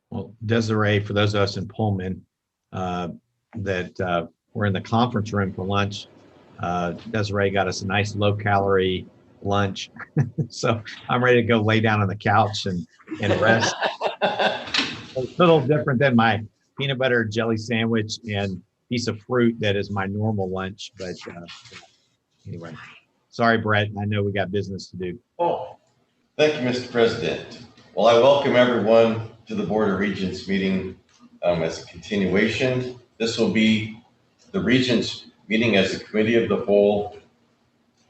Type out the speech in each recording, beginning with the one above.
Well, Desiree, for those of us in Pullman that were in the conference room for lunch, Desiree got us a nice low-calorie lunch. So I'm ready to go lay down on the couch and rest. It's a little different than my peanut butter jelly sandwich and piece of fruit that is my normal lunch. But anyway, sorry, Brett. I know we got business to do. Oh, thank you, Mr. President. Well, I welcome everyone to the Board of Regents meeting as a continuation. This will be the Regents meeting as a committee of the whole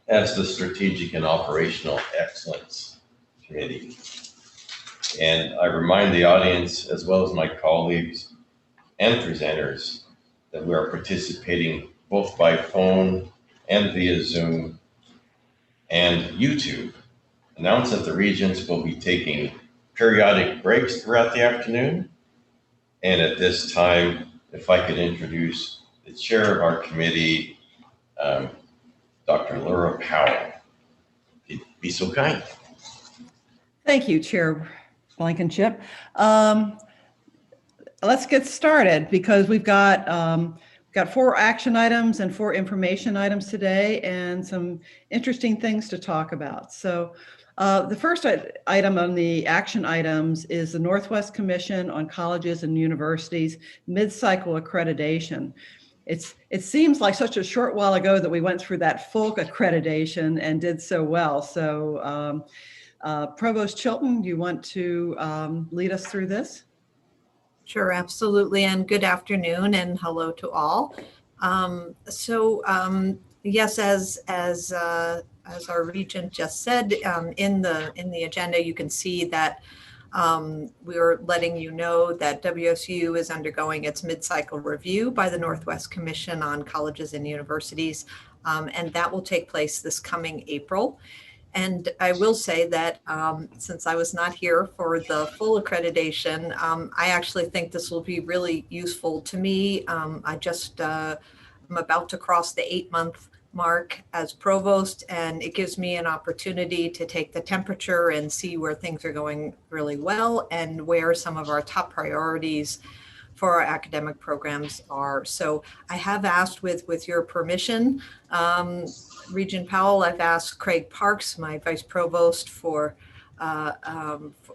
as the Strategic and Operational Excellence Committee. And I remind the audience, as well as my colleagues and presenters, that we are participating both by phone and via Zoom and YouTube. Announce that the Regents will be taking periodic breaks throughout the afternoon. And at this time, if I could introduce the chair of our committee, Dr. Laura Powell. If you'd be so kind. Thank you, Chair Blankenship. Let's get started because we've got 4 action items and 4 information items today and some interesting things to talk about. So the first item on the action items is the Northwest Commission on Colleges and Universities mid-cycle accreditation. It seems like such a short while ago that we went through that full accreditation and did so well. So Provost Chilton, do you want to lead us through this? Sure, absolutely. And good afternoon and hello to all. Yes, as our regent just said, in the agenda, you can see that we're letting you know that WSU is undergoing its mid-cycle review by the Northwest Commission on Colleges and Universities, and that will take place this coming April. And I will say that since I was not here for the full accreditation, I actually think this will be really useful to me. I'm about to cross the 8-month mark as provost, and it gives me an opportunity to take the temperature and see where things are going really well and where some of our top priorities for our academic programs are. So I have asked, with your permission, Regent Powell, I've asked Craig Parks, my vice provost,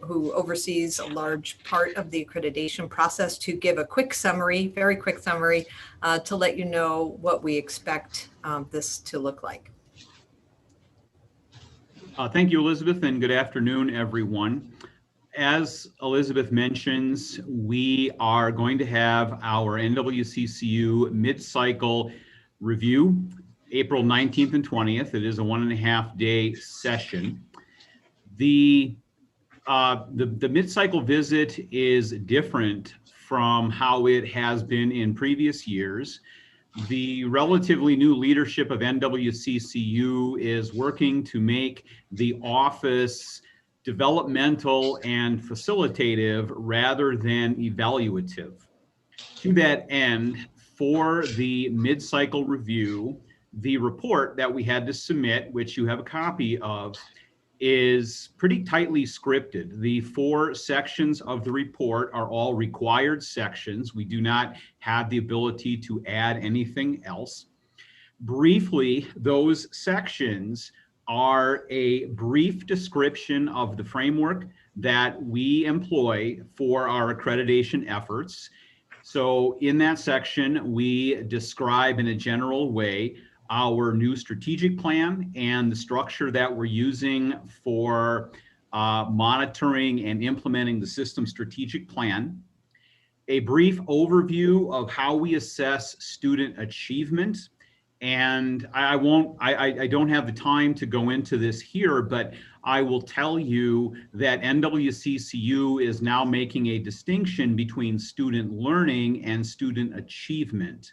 who oversees a large part of the accreditation process, to give a quick summary, very quick summary, to let you know what we expect this to look like. Thank you, Elizabeth, and good afternoon, everyone. As Elizabeth mentions, we are going to have our NWCCU mid-cycle review April 19th and 20th. It is a 1.5-day session. The mid-cycle visit is different from how it has been in previous years. The relatively new leadership of NWCCU is working to make the office developmental and facilitative rather than evaluative. To that end, for the mid-cycle review, the report that we had to submit, which you have a copy of, is pretty tightly scripted. The 4 sections of the report are all required sections. We do not have the ability to add anything else. Briefly, those sections are a brief description of the framework that we employ for our accreditation efforts. So in that section, we describe in a general way our new strategic plan and the structure that we're using for monitoring and implementing the system strategic plan. A brief overview of how we assess student achievement. And I don't have the time to go into this here, but I will tell you that NWCCU is now making a distinction between student learning and student achievement.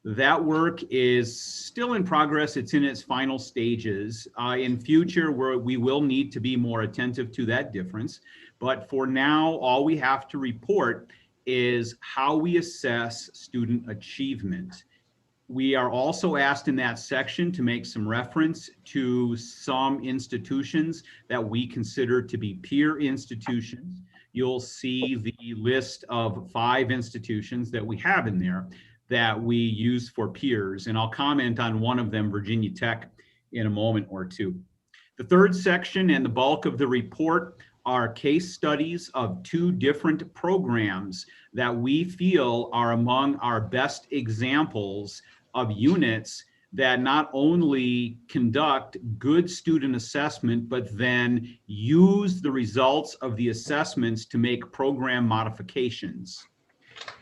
That work is still in progress. It's in its final stages. In future, we will need to be more attentive to that difference. But for now, all we have to report is how we assess student achievement. We are also asked in that section to make some reference to some institutions that we consider to be peer institutions. You'll see the list of 5 institutions that we have in there that we use for peers, and I'll comment on one of them, Virginia Tech, in a moment or two. The third section and the bulk of the report are case studies of 2 different programs that we feel are among our best examples of units that not only conduct good student assessment, but then use the results of the assessments to make program modifications.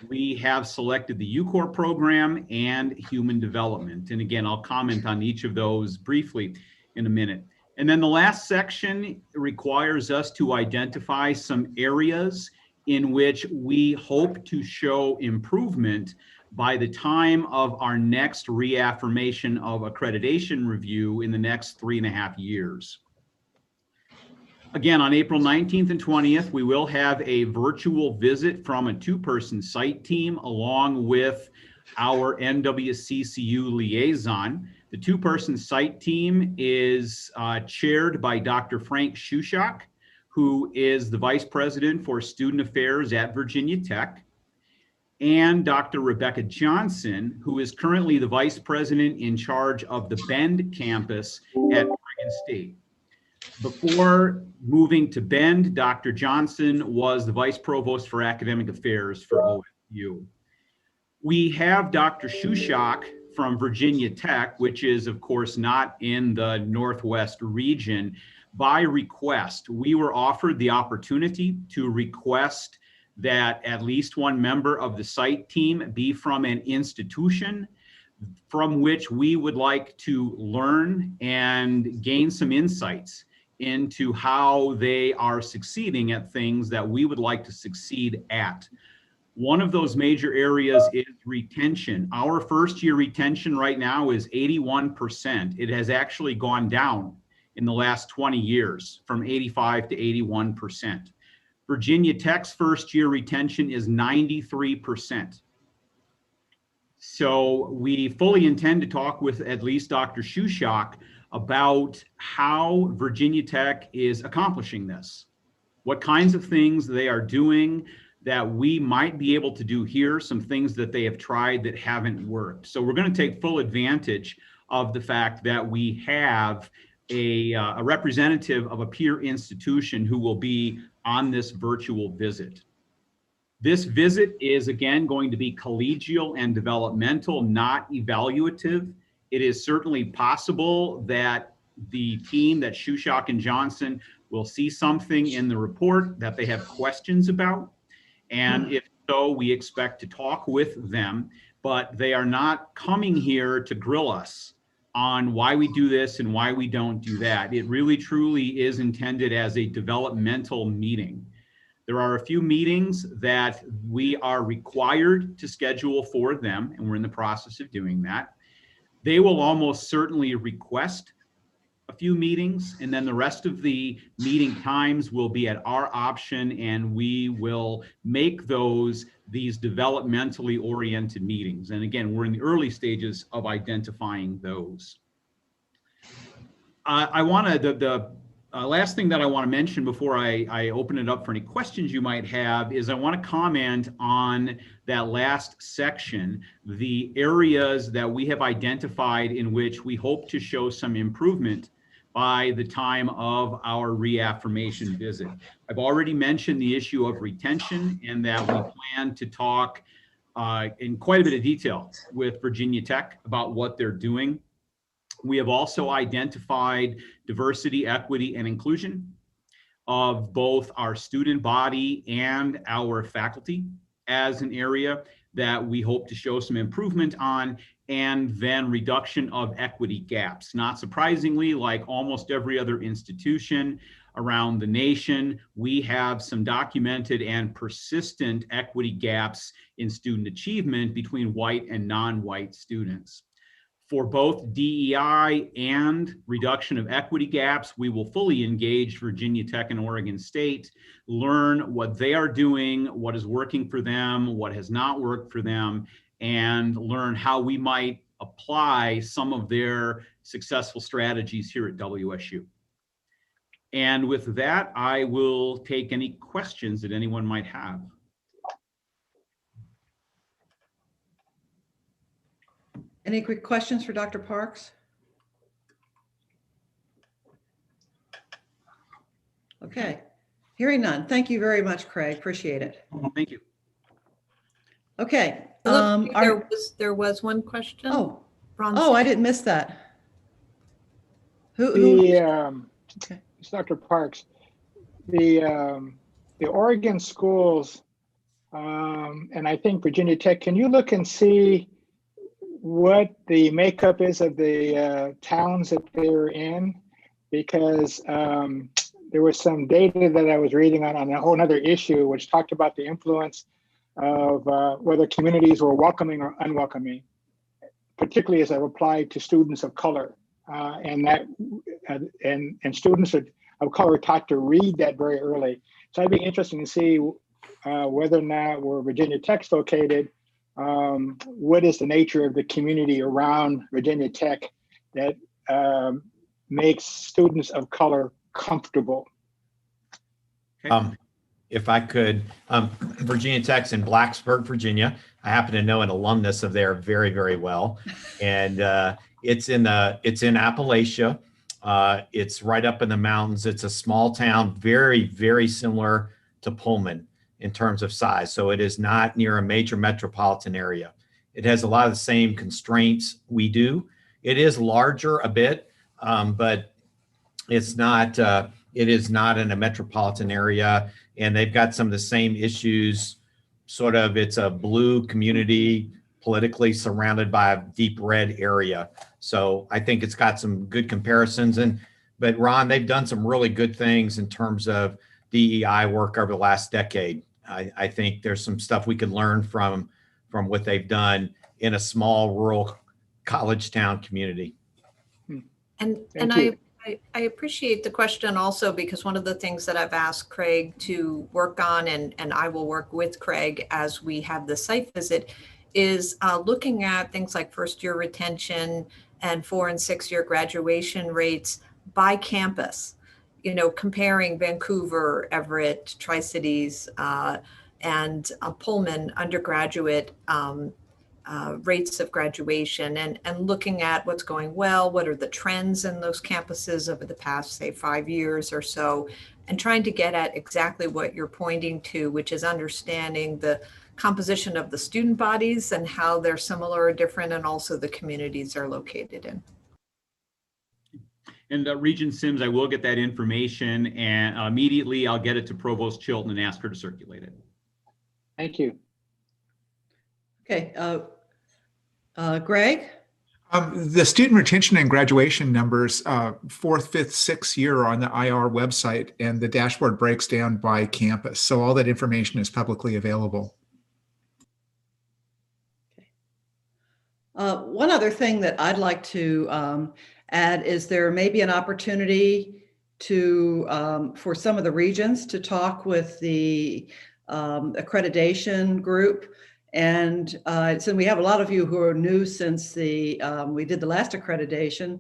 We have selected the UCOR program and human development. And again, I'll comment on each of those briefly in a minute. And then the last section requires us to identify some areas in which we hope to show improvement by the time of our next reaffirmation of accreditation review in the next 3.5 years. Again, on April 19th and 20th, we will have a virtual visit from a 2-person site team along with our NWCCU liaison. The 2-person site team is chaired by Dr. Frank Shushak, who is the Vice President for Student Affairs at Virginia Tech, and Dr. Rebecca Johnson, who is currently the Vice President in charge of the Bend campus at Oregon State. Before moving to Bend, Dr. Johnson was the Vice Provost for Academic Affairs for OSU. We have Dr. Shushak from Virginia Tech, which is, of course, not in the Northwest region, by request. We were offered the opportunity to request that at least one member of the site team be from an institution from which we would like to learn and gain some insights into how they are succeeding at things that we would like to succeed at. One of those major areas is retention. Our first-year retention right now is 81%. It has actually gone down in the last 20 years from 85 to 81%. Virginia Tech's first-year retention is 93%. So we fully intend to talk with at least Dr. Shushak about how Virginia Tech is accomplishing this, what kinds of things they are doing that we might be able to do here, some things that they have tried that haven't worked. So we're going to take full advantage of the fact that we have a representative of a peer institution who will be on this virtual visit. This visit is, again, going to be collegial and developmental, not evaluative. It is certainly possible that the team, that Shushak and Johnson, will see something in the report that they have questions about. And if so, we expect to talk with them, but they are not coming here to grill us on why we do this and why we don't do that. It really truly is intended as a developmental meeting. There are a few meetings that we are required to schedule for them, and we're in the process of doing that. They will almost certainly request a few meetings, and then the rest of the meeting times will be at our option, and we will make these developmentally oriented meetings. And again, we're in the early stages of identifying those. Last thing that I want to mention before I open it up for any questions you might have is I want to comment on that last section, the areas that we have identified in which we hope to show some improvement by the time of our reaffirmation visit. I've already mentioned the issue of retention and that we plan to talk in quite a bit of detail with Virginia Tech about what they're doing. We have also identified diversity, equity, and inclusion of both our student body and our faculty as an area that we hope to show some improvement on, and then reduction of equity gaps. Not surprisingly, like almost every other institution around the nation, we have some documented and persistent equity gaps in student achievement between white and non-white students. For both DEI and reduction of equity gaps, we will fully engage Virginia Tech and Oregon State, learn what they are doing, what is working for them, what has not worked for them, and learn how we might apply some of their successful strategies here at WSU. And with that, I will take any questions that anyone might have. Any quick questions for Dr. Parks? Okay, hearing none. Thank you very much, Craig. Appreciate it. Thank you. Okay. It looks like there was one question. Oh, Bronze. I didn't miss that. Who? Okay. It's Dr. Parks. The Oregon schools, and I think Virginia Tech, can you look and see what the makeup is of the towns that they're in? Because there was some data that I was reading on a whole other issue, which talked about the influence of whether communities were welcoming or unwelcoming, particularly as it applied to students of color, and students of color taught to read that very early. So I'd be interested to see whether or not where Virginia Tech's located, what is the nature of the community around Virginia Tech that makes students of color comfortable. If I could, Virginia Tech's in Blacksburg, Virginia. I happen to know an alumnus of there very, very well, and it's in Appalachia. It's right up in the mountains. It's a small town, very, very similar to Pullman in terms of size. So it is not near a major metropolitan area. It has a lot of the same constraints we do. It is larger a bit, but it's not. It is not in a metropolitan area, and they've got some of the same issues. Sort of, it's a blue community, politically surrounded by a deep red area. So I think it's got some good comparisons. But Ron, they've done some really good things in terms of DEI work over the last decade. I think there's some stuff we could learn from what they've done in a small rural college town community. And I appreciate the question also, because one of the things that I've asked Craig to work on, and I will work with Craig as we have the site visit, is looking at things like first-year retention and 4- and 6-year graduation rates by campus. You know, comparing Vancouver, Everett, Tri-Cities, and Pullman undergraduate rates of graduation, and looking at what's going well, what are the trends in those campuses over the past, say, 5 years or so, and trying to get at exactly what you're pointing to, which is understanding the composition of the student bodies and how they're similar or different, and also the communities they're located in. And Regent Sims, I will get that information, and immediately I'll get it to Provost Chilton and ask her to circulate it. Thank you. Okay, Greg? The student retention and graduation numbers, 4th, 5th, 6th year are on the IR website, and the dashboard breaks down by campus. So all that information is publicly available. One other thing that I'd like to add is there may be an opportunity to for some of the regions to talk with the accreditation group. And so we have a lot of you who are new since we did the last accreditation.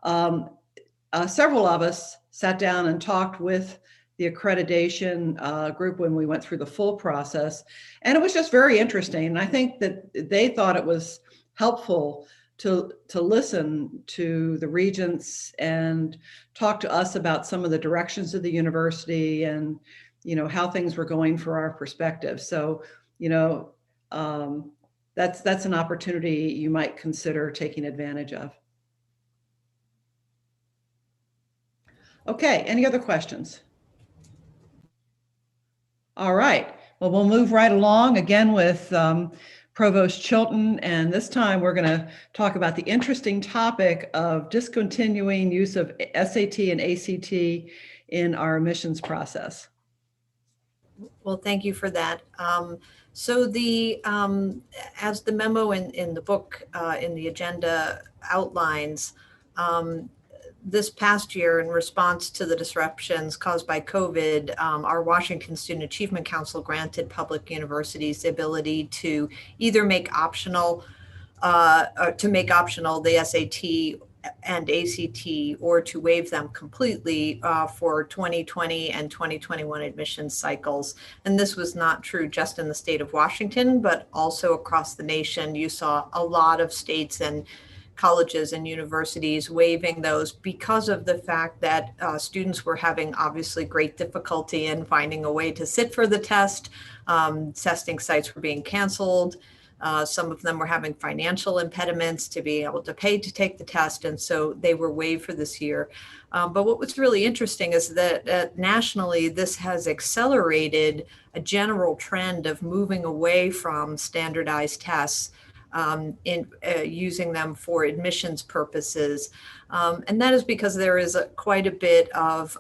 Several of us sat down and talked with the accreditation group when we went through the full process. And it was just very interesting. And I think that they thought it was helpful to listen to the regents and talk to us about some of the directions of the university and, you know, how things were going for our perspective. So, you know, that's an opportunity you might consider taking advantage of. Okay, any other questions? All right, well, we'll move right along again with Provost Chilton, and this time we're going to talk about the interesting topic of discontinuing use of SAT and ACT in our admissions process. Well, thank you for that. So as the memo in the book, in the agenda outlines, um, this past year, in response to the disruptions caused by COVID, our Washington Student Achievement Council granted public universities the ability to either make optional the SAT and ACT, or to waive them completely for 2020 and 2021 admissions cycles. And this was not true just in the state of Washington, but also across the nation. You saw a lot of states and colleges and universities waiving those because of the fact that students were having obviously great difficulty in finding a way to sit for the test. Testing sites were being canceled. Some of them were having financial impediments to being able to pay to take the test, and so they were waived for this year. But what was really interesting is that nationally, this has accelerated a general trend of moving away from standardized tests in using them for admissions purposes. And that is because there is quite a bit of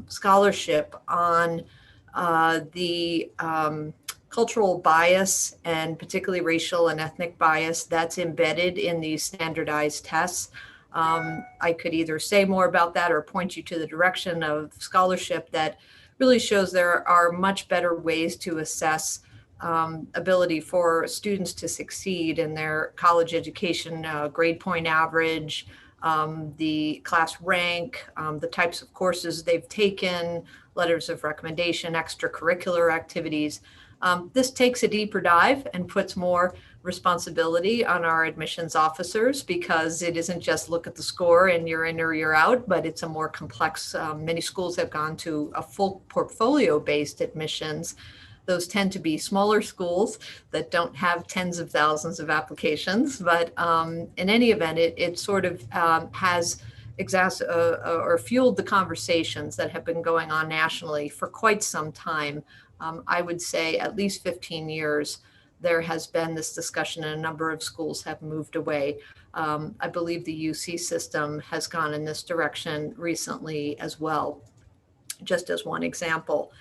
scholarship on the cultural bias, and particularly racial and ethnic bias, that's embedded in these standardized tests. I could either say more about that or point you to the direction of scholarship that really shows there are much better ways to assess ability for students to succeed in their college education, grade point average, the class rank, the types of courses they've taken, letters of recommendation, extracurricular activities. This takes a deeper dive and puts more responsibility on our admissions officers, because it isn't just look at the score and you're in or you're out, but it's a more complex, many schools have gone to a full portfolio-based admissions. Those tend to be smaller schools that don't have tens of thousands of applications. But in any event, it sort of has or fueled the conversations that have been going on nationally for quite some time. I would say at least 15 years, there has been this discussion, and a number of schools have moved away. I believe the UC system has gone in this direction recently as well, just as one example.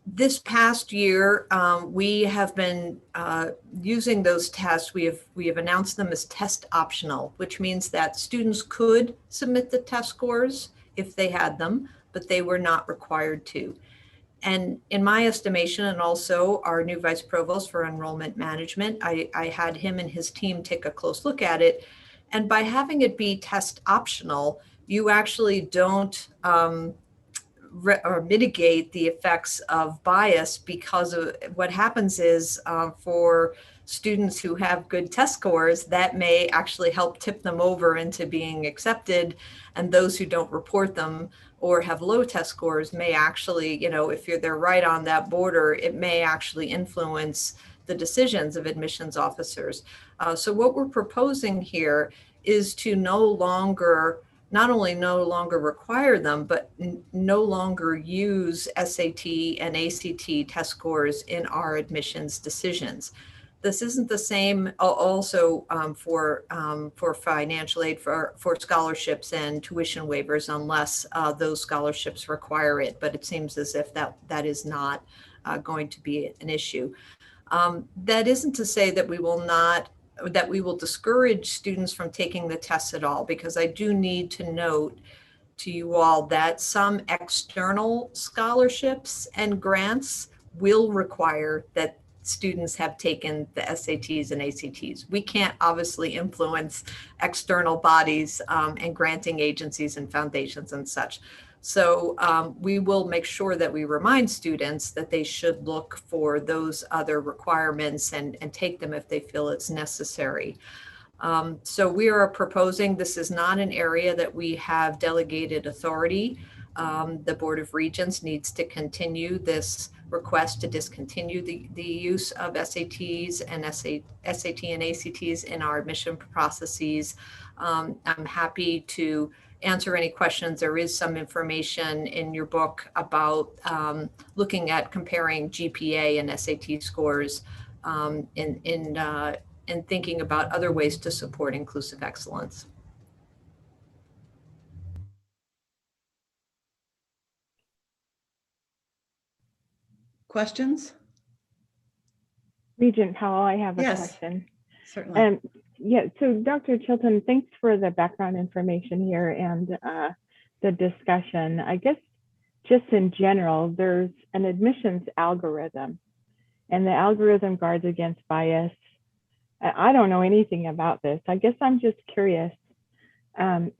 This past year, we have been using those tests. We have announced them as test optional, which means that students could submit the test scores if they had them, but they were not required to. And in my estimation, and also our new vice provost for enrollment management, I had him and his team take a close look at it. And by having it be test optional, you actually don't or mitigate the effects of bias, because of what happens is for students who have good test scores, that may actually help tip them over into being accepted. And those who don't report them or have low test scores may actually, if they're right on that border, it may actually influence the decisions of admissions officers. So what we're proposing here is to not only no longer require them, but no longer use SAT and ACT test scores in our admissions decisions. This isn't the same also for financial aid, for scholarships and tuition waivers, unless those scholarships require it. But it seems as if that is not going to be an issue. That isn't to say that we will discourage students from taking the tests at all, because I do need to note to you all that some external scholarships and grants will require that students have taken the SATs and ACTs. We can't obviously influence external bodies and granting agencies and foundations and such. So we will make sure that we remind students that they should look for those other requirements and take them if they feel it's necessary. So we are proposing, this is not an area that we have delegated authority. The Board of Regents needs to continue this request to discontinue the use of SATs and SAT and ACTs in our admission processes. I'm happy to answer any questions. There is some information in your book about looking at comparing GPA and SAT scores in thinking about other ways to support inclusive excellence. questions? Regent Powell, I have a Yes. question. Certainly. Yeah, so Dr. Chilton, thanks for the background information here and the discussion. I guess just in general, there's an admissions algorithm, and the algorithm guards against bias. I don't know anything about this. I guess I'm just curious,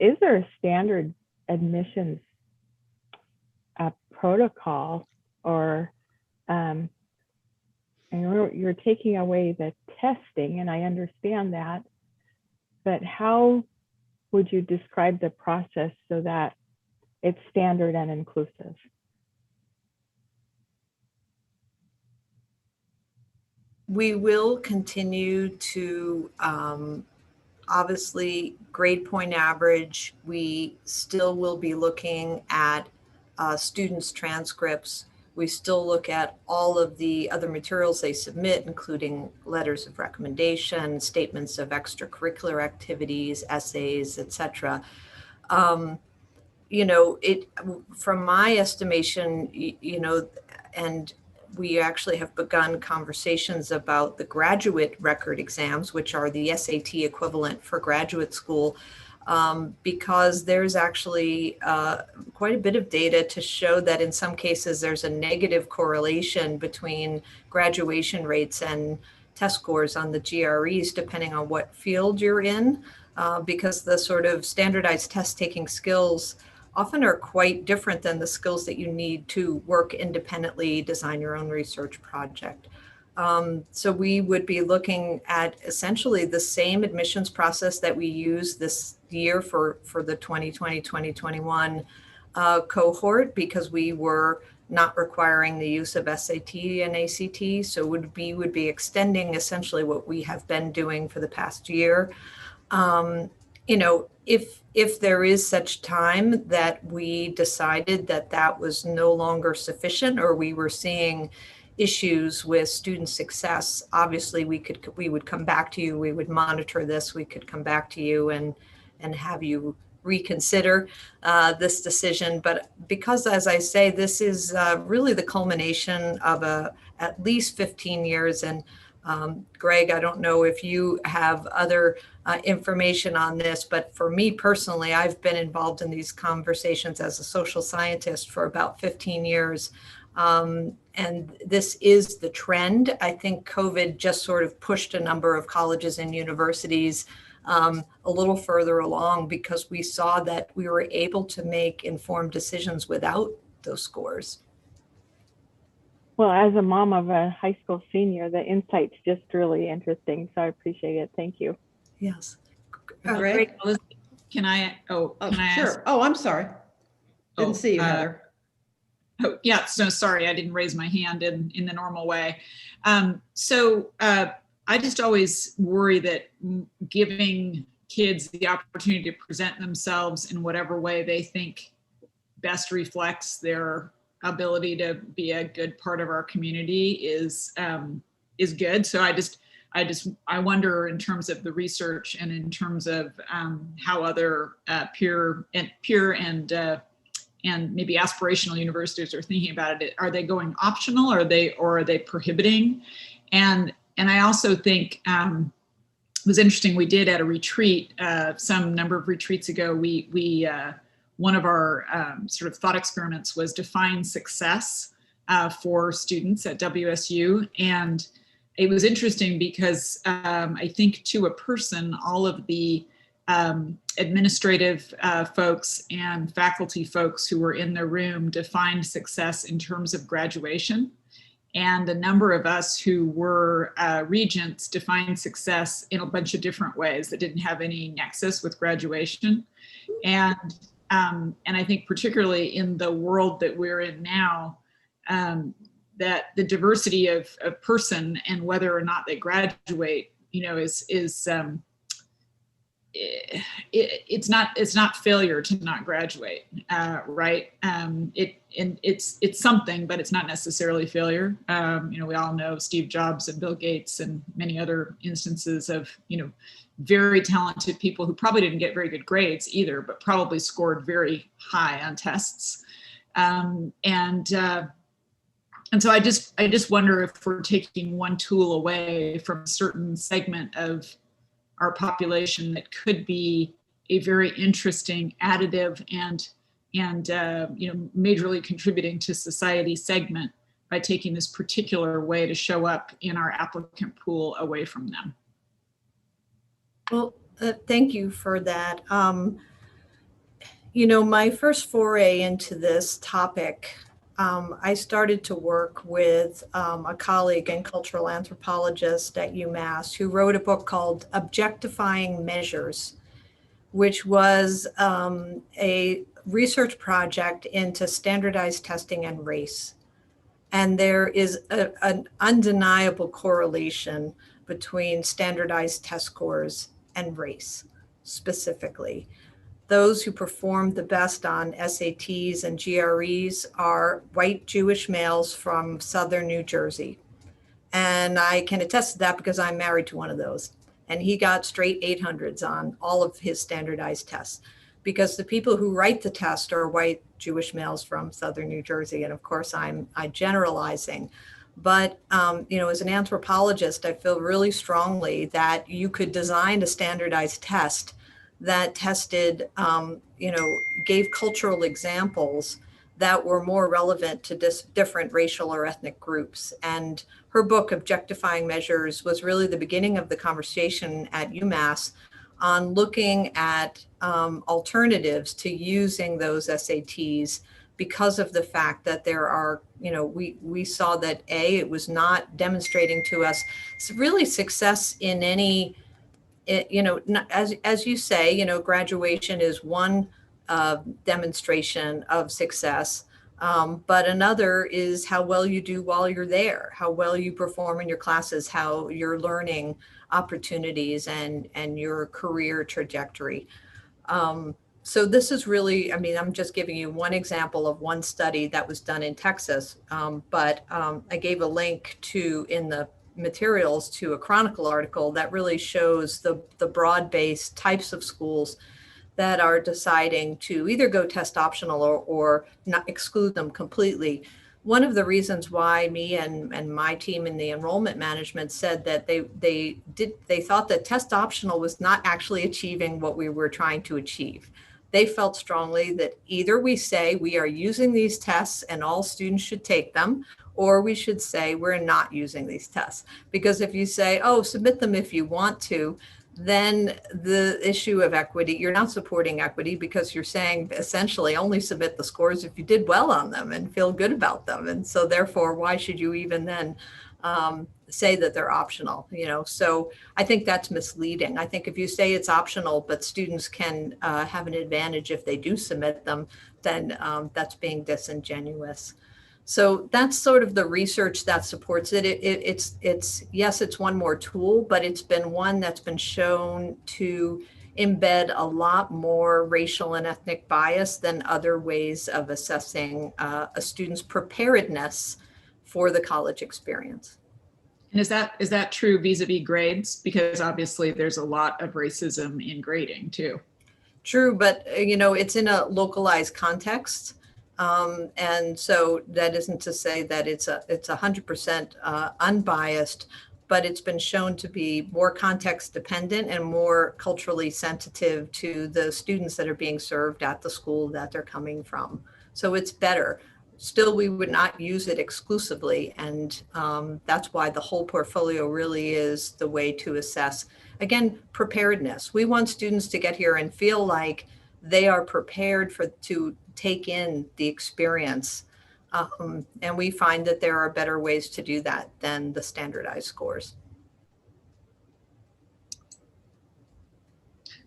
is there a standard admissions protocol, or you're taking away the testing, and I understand that, but how would you describe the process so that it's standard and inclusive? We will continue to obviously grade point average. We still will be looking at students' transcripts. We still look at all of the other materials they submit, including letters of recommendation, statements of extracurricular activities, essays, etc. You know, from my estimation, you know, and we actually have begun conversations about the graduate record exams, which are the SAT equivalent for graduate school, because there's actually quite a bit of data to show that in some cases there's a negative correlation between graduation rates and test scores on the GREs, depending on what field you're in, because the sort of standardized test taking skills often are quite different than the skills that you need to work independently, design your own research project. So we would be looking at essentially the same admissions process that we use this year for the 2020-2021 cohort, because we were not requiring the use of SAT and ACT. So we would be extending essentially what we have been doing for the past year. You know, if there is such time that we decided that that was no longer sufficient, or we were seeing issues with student success, obviously we would come back to you. We would monitor this. We could come back to you and have you reconsider this decision. But because, as I say, this is really the culmination of at least 15 years. And Greg, I don't know if you have other information on this, but for me personally, I've been involved in these conversations as a social scientist for about 15 years. And this is the trend. I think COVID just sort of pushed a number of colleges and universities a little further along, because we saw that we were able to make informed decisions without those scores. Well, as a mom of a high school senior, the insight's just really interesting. So I appreciate it. Thank you. Yes. Greg? Can I Sure. ask? Oh, I'm sorry. Didn't see you, Heather. Oh, yeah, so sorry, I didn't raise my hand in the normal way. I just always worry that giving kids the opportunity to present themselves in whatever way they think best reflects their ability to be a good part of our community is good. So I wonder, in terms of the research and in terms of how other peer and maybe aspirational universities are thinking about it. Are they going optional, or are they prohibiting? And I also think it was interesting. We did at a retreat some number of retreats ago. We one of our sort of thought experiments was define success for students at WSU, and it was interesting because I think to a person, all of the administrative folks and faculty folks who were in the room defined success in terms of graduation. And a number of us who were regents defined success in a bunch of different ways that didn't have any nexus with graduation. And I think particularly in the world that we're in now, that the diversity of person and whether or not they graduate, you know, it's not failure to not graduate, right? It's something, but it's not necessarily failure. You know, we all know Steve Jobs and Bill Gates and many other instances of, you know, very talented people who probably didn't get very good grades either, but probably scored very high on tests. And so I just wonder if we're taking one tool away from a certain segment of our population that could be a very interesting additive and majorly contributing to society segment by taking this particular way to show up in our applicant pool away from them. Well, thank you for that. My first foray into this topic, I started to work with a colleague and cultural anthropologist at UMass who wrote a book called Objectifying Measures, which was a research project into standardized testing and race. And there is an undeniable correlation between standardized test scores and race specifically. Those who performed the best on SATs and GREs are white Jewish males from Southern New Jersey. And I can attest to that because I'm married to one of those. And he got straight 800s on all of his standardized tests, because the people who write the test are white Jewish males from Southern New Jersey. And of course, I'm generalizing. But, as an anthropologist, I feel really strongly that you could design a standardized test that tested, gave cultural examples that were more relevant to different racial or ethnic groups. And her book, Objectifying Measures, was really the beginning of the conversation at UMass on looking at alternatives to using those SATs, because of the fact that there are, we saw that it was not demonstrating to us really success in any, as you say, graduation is one demonstration of success. But another is how well you do while you're there, how well you perform in your classes, how your learning opportunities and your career trajectory. So this is really, I'm just giving you one example of one study that was done in Texas, but I gave a link in the materials to a Chronicle article that really shows the broad-based types of schools that are deciding to either go test optional or not exclude them completely. One of the reasons why me and my team in the enrollment management said that they thought that test optional was not actually achieving what we were trying to achieve. They felt strongly that either we say we are using these tests and all students should take them, or we should say we're not using these tests. Because if you say, oh, submit them if you want to, then the issue of equity, you're not supporting equity, because you're saying essentially only submit the scores if you did well on them and feel good about them. And so therefore, why should you even then say that they're optional? So I think that's misleading. I think if you say it's optional, but students can have an advantage if they do submit them, then that's being disingenuous. So that's sort of the research that supports it. It's yes, it's one more tool, but it's been one that's been shown to embed a lot more racial and ethnic bias than other ways of assessing a student's preparedness for the college experience. And is that true vis-a-vis grades? Because obviously there's a lot of racism in grading too. True, but it's in a localized context. And so that isn't to say that it's 100% unbiased, but it's been shown to be more context dependent and more culturally sensitive to the students that are being served at the school that they're coming from. So it's better. Still, we would not use it exclusively. And that's why the whole portfolio really is the way to assess, again, preparedness. We want students to get here and feel like they are prepared to take in the experience. And we find that there are better ways to do that than the standardized scores.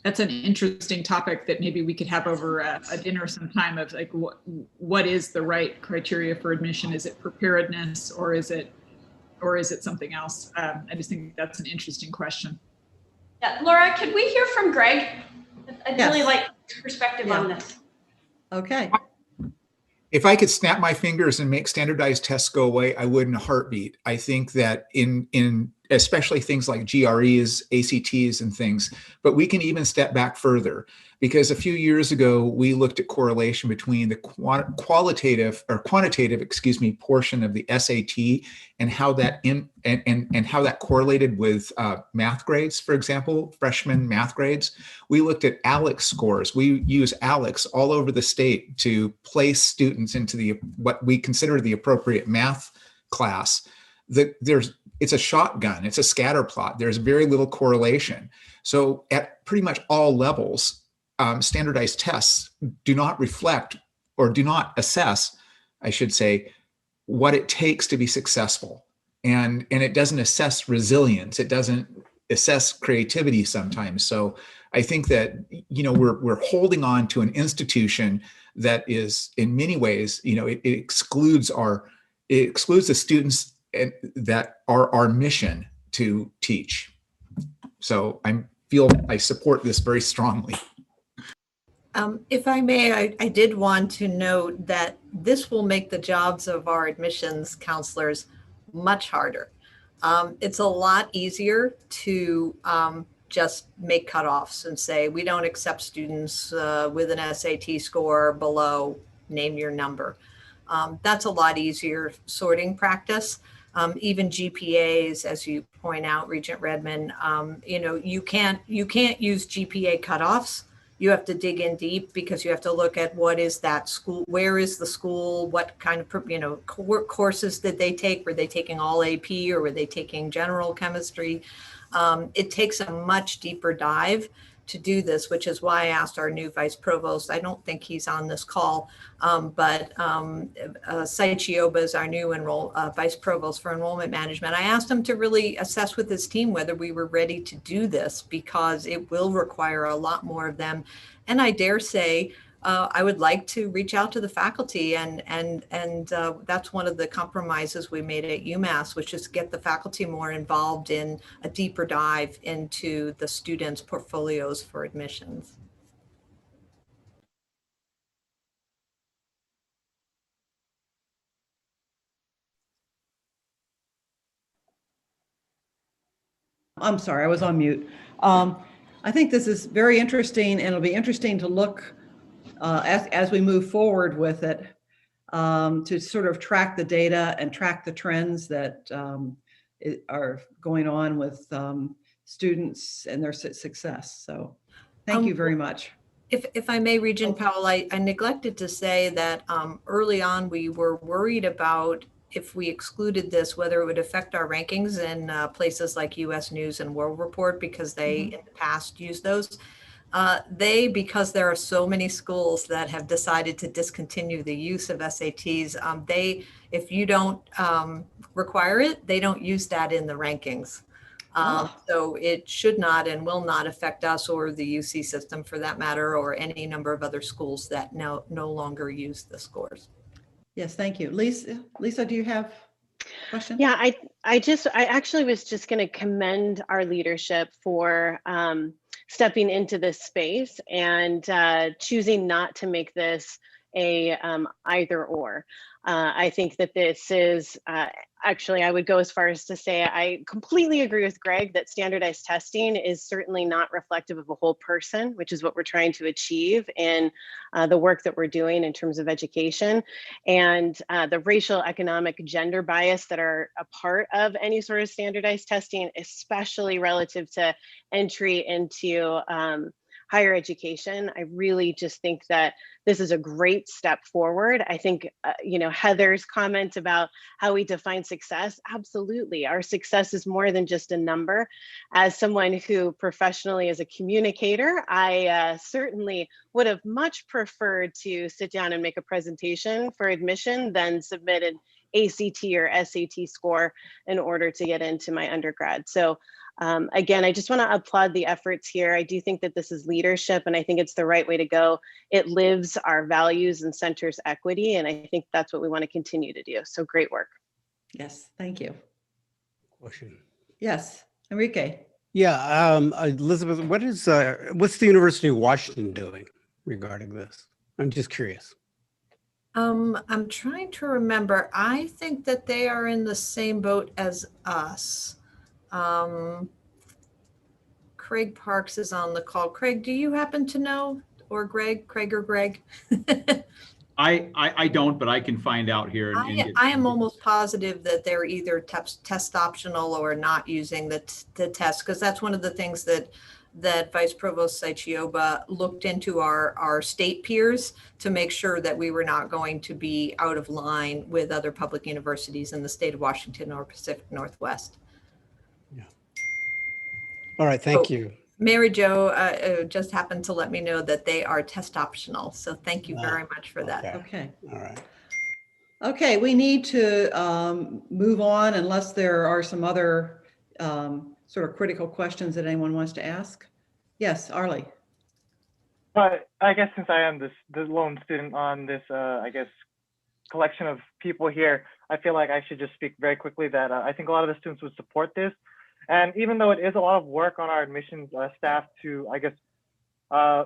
That's an interesting topic that maybe we could have over a dinner sometime, of like, what is the right criteria for admission? Is it preparedness or is it something else? I just think that's an interesting question. Yeah, Laura, could we hear from Greg? I'd Yes. really like perspective on this. Okay. If I could snap my fingers and make standardized tests go away, I would in a heartbeat. I think that in especially things like GREs, ACTs, and things. But we can even step back further, because a few years ago, we looked at correlation between the quantitative portion of the SAT and how that and how that correlated with math grades, for example, freshman math grades. We looked at ALEX scores. We use ALEX all over the state to place students into what we consider the appropriate math class. It's a shotgun, it's a scatter plot. There's very little correlation. So at pretty much all levels, standardized tests do not reflect, or do not assess, I should say, what it takes to be successful. And it doesn't assess resilience. It doesn't assess creativity sometimes. So I think that, we're holding on to an institution that is, in many ways, it excludes the students that are our mission to teach. So I support this very strongly. If I may, I did want to note that this will make the jobs of our admissions counselors much harder. It's a lot easier to just make cutoffs and say, we don't accept students with an SAT score below, name your number. That's a lot easier sorting practice. Even GPAs, as you point out, Regent Redmond, you can't use GPA cutoffs. You have to dig in deep, because you have to look at what is that school, where is the school, what kind of courses did they take? Were they taking all AP, or were they taking general chemistry? It takes a much deeper dive to do this, which is why I asked our new vice provost. I don't think he's on this call, but Saichioba is our new vice provost for enrollment management. I asked him to really assess with his team whether we were ready to do this, because it will require a lot more of them. And I dare say, I would like to reach out to the faculty, and that's one of the compromises we made at UMass, which is get the faculty more involved in a deeper dive into the students' portfolios for admissions. I'm sorry, I was on mute. I think this is very interesting, and it'll be interesting to look as we move forward with it, to sort of track the data and track the trends that are going on with students and their success. So thank you very much. If I may, Regent Powell, I neglected to say that early on we were worried about, if we excluded this, whether it would affect our rankings in places like US News and World Report, because they in the past used those. Because there are so many schools that have decided to discontinue the use of SATs, if you don't require it, they don't use that in the rankings. So it should not and will not affect us, or the UC system for that matter, or any number of other schools that no longer use the scores. Yes, thank you. Lisa, do you have a question? Yeah, I actually was just going to commend our leadership for stepping into this space and choosing not to make this a either or. I think that this is actually, I would go as far as to say I completely agree with Greg that standardized testing is certainly not reflective of a whole person, which is what we're trying to achieve in the work that we're doing in terms of education. And the racial, economic, gender bias that are a part of any sort of standardized testing, especially relative to entry into higher education. I really just think that this is a great step forward. I think, Heather's comment about how we define success, absolutely. Our success is more than just a number. As someone who professionally is a communicator, I certainly would have much preferred to sit down and make a presentation for admission than submit an ACT or SAT score in order to get into my undergrad. So again, I just want to applaud the efforts here. I do think that this is leadership, and I think it's the right way to go. It lives our values and centers equity, and I think that's what we want to continue to do. So great work. Yes, thank you. Question. Yes, Enrique. Yeah, Elizabeth, what's the University of Washington doing regarding this? I'm just curious. I'm trying to remember. I think that they are in the same boat as us. Craig Parks is on the call. Craig, do you happen to know, or Greg, Craig or Greg? I don't, but I can find out here. I am almost positive that they're either test optional or not using the test, because that's one of the things that Vice Provost Saichioba looked into our state peers to make sure that we were not going to be out of line with other public universities in the state of Washington or Pacific Northwest. Yeah. All right, thank you. Mary Jo just happened to let me know that they are test optional. So thank you very much for that. Okay. All right. Okay, we need to move on unless there are some other sort of critical questions that anyone wants to ask. Yes, Arlie. But I guess since I am the lone student on this, I guess, collection of people here, I feel like I should just speak very quickly that I think a lot of the students would support this. And even though it is a lot of work on our admissions staff to, I guess,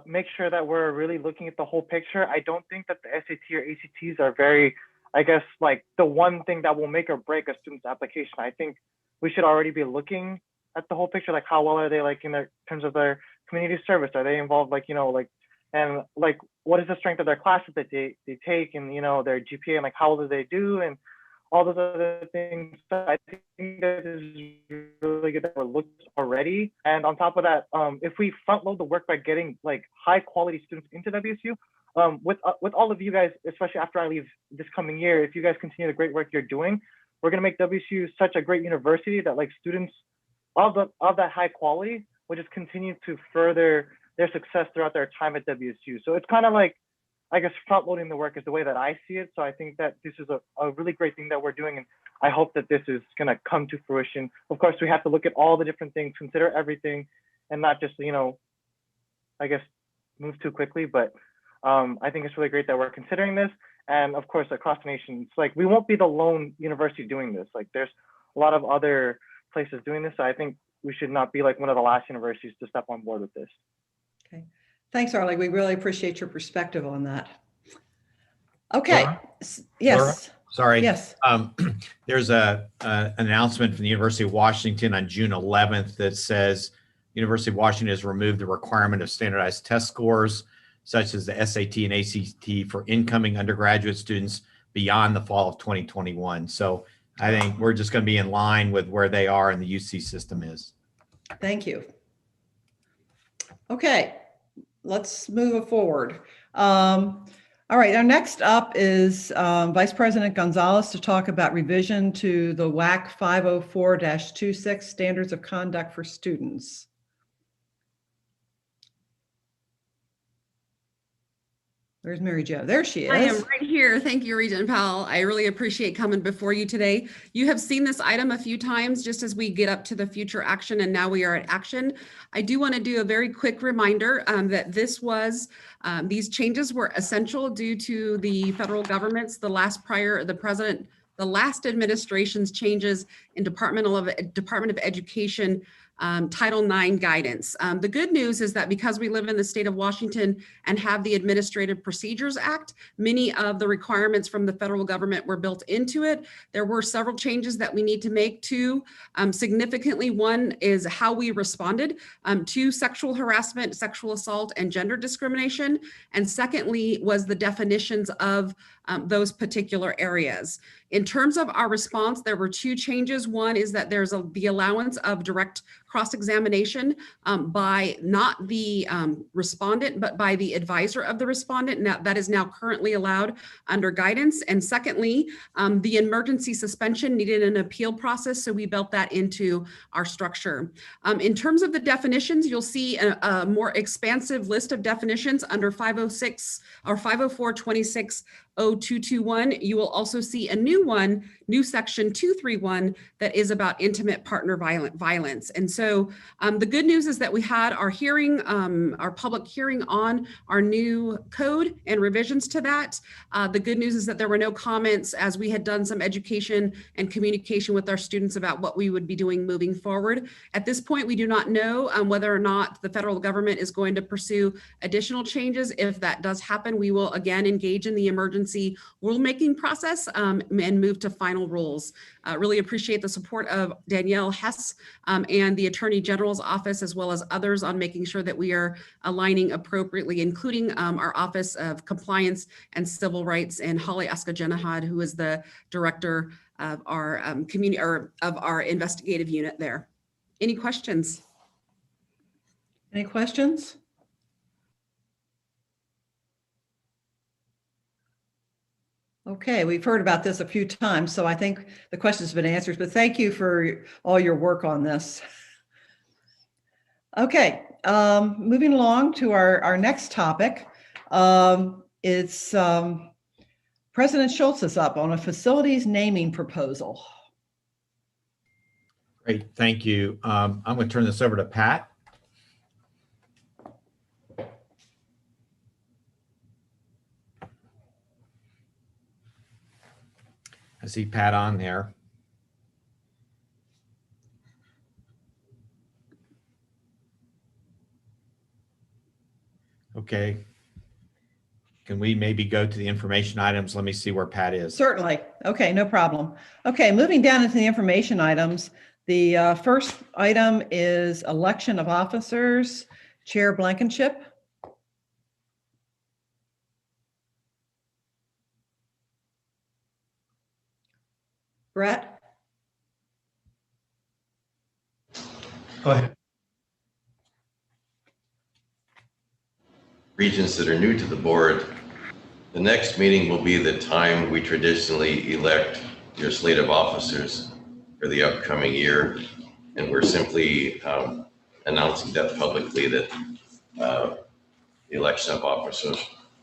make sure that we're really looking at the whole picture, I don't think that the SAT or ACTs are very, I guess, like the one thing that will make or break a student's application. I think we should already be looking at the whole picture, like how well are they like in their terms of their community service? Are they involved, like, you know, like, and like, what is the strength of their classes that they take, and, you know, their GPA, and like, how well do they do, and all those other things. So I think that is really good that we're looked already. And on top of that, if we front load the work by getting like high quality students into WSU, with all of you guys, especially after I leave this coming year, if you guys continue the great work you're doing, we're gonna make WSU such a great university that like students of that high quality will just continue to further their success throughout their time at WSU. So it's kind of like, I guess, front loading the work is the way that I see it. So I think that this is a really great thing that we're doing. And I hope that this is going to come to fruition. Of course, we have to look at all the different things, consider everything, and not just, you know, I guess, move too quickly. But I think it's really great that we're considering this. And of course, across the nation, it's like, we won't be the lone university doing this. Like, there's a lot of other places doing this. So I think we should not be like one of the last universities to step on board with this. Okay. Thanks, Arlie. We really appreciate your perspective on that. Okay. Laura? Yes. Laura? Sorry. Yes. There's an announcement from the University of Washington on June 11th that says University of Washington has removed the requirement of standardized test scores, such as the SAT and ACT, for incoming undergraduate students beyond the fall of 2021. So I think we're just going to be in line with where they are and the UC system is. Thank you. Okay, let's move forward. All right, our next up is Vice President Gonzalez to talk about revision to the WAC 504-26 Standards of Conduct for Students. There's Mary Jo. There she is. I am right here. Thank you, Regent Powell. I really appreciate coming before you today. You have seen this item a few times just as we get up to the future action, and now we are at action. I do want to do a very quick reminder that these changes were essential due to the federal government's, the last administration's changes in Department of Education Title IX guidance. The good news is that because we live in the state of Washington and have the Administrative Procedures Act, many of the requirements from the federal government were built into it. There were several changes that we need to make to significantly. One is how we responded to sexual harassment, sexual assault, and gender discrimination. And secondly was the definitions of those particular areas. In terms of our response, there were two changes. One is that there's the allowance of direct cross-examination by not the respondent, but by the advisor of the respondent. Now, that is now currently allowed under guidance. And secondly, the emergency suspension needed an appeal process, so we built that into our structure. In terms of the definitions, you'll see a more expansive list of definitions under 506 or 504-26-0221. You will also see a new section 231 that is about intimate partner violence. And so the good news is that we had our hearing, our public hearing on our new code and revisions to that. The good news is that there were no comments, as we had done some education and communication with our students about what we would be doing moving forward. At this point, we do not know whether or not the federal government is going to pursue additional changes. If that does happen, we will again engage in the emergency rulemaking process and move to final rules. Really appreciate the the support of Danielle Hess and the Attorney General's office, as well as others, on making sure that we are aligning appropriately, including our Office of Compliance and Civil Rights, and Holly Aska-Jenahad, who is the director of our community, or of our investigative unit there. Any questions? Any questions? Okay, we've heard about this a few times, so I think the question's been answered, but thank you for all your work on this. Okay, moving along to our next topic. It's President Schultz is up on a facilities naming proposal. Great, thank you. I'm going to turn this over to Pat. I see Pat on there. Okay. Can we maybe go to the information items? Let me see where Pat is. Certainly. Okay, no problem. Okay, moving down into the information items. The first item is election of officers. Chair Blankenship. Brett? Go ahead. Regents that are new to the board, the next meeting will be the time we traditionally elect your slate of officers for the upcoming year. And we're simply announcing that publicly, that the election of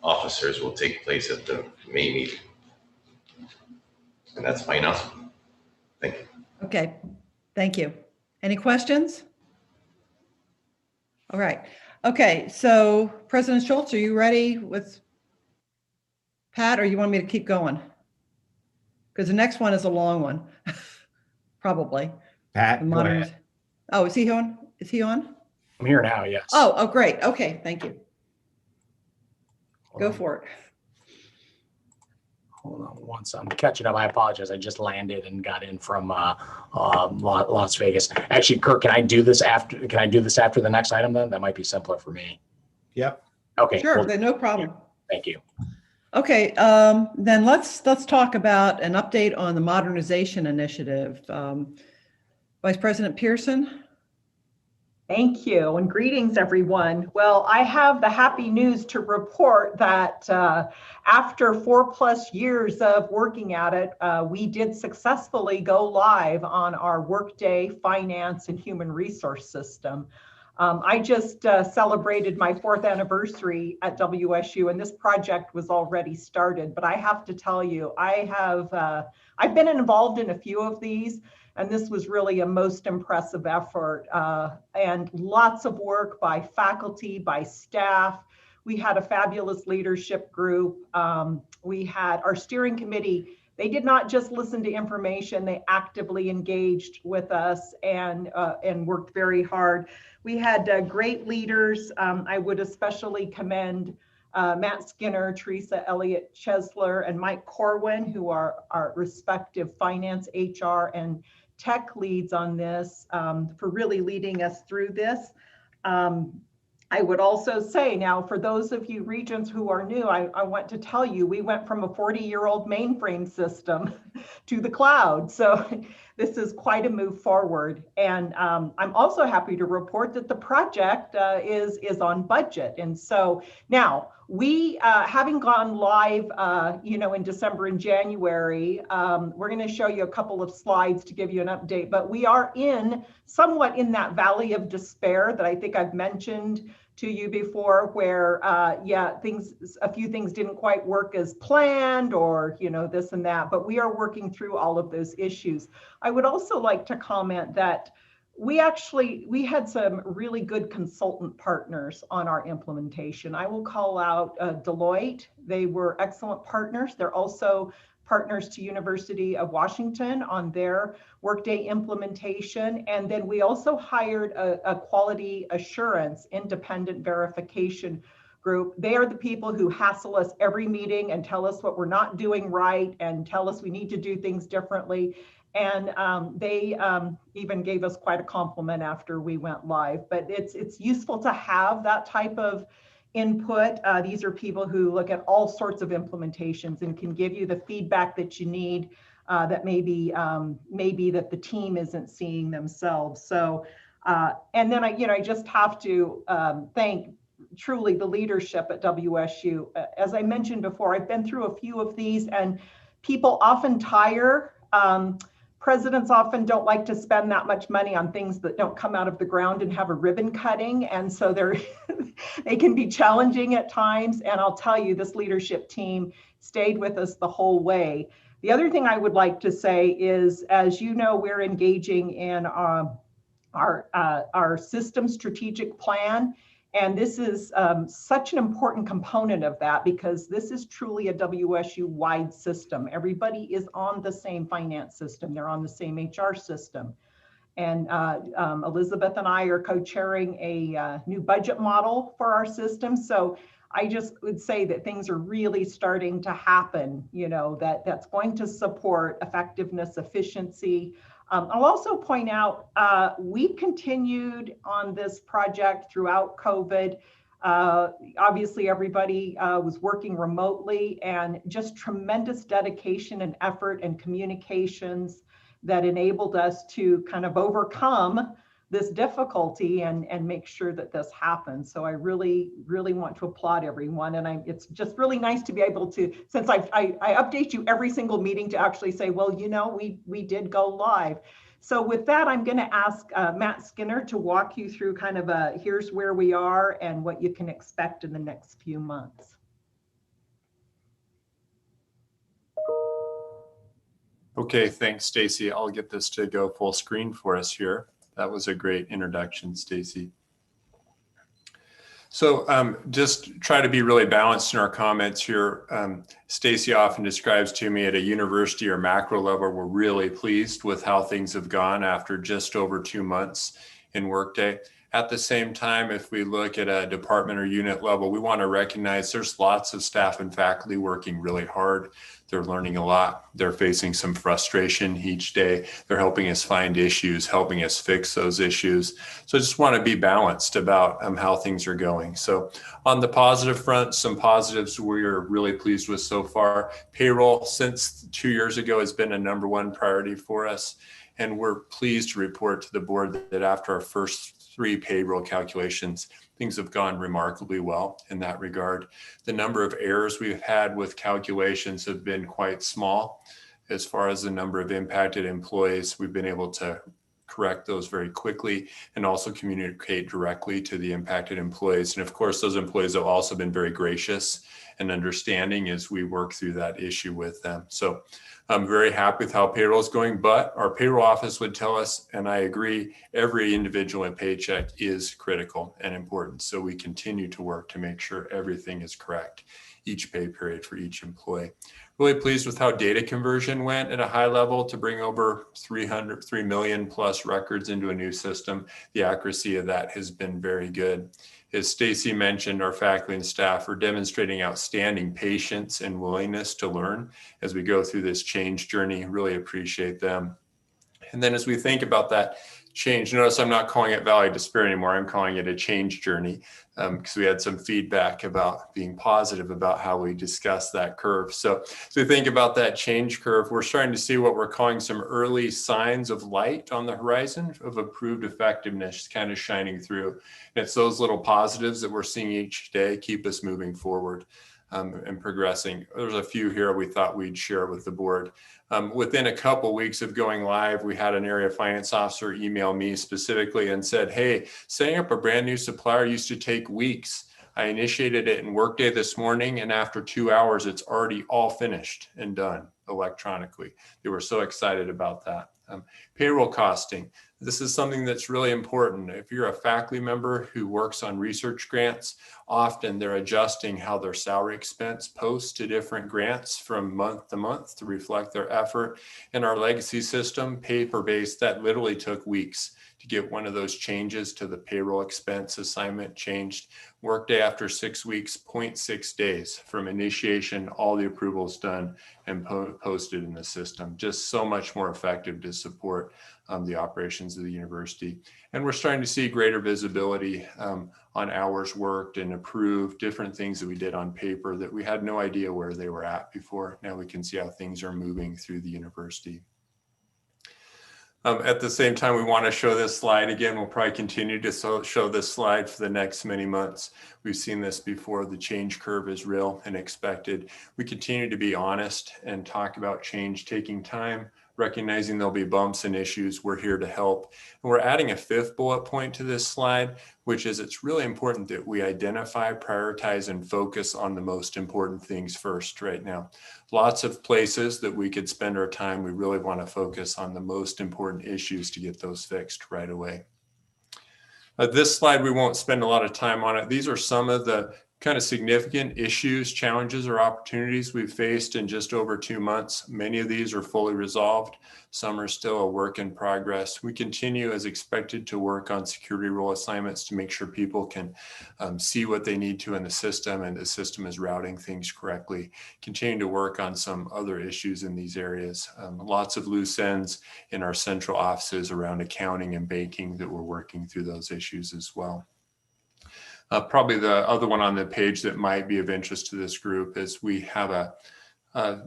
officers will take place at the May meeting. And that's my announcement. Thank you. Okay, thank you. Any questions? All right. Okay, so President Schultz, are you ready with Pat, or you want me to keep going? Because the next one is a long one, probably. Pat, go ahead. Oh, is he on? Is he on? I'm here now, yes. Oh, great. Okay, thank you. Go for it. Hold on once I'm catching up. I apologize. I just landed and got in from Las Vegas. Actually, Kurt, can I do this after the next item then? That might be simpler for me. Yep. Okay. Sure, Well, no problem. thank you. Okay, then let's talk about an update on the modernization initiative. Vice President Pearson. Thank you, and greetings, everyone. Well, I have the happy news to report that after 4+ years of working at it, we did successfully go live on our Workday Finance and Human Resource System. I just celebrated my 4th anniversary at WSU, and this project was already started. But I have to tell you, I've been involved in a few of these, and this was really a most impressive effort, and lots of work by faculty, by staff. We had a fabulous leadership group. We had our steering committee. They did not just listen to information, they actively engaged with us and worked very hard. We had great leaders. I would especially commend Matt Skinner, Teresa Elliott Chesler, and Mike Corwin, who are our respective finance, HR, and tech leads on this, for really leading us through this. I would also say now, for those of you Regents who are new, I want to tell you, we went from a 40-year-old mainframe system to the cloud. So this is quite a move forward. And I'm also happy to report that the project is on budget. And so now, we, having gone live, in December and January, we're going to show you a couple of slides to give you an update, but we are somewhat in that valley of despair that I think I've mentioned to you before, where, a few things didn't quite work as planned, or, this and that, but we are working through all of those issues. I would also like to comment that we had some really good consultant partners on our implementation. I will call out Deloitte. They were excellent partners. They're also partners to University of Washington on their Workday implementation. And then we also hired a quality assurance independent verification group. They are the people who hassle us every meeting and tell us what we're not doing right and tell us we need to do things differently. And they even gave us quite a compliment after we went live. But it's useful to have that type of input. These are people who look at all sorts of implementations and can give you the feedback that you need that maybe that the team isn't seeing themselves. So, and then I just have to thank truly the leadership at WSU. As I mentioned before, I've been through a few of these, and people often tire. Presidents often don't like to spend that much money on things that don't come out of the ground and have a ribbon cutting. And so they can be challenging at times. And I'll tell you, this leadership team stayed with us the whole way. The other thing I would like to say is, as you know, we're engaging in our system strategic plan. And this is such an important component of that, because this is truly a WSU-wide system. Everybody is on the same finance system. They're on the same HR system. And Elizabeth and I are co-chairing a new budget model for our system. So I just would say that things are really starting to happen, that's going to support effectiveness, efficiency. I'll also point out, we continued on this project throughout COVID. Obviously, everybody was working remotely, and just tremendous dedication and effort and communications that enabled us to kind of overcome this difficulty and make sure that this happens. So I really, really want to applaud everyone. And it's just really nice to be able to, since I update you every single meeting, to actually say, well, we did go live. So with that, I'm going to ask Matt Skinner to walk you through kind of here's where we are and what you can expect in the next few months. Okay, thanks, Stacy. I'll get this to go full screen for us here. That was a great introduction, Stacy. So just try to be really balanced in our comments here. Stacy often describes to me at a university or macro level, we're really pleased with how things have gone after just over 2 months in Workday. At the same time, if we look at a department or unit level, we want to recognize there's lots of staff and faculty working really hard. They're learning a lot. They're facing some frustration each day. They're helping us find issues, helping us fix those issues. So I just want to be balanced about how things are going. So on the positive front, some positives we're really pleased with so far. Payroll since 2 years ago has been a #1 priority for us. And we're pleased to report to the board that after our first 3 payroll calculations, things have gone remarkably well in that regard. The number of errors we've had with calculations have been quite small. As far as the number of impacted employees, we've been able to correct those very quickly and also communicate directly to the impacted employees. And of course, those employees have also been very gracious and understanding as we work through that issue with them. So I'm very happy with how payroll is going, but our payroll office would tell us, and I agree, every individual and paycheck is critical and important. So we continue to work to make sure everything is correct each pay period for each employee. Really pleased with how data conversion went at a high level to bring over 3 million plus records into a new system. The accuracy of that has been very good. As Stacy mentioned, our faculty and staff are demonstrating outstanding patience and willingness to learn as we go through this change journey. Really appreciate them. And then as we think about that change, notice I'm not calling it Valley of Despair anymore. I'm calling it a change journey because we had some feedback about being positive about how we discussed that curve. So as we think about that change curve, we're starting to see what we're calling some early signs of light on the horizon of improved effectiveness kind of shining through. And it's those little positives that we're seeing each day keep us moving forward and progressing. There's a few here we thought we'd share with the board. Within a couple weeks of going live, we had an area finance officer email me specifically and said, hey, setting up a brand new supplier used to take weeks. I initiated it in Workday this morning, and after 2 hours, it's already all finished and done electronically. They were so excited about that. Payroll costing. This is something that's really important. If you're a faculty member who works on research grants, often they're adjusting how their salary expense posts to different grants from month to month to reflect their effort. In our legacy system, paper-based, that literally took weeks to get one of those changes to the payroll expense assignment changed. Workday after 6 weeks, 0.6 days from initiation, all the approvals done and posted in the system. Just so much more effective to support the operations of the university. And we're starting to see greater visibility on hours worked and approved, different things that we did on paper that we had no idea where they were at before. Now we can see how things are moving through the university. At the same time, we want to show this slide again. We'll probably continue to show this slide for the next many months. We've seen this before. The change curve is real and expected. We continue to be honest and talk about change taking time, recognizing there'll be bumps and issues. We're here to help. And we're adding a 5th bullet point to this slide, which is it's really important that we identify, prioritize, and focus on the most important things first right now. Lots of places that we could spend our time. We really want to focus on the most important issues to get those fixed right away. This slide, we won't spend a lot of time on it. These are some of the kind of significant issues, challenges, or opportunities we've faced in just over 2 months. Many of these are fully resolved. Some are still a work in progress. We continue as expected to work on security role assignments to make sure people can see what they need to in the system and the system is routing things correctly. Continue to work on some other issues in these areas. Lots of loose ends in our central offices around accounting and banking that we're working through those issues as well. Probably the other one on the page that might be of interest to this group is we have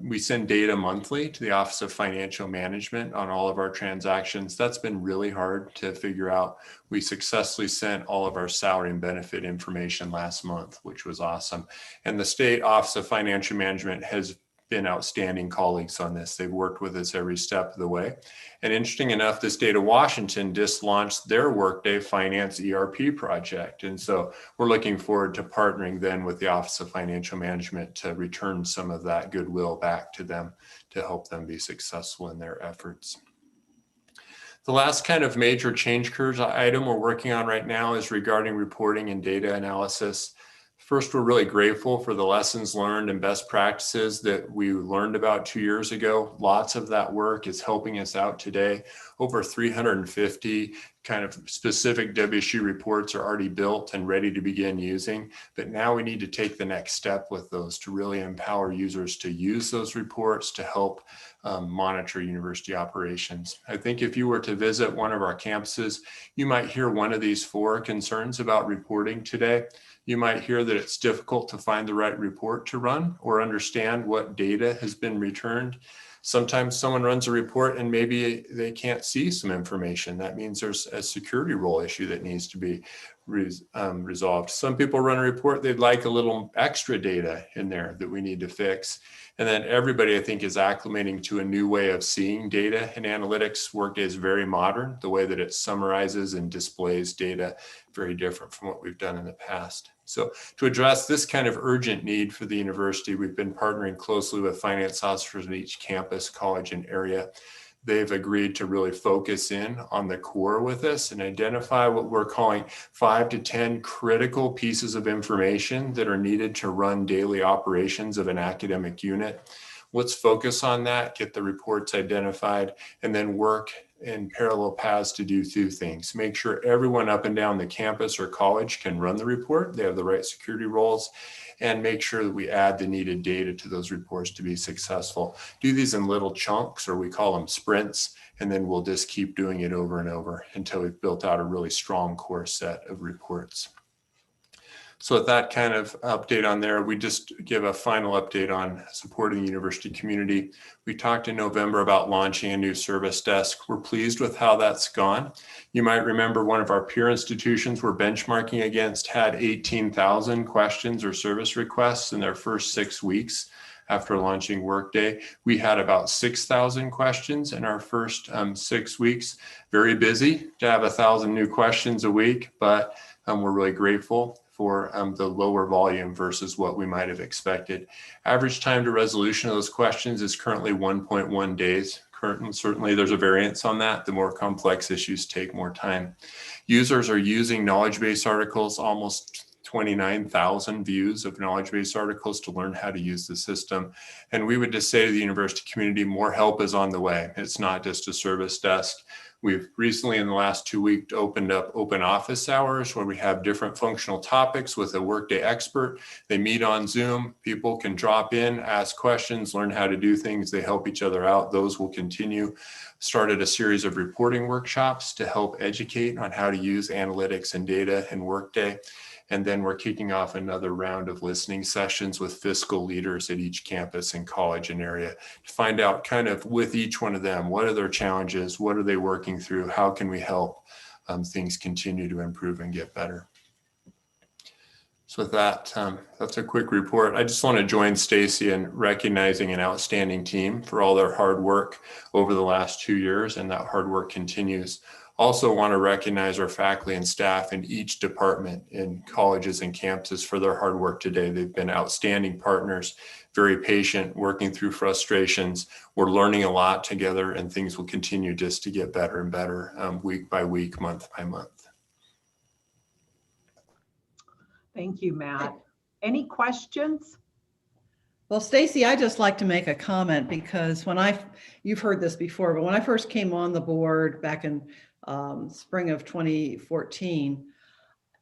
we send data monthly to the Office of Financial Management on all of our transactions. That's been really hard to figure out. We successfully sent all of our salary and benefit information last month, which was awesome. And the State Office of Financial Management has been outstanding colleagues on this. They've worked with us every step of the way. And interesting enough, the state of Washington just launched their Workday Finance ERP project. And so we're looking forward to partnering then with the Office of Financial Management to return some of that goodwill back to them to help them be successful in their efforts. The last kind of major change curves item we're working on right now is regarding reporting and data analysis. First, we're really grateful for the lessons learned and best practices that we learned about 2 years ago. Lots of that work is helping us out today. Over 350 kind of specific WSU reports are already built and ready to begin using. But now we need to take the next step with those to really empower users to use those reports to help monitor university operations. I think if you were to visit one of our campuses, you might hear one of these 4 concerns about reporting today. You might hear that it's difficult to find the right report to run or understand what data has been returned. Sometimes someone runs a report and maybe they can't see some information. That means there's a security role issue that needs to be resolved. Some people run a report, they'd like a little extra data in there that we need to fix. And then everybody, I think, is acclimating to a new way of seeing data and analytics. Workday is very modern. The way that it summarizes and displays data, very different from what we've done in the past. So to address this kind of urgent need for the university, we've been partnering closely with finance officers at each campus, college, and area. They've agreed to really focus in on the core with us and identify what we're calling 5 to 10 critical pieces of information that are needed to run daily operations of an academic unit. Let's focus on that, get the reports identified, and then work in parallel paths to do 2 things. Make sure everyone up and down the campus or college can run the report. They have the right security roles, and make sure that we add the needed data to those reports to be successful. Do these in little chunks, or we call them sprints, and then we'll just keep doing it over and over until we've built out a really strong core set of reports. So with that kind of update on there, we just give a final update on supporting the university community. We talked in November about launching a new service desk. We're pleased with how that's gone. You might remember one of our peer institutions we're benchmarking against had 18,000 questions or service requests in their first 6 weeks after launching Workday. We had about 6,000 questions in our first 6 weeks. Very busy to have 1,000 new questions a week, but we're really grateful for the lower volume versus what we might have expected. Average time to resolution of those questions is currently 1.1 days. Certainly there's a variance on that. The more complex issues take more time. Users are using knowledge base articles, almost 29,000 views of knowledge base articles to learn how to use the system. And we would just say to the university community, more help is on the way. It's not just a service desk. We've recently, in the last 2 weeks, opened up open office hours where we have different functional topics with a Workday expert. They meet on Zoom. People can drop in, ask questions, learn how to do things. They help each other out. Those will continue. Started a series of reporting workshops to help educate on how to use analytics and data in Workday. And then we're kicking off another round of listening sessions with fiscal leaders at each campus and college and area to find out kind of with each one of them, what are their challenges? What are they working through? How can we help things continue to improve and get better? So with that, that's a quick report. I just want to join Stacy in recognizing an outstanding team for all their hard work over the last 2 years, and that hard work continues. Also want to recognize our faculty and staff in each department in colleges and campuses for their hard work today. They've been outstanding partners, very patient, working through frustrations. We're learning a lot together, and things will continue just to get better and better week by week, month by month. Thank you, Matt. Any questions? Well, Stacy, I just like to make a comment because you've heard this before, but when I first came on the board back in spring of 2014,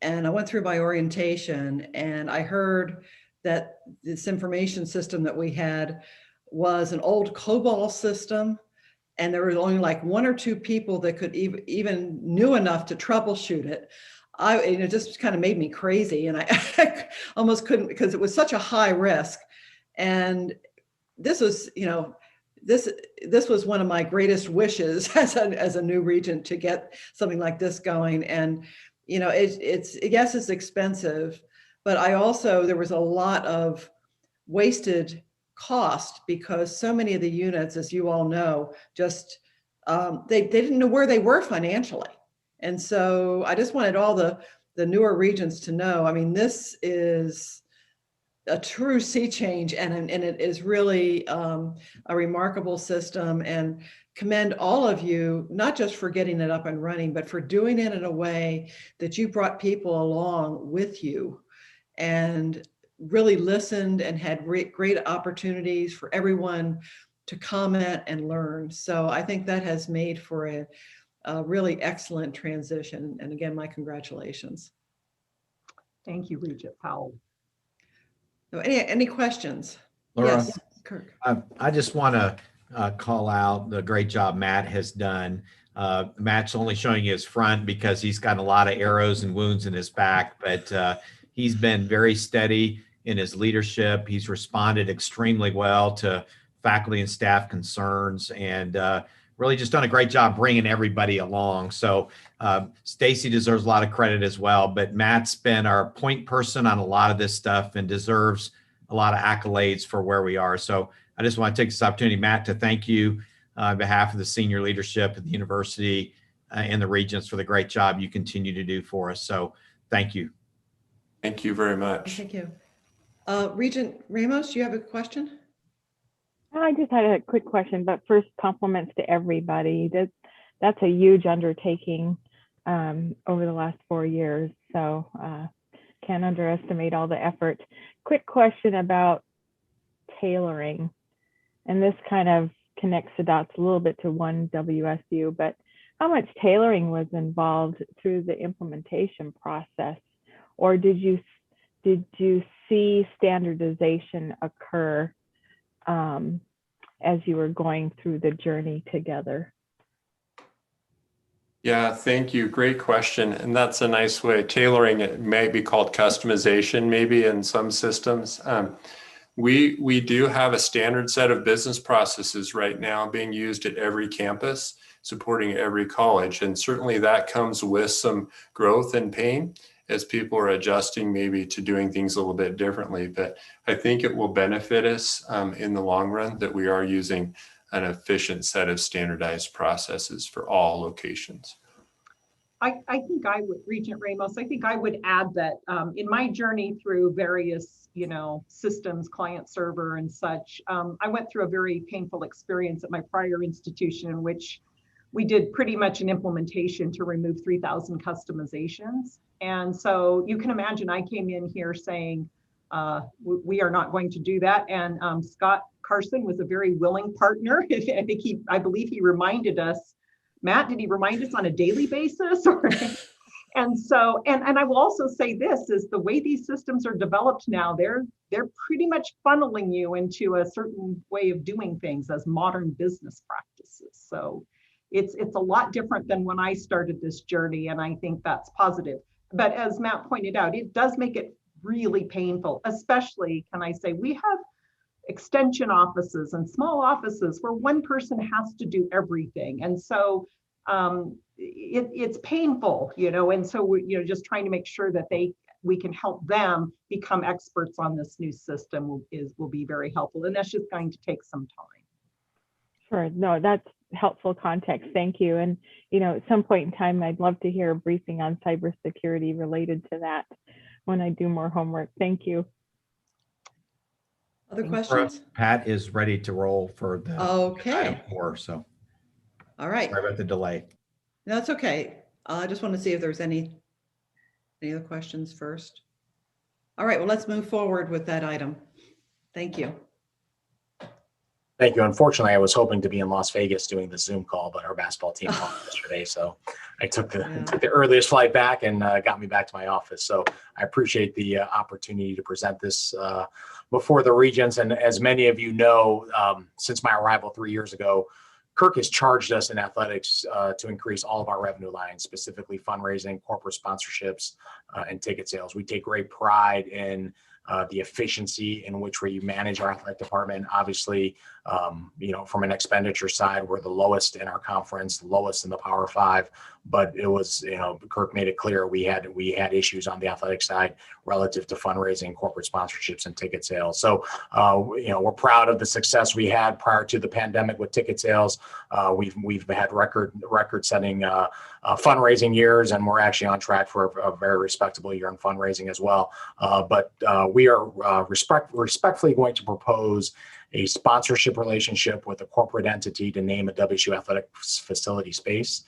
and I went through my orientation, and I heard that this information system that we had was an old COBOL system, and there was only like 1 or 2 people that could even knew enough to troubleshoot it. It just kind of made me crazy, and I almost couldn't, because it was such a high risk. And this was, this was one of my greatest wishes as a new regent, to get something like this going. And yes, it's expensive, but there was a lot of wasted cost because so many of the units, as you all know, just they didn't know where they were financially. And so I just wanted all the newer regents to know, I mean, this is a true sea change, and it is really a remarkable system, and commend all of you, not just for getting it up and running, but for doing it in a way that you brought people along with you and really listened and had great opportunities for everyone to comment and learn. So I think that has made for a really excellent transition. And again, my congratulations. Thank you, Regent Powell. Any questions? Laura, Yes, Kirk. I just want to call out the great job Matt has done. Matt's only showing his front because he's got a lot of arrows and wounds in his back, but he's been very steady in his leadership. He's responded extremely well to faculty and staff concerns, and really just done a great job bringing everybody along. So Stacy deserves a lot of credit as well, but Matt's been our point person on a lot of this stuff and deserves a lot of accolades for where we are. So I just want to take this opportunity, Matt, to thank you on behalf of the senior leadership at the university and the Regents for the great job you continue to do for us. So thank you. Thank you very much. Thank you. Regent Ramos, do you have a question? I just had a quick question, but first, compliments to everybody. That's a huge undertaking over the last 4 years, so can't underestimate all the effort. Quick question about tailoring, and this kind of connects the dots a little bit to one WSU, but how much tailoring was involved through the implementation process, or did you see standardization occur as you were going through the journey together? Yeah, thank you. Great question. And that's a nice way. Tailoring, it may be called customization, maybe in some systems. We do have a standard set of business processes right now being used at every campus, supporting every college. And certainly that comes with some growth and pain as people are adjusting maybe to doing things a little bit differently. But I think it will benefit us in the long run that we are using an efficient set of standardized processes for all locations. I think I would, Regent Ramos, I think I would add that in my journey through various, systems, client server and such, I went through a very painful experience at my prior institution in which we did pretty much an implementation to remove 3,000 customizations. And so you can imagine I came in here saying, we are not going to do that. And Scott Carson was a very willing partner. I believe he reminded us Matt, did he remind us on a daily basis? And so, and I will also say this, is the way these systems are developed now, they're pretty much funneling you into a certain way of doing things as modern business practices. So it's a lot different than when I started this journey, and I think that's positive. But as Matt pointed out, it does make it really painful, especially, can I say, we have extension offices and small offices where one person has to do everything. And so it's painful, and so we're just trying to make sure that we can help them become experts on this new system will be very helpful. And that's just going to take some time. Sure. No, that's helpful context. Thank you. And, at some point in time, I'd love to hear a briefing on cybersecurity related to that when I do more homework. Thank you. Other questions? Pat is ready to roll for the item 4. So, all right. Sorry about the delay. No, that's okay. I just want to see if there's any other questions first. All right. Well, let's move forward with that item. Thank you. Thank you. Unfortunately, I was hoping to be in Las Vegas doing the Zoom call, but our basketball team won yesterday, so I took the earliest flight back and got me back to my office. So I appreciate the opportunity to present this before the Regents. And as many of you know, since my arrival 3 years ago, Kirk has charged us in athletics to increase all of our revenue lines, specifically fundraising, corporate sponsorships, and ticket sales. We take great pride in the efficiency in which we manage our athletic department. Obviously, from an expenditure side, we're the lowest in our conference, the lowest in the Power Five. But it was, Kirk made it clear we had issues on the athletic side relative to fundraising, corporate sponsorships, and ticket sales. So, we're proud of the success we had prior to the pandemic with ticket sales. We've had record-setting fundraising years, and we're actually on track for a very respectable year in fundraising as well. But we are respectfully going to propose a sponsorship relationship with a corporate entity to name a WSU athletic facility space.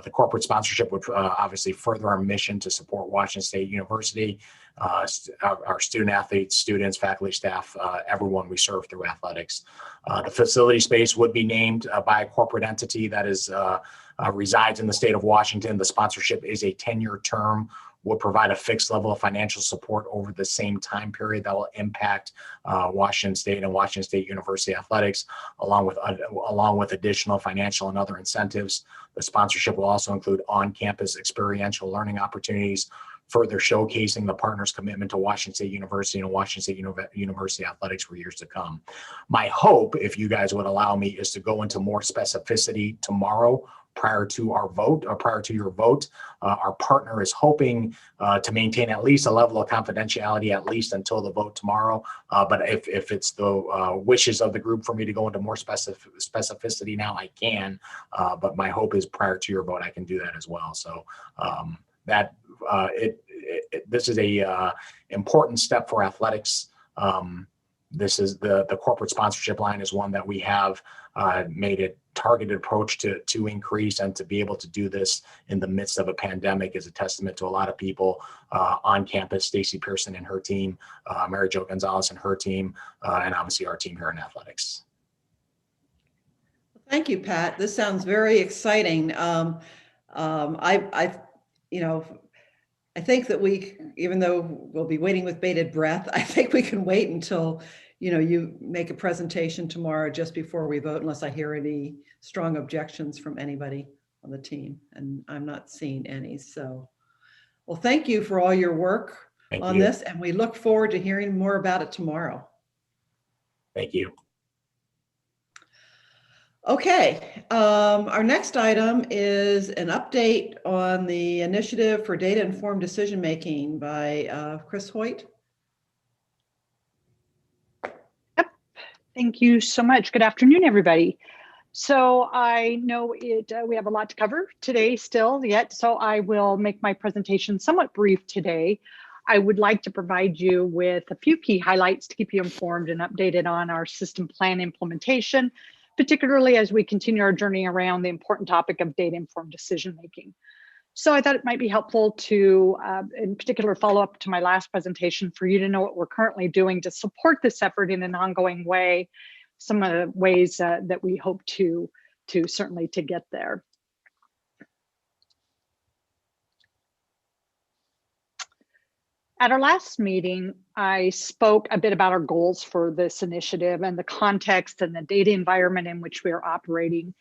The corporate sponsorship would obviously further our mission to support Washington State University, our student athletes, students, faculty, staff, everyone we serve through athletics. The facility space would be named by a corporate entity that resides in the state of Washington. The sponsorship is a 10-year term, would provide a fixed level of financial support over the same time period that will impact Washington State and Washington State University athletics, along with additional financial and other incentives. The sponsorship will also include on-campus experiential learning opportunities, further showcasing the partner's commitment to Washington State University and Washington State University athletics for years to come. My hope, if you guys would allow me, is to go into more specificity tomorrow prior to our vote, or prior to your vote. Our partner is hoping to maintain at least a level of confidentiality, at least until the vote tomorrow. But if it's the wishes of the group for me to go into more specificity now, I can. But my hope is prior to your vote, I can do that as well. So this is a important step for athletics. This is the corporate sponsorship line is one that we have made a targeted approach to increase, and to be able to do this in the midst of a pandemic is a testament to a lot of people on campus, Stacy Pearson and her team, Mary Jo Gonzalez and her team, and obviously our team here in athletics. Thank you, Pat. This sounds very exciting. I think that even though we'll be waiting with bated breath, I think we can wait until, you make a presentation tomorrow just before we vote, unless I hear any strong objections from anybody on the team. And I'm not seeing any. So, well, thank you for all your work on this. And we look forward to hearing more about it tomorrow. Thank you. Okay, our next item is an update on the initiative for data-informed decision-making by Chris Hoyt. Yep, thank you so much. Good afternoon, everybody. So I know we have a lot to cover today still yet, so I will make my presentation somewhat brief today. I would like to provide you with a few key highlights to keep you informed and updated on our system plan implementation, particularly as we continue our journey around the important topic of data-informed decision-making. So I thought it might be helpful to, in particular, follow up to my last presentation for you to know what we're currently doing to support this effort in an ongoing way, some of the ways that we hope to certainly to get there. At our last meeting, I spoke a bit about our goals for this initiative and the context and the data environment in which we are operating.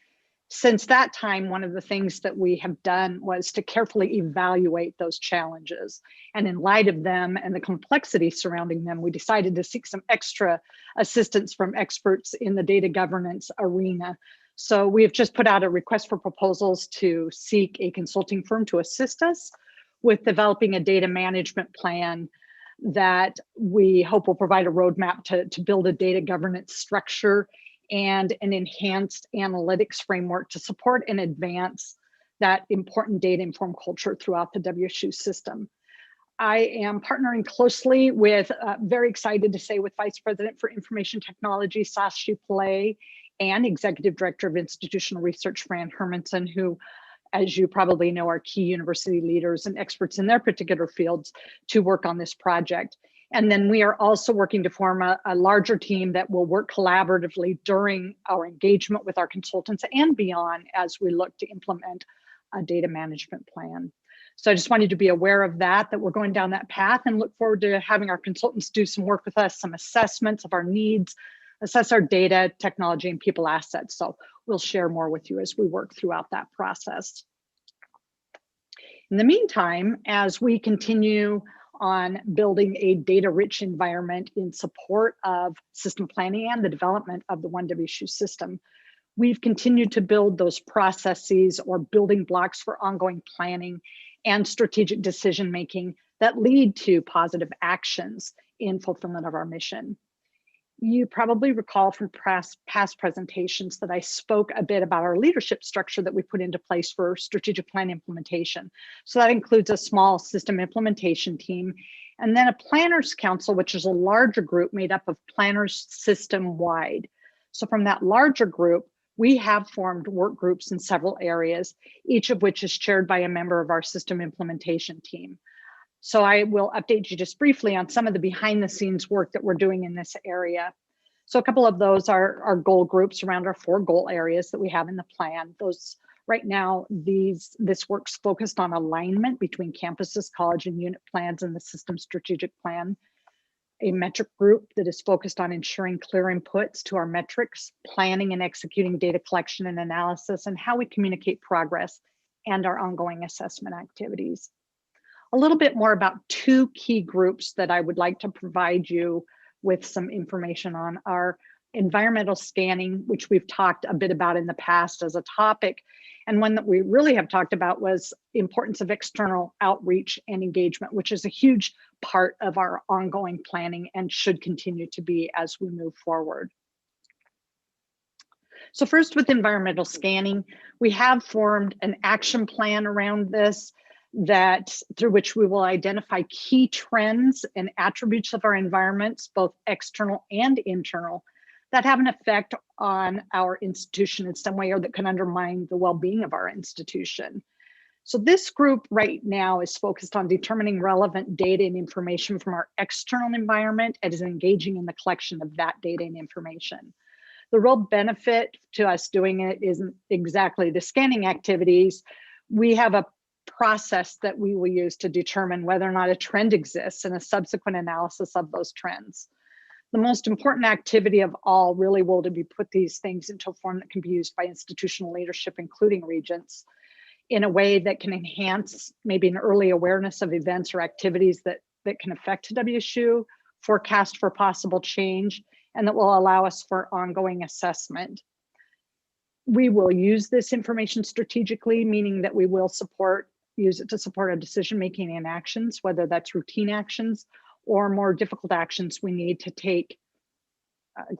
Since that time, one of the things that we have done was to carefully evaluate those challenges. And in light of them and the complexity surrounding them, we decided to seek some extra assistance from experts in the data governance arena. So we have just put out a request for proposals to seek a consulting firm to assist us with developing a data management plan that we hope will provide a roadmap to build a data governance structure and an enhanced analytics framework to support and advance that important data-informed culture throughout the WSU system. I am partnering closely with, very excited to say, with Vice President for Information Technology, Sashi Pillay, and Executive Director of Institutional Research, Fran Hermanson, who, as you probably know, are key university leaders and experts in their particular fields to work on this project. And then we are also working to form a larger team that will work collaboratively during our engagement with our consultants and beyond as we look to implement a data management plan. So I just wanted to be aware of that we're going down that path, and look forward to having our consultants do some work with us, some assessments of our needs, assess our data, technology, and people assets. So we'll share more with you as we work throughout that process. In the meantime, as we continue on building a data-rich environment in support of system planning and the development of the One WSU system, we've continued to build those processes or building blocks for ongoing planning and strategic decision-making that lead to positive actions in fulfillment of our mission. You probably recall from past presentations that I spoke a bit about our leadership structure that we put into place for strategic plan implementation. So that includes a small system implementation team, and then a planners council, which is a larger group made up of planners system-wide. So from that larger group, we have formed work groups in several areas, each of which is chaired by a member of our system implementation team. So I will update you just briefly on some of the behind the scenes work that we're doing in this area. So a couple of those are our goal groups around our 4 goal areas that we have in the plan. Those right now, this work's focused on alignment between campuses, college and unit plans and the system strategic plan. A metric group that is focused on ensuring clear inputs to our metrics, planning and executing data collection and analysis, and how we communicate progress and our ongoing assessment activities. A little bit more about 2 key groups that I would like to provide you with some information on are environmental scanning, which we've talked a bit about in the past as a topic. And one that we really have talked about was the importance of external outreach and engagement, which is a huge part of our ongoing planning and should continue to be as we move forward. So first, with environmental scanning, we have formed an action plan around this through which we will identify key trends and attributes of our environments, both external and internal, that have an effect on our institution in some way or that can undermine the well-being of our institution. So this group right now is focused on determining relevant data and information from our external environment and is engaging in the collection of that data and information. The real benefit to us doing it isn't exactly the scanning activities. We have a process that we will use to determine whether or not a trend exists and a subsequent analysis of those trends. The most important activity of all really will to be put these things into a form that can be used by institutional leadership, including Regents, in a way that can enhance maybe an early awareness of events or activities that can affect WSU, forecast for possible change, and that will allow us for ongoing assessment. We will use this information strategically, meaning that we will use it to support our decision-making and actions, whether that's routine actions or more difficult actions we need to take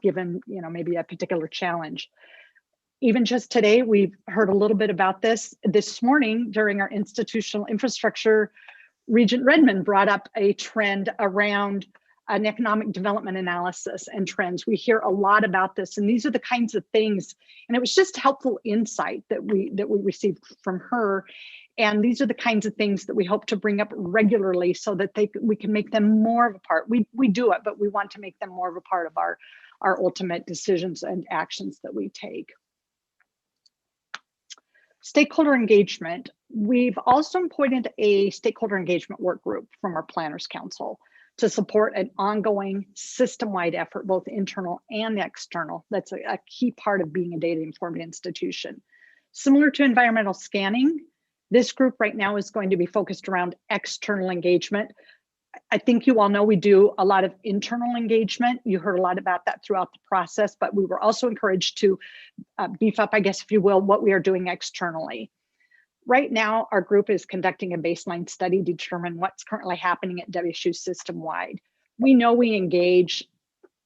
given maybe a particular challenge. Even just today, we've heard a little bit about this morning during our institutional infrastructure. Regent Redmond brought up a trend around an economic development analysis and trends. We hear a lot about this, and these are the kinds of things, and it was just helpful insight that we received from her. And these are the kinds of things that we hope to bring up regularly so that we can make them more of a part. We do it, but we want to make them more of a part of our ultimate decisions and actions that we take. Stakeholder engagement. We've also appointed a stakeholder engagement work group from our Planners Council to support an ongoing system-wide effort, both internal and external. That's a key part of being a data-informed institution. Similar to environmental scanning, this group right now is going to be focused around external engagement. I think you all know we do a lot of internal engagement. You heard a lot about that throughout the process, but we were also encouraged to beef up, I guess, if you will, what we are doing externally. Right now, our group is conducting a baseline study to determine what's currently happening at WSU system-wide. We know we engage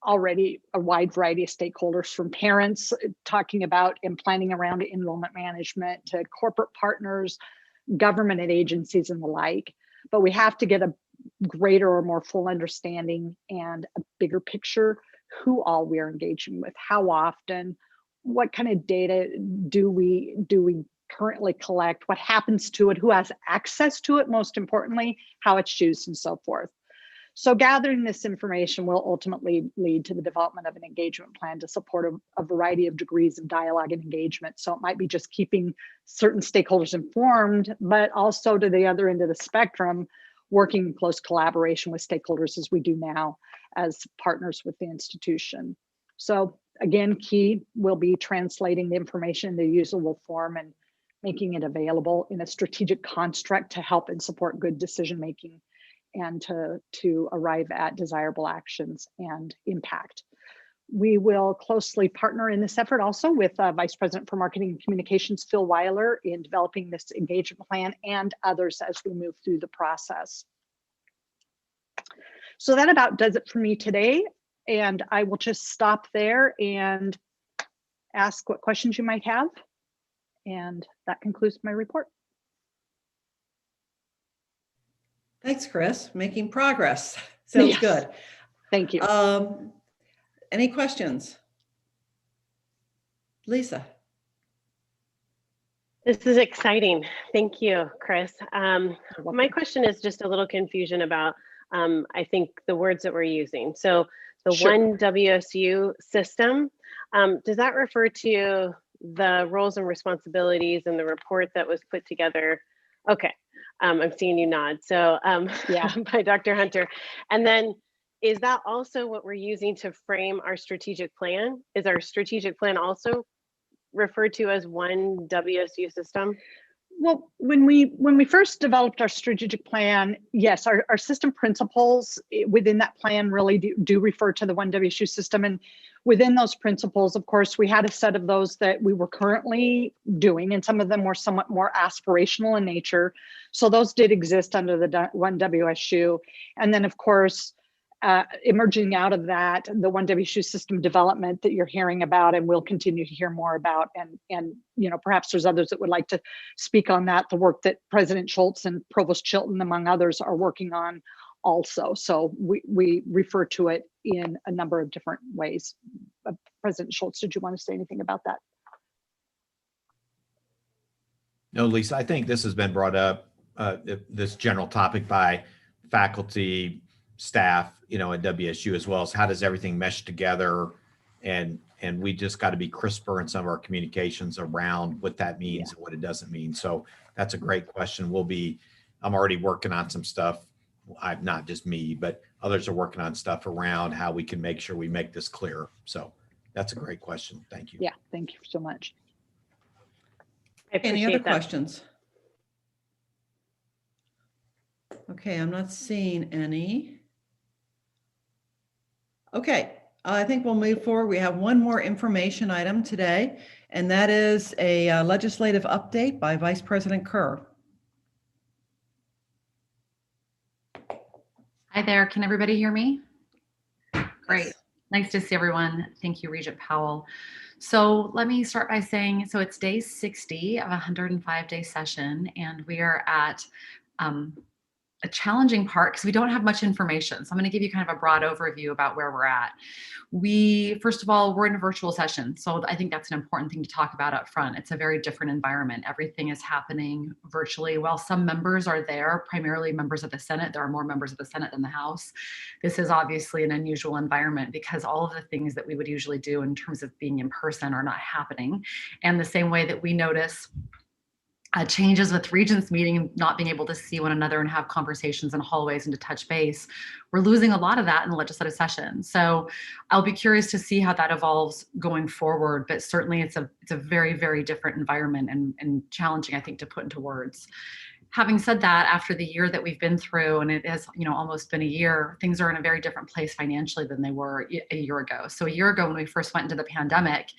already a wide variety of stakeholders, from parents talking about and planning around enrollment management to corporate partners, government and agencies and the like. But we have to get a greater or more full understanding and a bigger picture who all we are engaging with, how often, what kind of data do we currently collect, what happens to it, who has access to it, most importantly, how it's used, and so forth. So gathering this information will ultimately lead to the development of an engagement plan to support a variety of degrees of dialogue and engagement. So it might be just keeping certain stakeholders informed, but also to the other end of the spectrum, working in close collaboration with stakeholders as we do now as partners with the institution. So again, key will be translating the information in the usable form and making it available in a strategic construct to help and support good decision-making and to arrive at desirable actions and impact. We will closely partner in this effort also with Vice President for Marketing and Communications, Phil Weiler, in developing this engagement plan and others as we move through the process. So that about does it for me today. And I will just stop there and ask what questions you might have. And that concludes my report. Thanks, Chris. Making progress. Sounds Yes. good. Thank you. Any questions? Lisa. This is exciting. Thank you, Chris. My question is just a little confusion about, I think, the words that we're using. So the one WSU system, does that refer to the roles and responsibilities in the report that was put together? Okay, I'm seeing you nod. So yeah, by Dr. Hunter. And then is that also what we're using to frame our strategic plan? Is our strategic plan also referred to as one WSU system? Well, when we first developed our strategic plan, yes, our system principles within that plan really do refer to the one WSU system. And within those principles, of course, we had a set of those that we were currently doing, and some of them were somewhat more aspirational in nature. So those did exist under the one WSU. And then, of course, emerging out of that, the one WSU system development that you're hearing about and we'll continue to hear more about. And you know, perhaps there's others that would like to speak on that, the work that President Schultz and Provost Chilton, among others, are working on also. So we refer to it in a number of different ways. President Schultz, did you want to say anything about that? No, Lisa, I think this has been brought up, this general topic, by faculty, staff, you know, at WSU, as well as how does everything mesh together, and we just got to be crisper in some of our communications around what that means and what it doesn't mean. So that's a great question. I'm already working on some stuff. Not just me, but others are working on stuff around how we can make sure we make this clear. So that's a great question. Thank you. Yeah, thank you so much. Any other questions? Okay, I'm not seeing any. Okay, I think we'll move forward. We have one more information item today, and that is a legislative update by Vice President Kerr. Hi there, can everybody hear me? Great, nice to see everyone. Thank you, Regent Powell. So let me start by saying, so it's day 60 of a 105-day session, and we are at a challenging part because we don't have much information. So I'm going to give you kind of a broad overview about where we're at. First of all, we're in a virtual session. So I think that's an important thing to talk about up front. It's a very different environment. Everything is happening virtually. While some members are there, primarily members of the Senate, there are more members of the Senate than the House. This is obviously an unusual environment because all of the things that we would usually do in terms of being in person are not happening. And the same way that we notice changes with Regents meeting, not being able to see one another and have conversations in hallways and to touch base. We're losing a lot of that in the legislative session. So I'll be curious to see how that evolves going forward, but certainly it's a very, very different environment and challenging, I think, to put into words. Having said that, after the year that we've been through, and it has, almost been a year, things are in a very different place financially than they were a year ago. So a year ago, when we first went into the pandemic,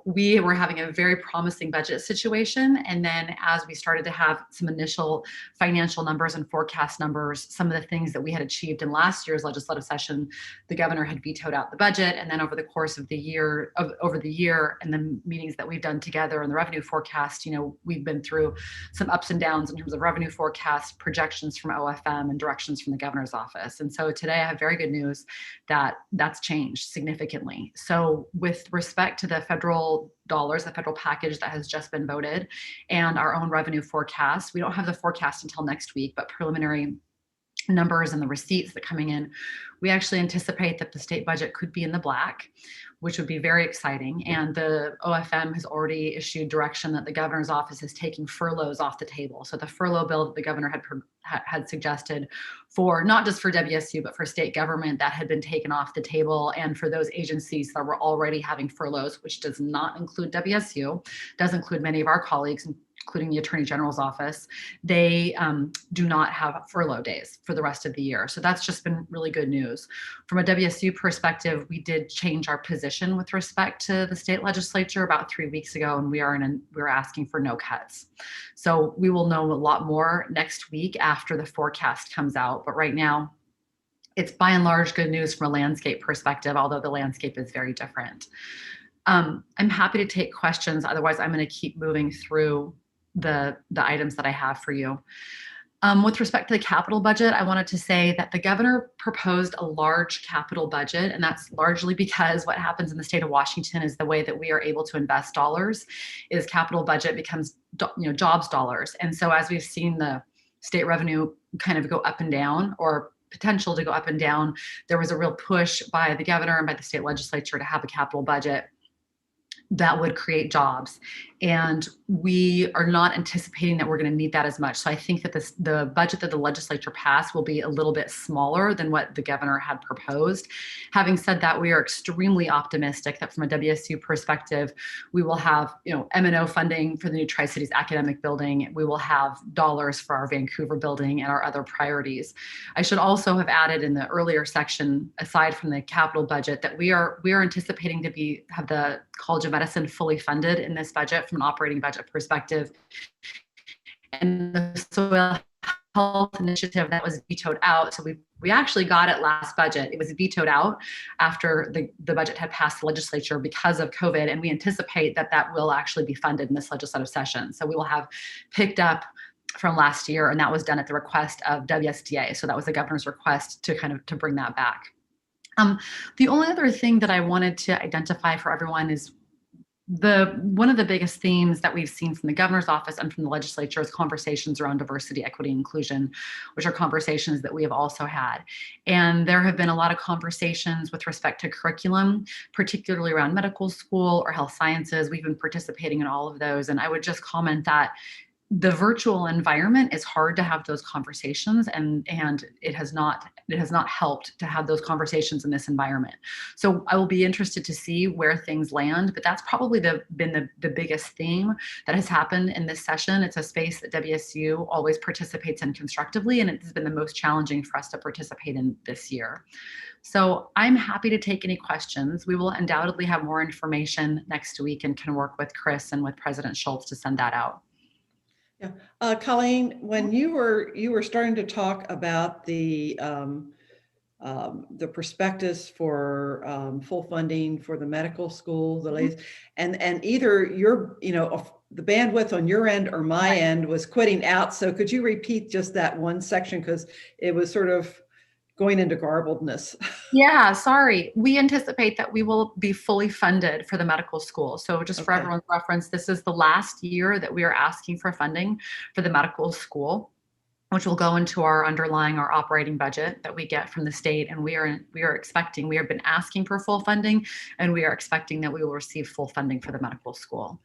we were having a very promising budget situation. And then as we started to have some initial financial numbers and forecast numbers, some of the things that we had achieved in last year's legislative session, the governor had vetoed out the budget. And then over the course of the year, and the meetings that we've done together and the revenue forecast, we've been through some ups and downs in terms of revenue forecast, projections from OFM, and directions from the governor's office. And so today I have very good news that that's changed significantly. So with respect to the federal dollars, the federal package that has just been voted, and our own revenue forecast, we don't have the forecast until next week, but preliminary numbers and the receipts that are coming in, we actually anticipate that the state budget could be in the black, which would be very exciting. And the OFM has already issued direction that the governor's office is taking furloughs off the table. So the furlough bill that the governor had suggested for not just for WSU, but for state government, that had been taken off the table. And for those agencies that were already having furloughs, which does not include WSU, does include many of our colleagues, including the Attorney General's office, they do not have furlough days for the rest of the year. So that's just been really good news. From a WSU perspective, we did change our position with respect to the state legislature about 3 weeks ago, and we're asking for no cuts. So we will know a lot more next week after the forecast comes out. But right now, it's by and large good news from a landscape perspective, although the landscape is very different. I'm happy to take questions. Otherwise, I'm going to keep moving through the items that I have for you. With respect to the capital budget, I wanted to say that the governor proposed a large capital budget, and that's largely because what happens in the state of Washington is the way that we are able to invest dollars is capital budget becomes jobs dollars. And so as we've seen the state revenue kind of go up and down, or potential to go up and down, there was a real push by the governor and by the state legislature to have a capital budget that would create jobs. And we are not anticipating that we're going to need that as much. So I think that the budget that the legislature passed will be a little bit smaller than what the governor had proposed. Having said that, we are extremely optimistic that from a WSU perspective, we will have M&O funding for the new Tri-Cities academic building. We will have dollars for our Vancouver building and our other priorities. I should also have added in the earlier section, aside from the capital budget, that we are anticipating to have the College of Medicine fully funded in this budget from an operating budget perspective. And the soil health initiative that was vetoed out. So we actually got it last budget. It was vetoed out after the budget had passed the legislature because of COVID. And we anticipate that will actually be funded in this legislative session. So we will have picked up from last year, and that was done at the request of WSDA. So that was the governor's request to bring that back. The only other thing that I wanted to identify for everyone is one of the biggest themes that we've seen from the governor's office and from the legislature is conversations around diversity, equity, and inclusion, which are conversations that we have also had. And there have been a lot of conversations with respect to curriculum, particularly around medical school or health sciences. We've been participating in all of those. And I would just comment that the virtual environment is hard to have those conversations, and it has not helped to have those conversations in this environment. So I will be interested to see where things land, but that's probably been the biggest theme that has happened in this session. It's a space that WSU always participates in constructively, and it's been the most challenging for us to participate in this year. So I'm happy to take any questions. We will undoubtedly have more information next week and can work with Chris and with President Schultz to send that out. Yeah, Colleen, when you were starting to talk about the prospectus for full funding for the medical school, and either the bandwidth on your end or my end was quitting out. So could you repeat just that one section, because it was sort of going into garbledness? Yeah, sorry. We anticipate that we will be fully funded for the medical school. So just for everyone's reference, this is the last year that we are asking for funding for the medical school, which will go into our operating budget that we get from the state. And we have been asking for full funding, and we are expecting that we will receive full funding for the medical school.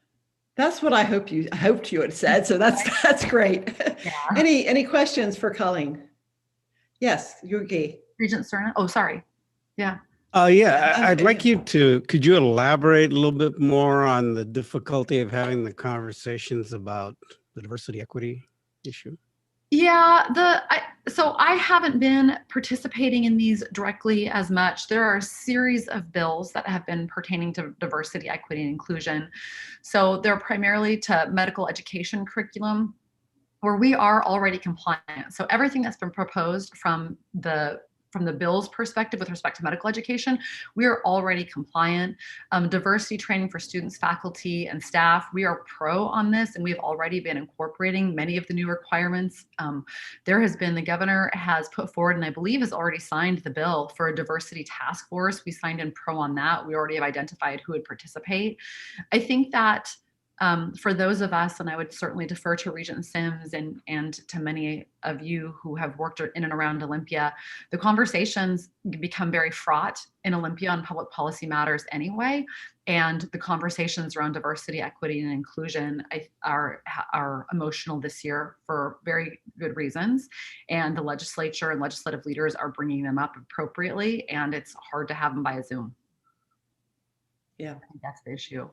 That's what I hoped you had said. So that's great. Yeah. Any questions for Colleen? Yes, Yuki. Regent Cerna. Oh, sorry. Yeah. Yeah, I'd like you to, could you elaborate a little bit more on the difficulty of having the conversations about the diversity equity issue? Yeah, so I haven't been participating in these directly as much. There are a series of bills that have been pertaining to diversity, equity, and inclusion. So they're primarily to medical education curriculum, where we are already compliant. So everything that's been proposed from the bill's perspective with respect to medical education, we are already compliant. Diversity training for students, faculty, and staff, we are pro on this, and we've already been incorporating many of the new requirements. The governor has put forward, and I believe has already signed the bill for a diversity task force. We signed in pro on that. We already have identified who would participate. I think that for those of us, and I would certainly defer to Regent Sims and to many of you who have worked in and around Olympia, the conversations become very fraught in Olympia on public policy matters anyway. And the conversations around diversity, equity, and inclusion are emotional this year for very good reasons. And the legislature and legislative leaders are bringing them up appropriately, and it's hard to have them by a Zoom. Yeah, I think that's the issue.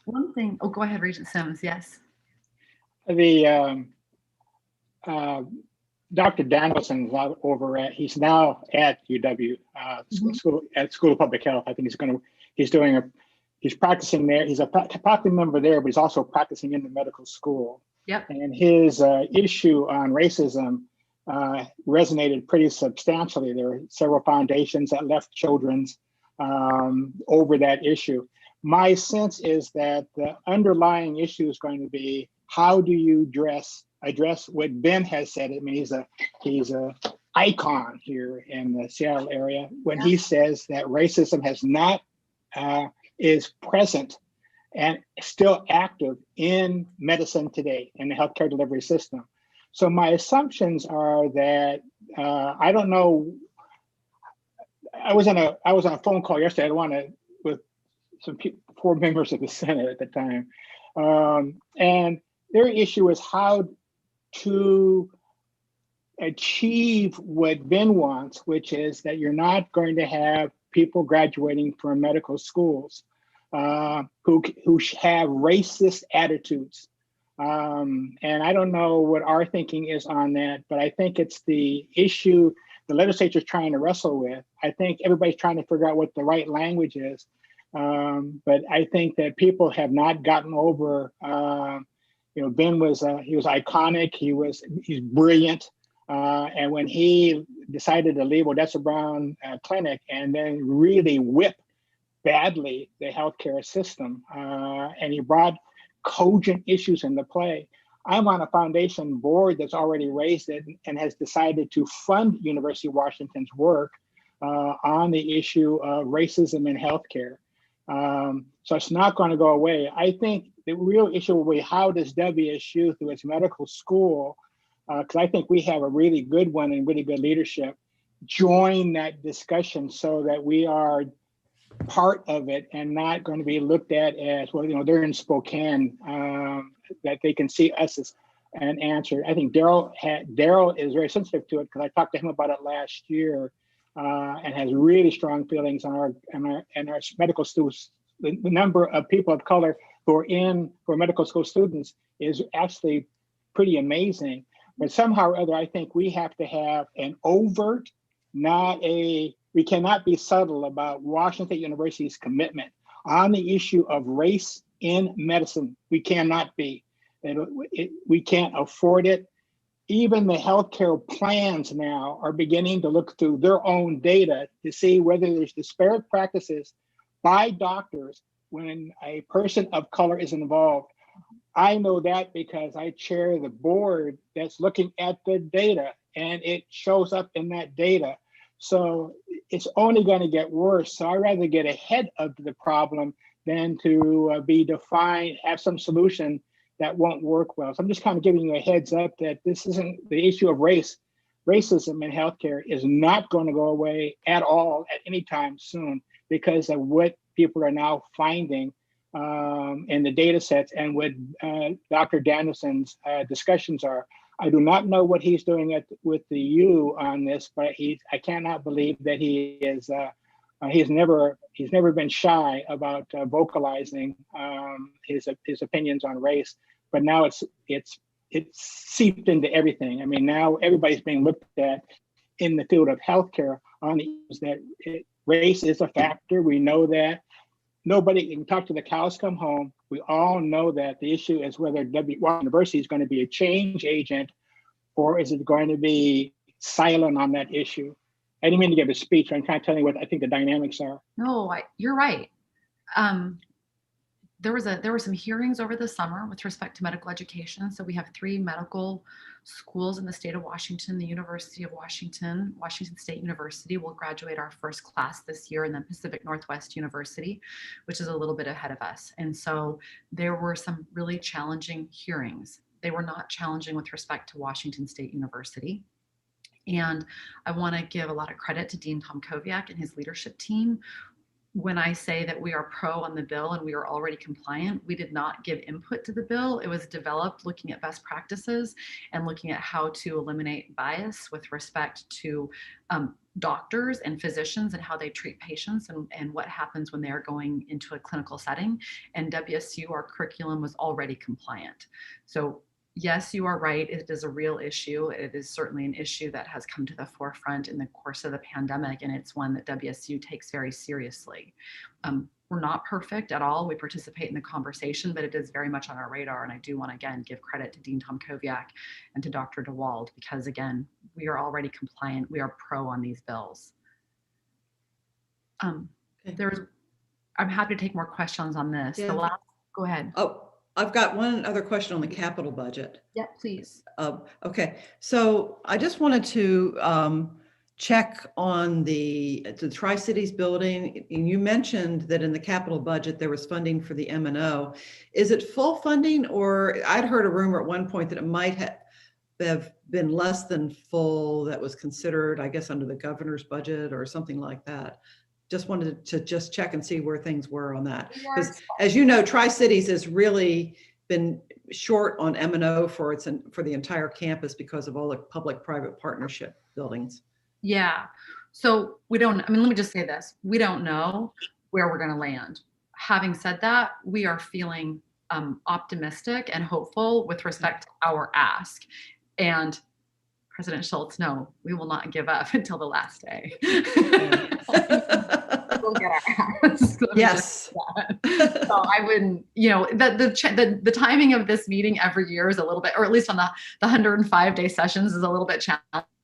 One thing, oh, go ahead, Regent Sims, yes. The Dr. Danielson's he's now at UW, School of Public Health. I think he's practicing there. He's a faculty member there, but he's also practicing in the medical school. Yep. And his issue on racism resonated pretty substantially. There were several foundations that left children's over that issue. My sense is that the underlying issue is going to be, how do you address what Ben has said? I mean, he's a icon here in the Seattle area when he says that racism is present and still active in medicine today, in the healthcare delivery system. So my assumptions are that I don't know. I was on a phone call yesterday. With some 4 members of the Senate at the time, and their issue is how to achieve what Ben wants, which is that you're not going to have people graduating from medical schools who have racist attitudes. And I don't know what our thinking is on that, but I think it's the issue the legislature is trying to wrestle with. I think everybody's trying to figure out what the right language is. But I think that people have not gotten over, Ben was iconic. He's brilliant. And when he decided to leave Odessa Brown Clinic and then really whip badly the healthcare system, and he brought cogent issues into play. I'm on a foundation board that's already raised it and has decided to fund University of Washington's work on the issue of racism in healthcare. So it's not going to go away. I think the real issue will be, how does WSU, through its medical school, because I think we have a really good one and really good leadership, join that discussion so that we are part of it and not going to be looked at as, well, they're in Spokane, that they can see us as an answer. I think Daryl is very sensitive to it, because I talked to him about it last year, and has really strong feelings on our medical students. The number of people of color who are medical school students is actually pretty amazing. But somehow or other, I think we have to have an overt, we cannot be subtle about Washington University's commitment on the issue of race in medicine. We cannot be. We can't afford it. Even the healthcare plans now are beginning to look through their own data to see whether there's disparate practices by doctors when a person of color is involved. I know that because I chair the board that's looking at the data, and it shows up in that data. So it's only going to get worse. So I'd rather get ahead of the problem than to be defined, have some solution that won't work well. So I'm just kind of giving you a heads up that this isn't the issue of racism in healthcare is not going to go away at all at any time soon, because of what people are now finding and the data sets and what Dr. Danielson's discussions are. I do not know what he's doing with the U on this, but I cannot believe that he is. He's never been shy about vocalizing his opinions on race. But now it's seeped into everything. I mean, now everybody's being looked at in the field of healthcare on the issues that race is a factor. We know that. Nobody can talk to the cows come home. We all know that the issue is whether Washington University is going to be a change agent or is it going to be silent on that issue. I didn't mean to give a speech. I'm trying to tell you what I think the dynamics are. No, you're right. There were some hearings over the summer with respect to medical education. So we have 3 medical schools in the state of Washington. The University of Washington, Washington State University will graduate our first class this year, and then Pacific Northwest University, which is a little bit ahead of us. And so there were some really challenging hearings. They were not challenging with respect to Washington State University. And I want to give a lot of credit to Dean Tom Koviak and his leadership team. When I say that we are pro on the bill and we are already compliant, we did not give input to the bill. It was developed looking at best practices and looking at how to eliminate bias with respect to doctors and physicians and how they treat patients and what happens when they're going into a clinical setting. And WSU, our curriculum was already compliant. So yes, you are right. It is a real issue. It is certainly an issue that has come to the forefront in the course of the pandemic, and it's one that WSU takes very seriously. We're not perfect at all. We participate in the conversation, but it is very much on our radar. And I do want to, again, give credit to Dean Tom Koviak and to Dr. DeWald, because again, we are already compliant. We are pro on these bills. I'm happy to take more questions on this. Yeah. Go ahead. Oh, I've got one other question on the capital budget. Yeah, please. Okay, so I just wanted to check on the Tri-Cities building. You mentioned that in the capital budget, there was funding for the M&O. Is it full funding, or I'd heard a rumor at one point that it might have been less than full that was considered, I guess, under the governor's budget or something like that. Just wanted to just check and see where things were on that. Because as you know, Tri-Cities has really been short on M&O for the entire campus because of all the public-private partnership buildings. Yeah. So let me just say this. We don't know where we're going to land. Having said that, we are feeling optimistic and hopeful with respect to our ask. And President Schultz, no, we will not give up until the last day. We'll get our ass. Yes. So I wouldn't, the timing of this meeting every year is a little bit, or at least on the 105-day sessions is a little bit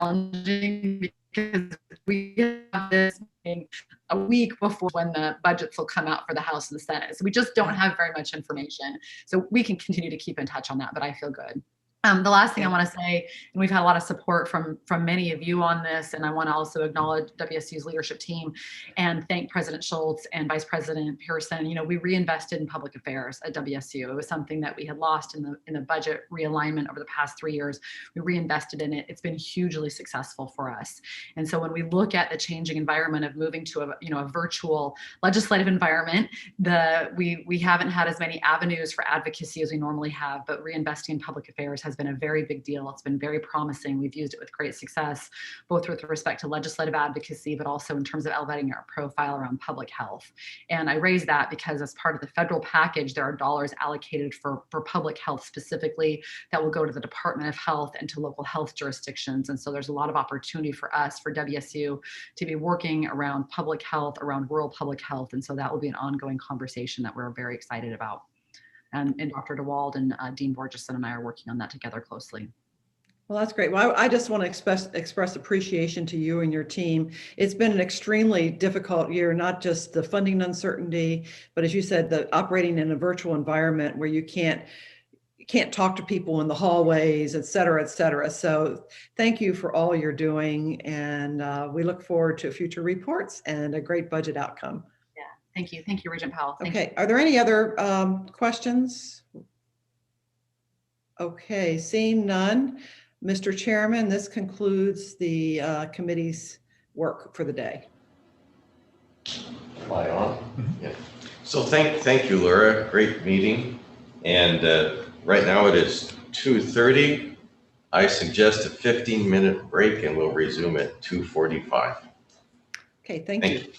challenging because we have this meeting a week before when the budgets will come out for the House and the Senate. So we just don't have very much information. So we can continue to keep in touch on that, but I feel good. The last thing I want to say, and we've had a lot of support from many of you on this, and I want to also acknowledge WSU's leadership team and thank President Schultz and Vice President Pearson. We reinvested in public affairs at WSU. It was something that we had lost in the budget realignment over the past 3 years. We reinvested in it. It's been hugely successful for us. And so when we look at the changing environment of moving to a virtual legislative environment, we haven't had as many avenues for advocacy as we normally have, but reinvesting in public affairs has been a very big deal. It's been very promising. We've used it with great success, both with respect to legislative advocacy, but also in terms of elevating our profile around public health. And I raise that because as part of the federal package, there are dollars allocated for public health specifically that will go to the Department of Health and to local health jurisdictions. And so there's a lot of opportunity for us, for WSU, to be working around public health, around rural public health. And so that will be an ongoing conversation that we're very excited about. And Dr. DeWald and Dean Borgeson and I are working on that together closely. Well, that's great. Well, I just want to express appreciation to you and your team. It's been an extremely difficult year, not just the funding uncertainty, but as you said, the operating in a virtual environment where you can't talk to people in the hallways, et cetera, et cetera. So thank you for all you're doing. And we look forward to future reports and a great budget outcome. Thank you. Thank you, Regent Powell. Thank you. Are there any other questions? Okay, seeing none. Mr. Chairman, this concludes the committee's work for the day. Fly on. Yeah. So thank you, Laura. Great meeting. And right now it is 2:30. I suggest a 15-minute break and we'll resume at 2:45. Okay, thank you. you.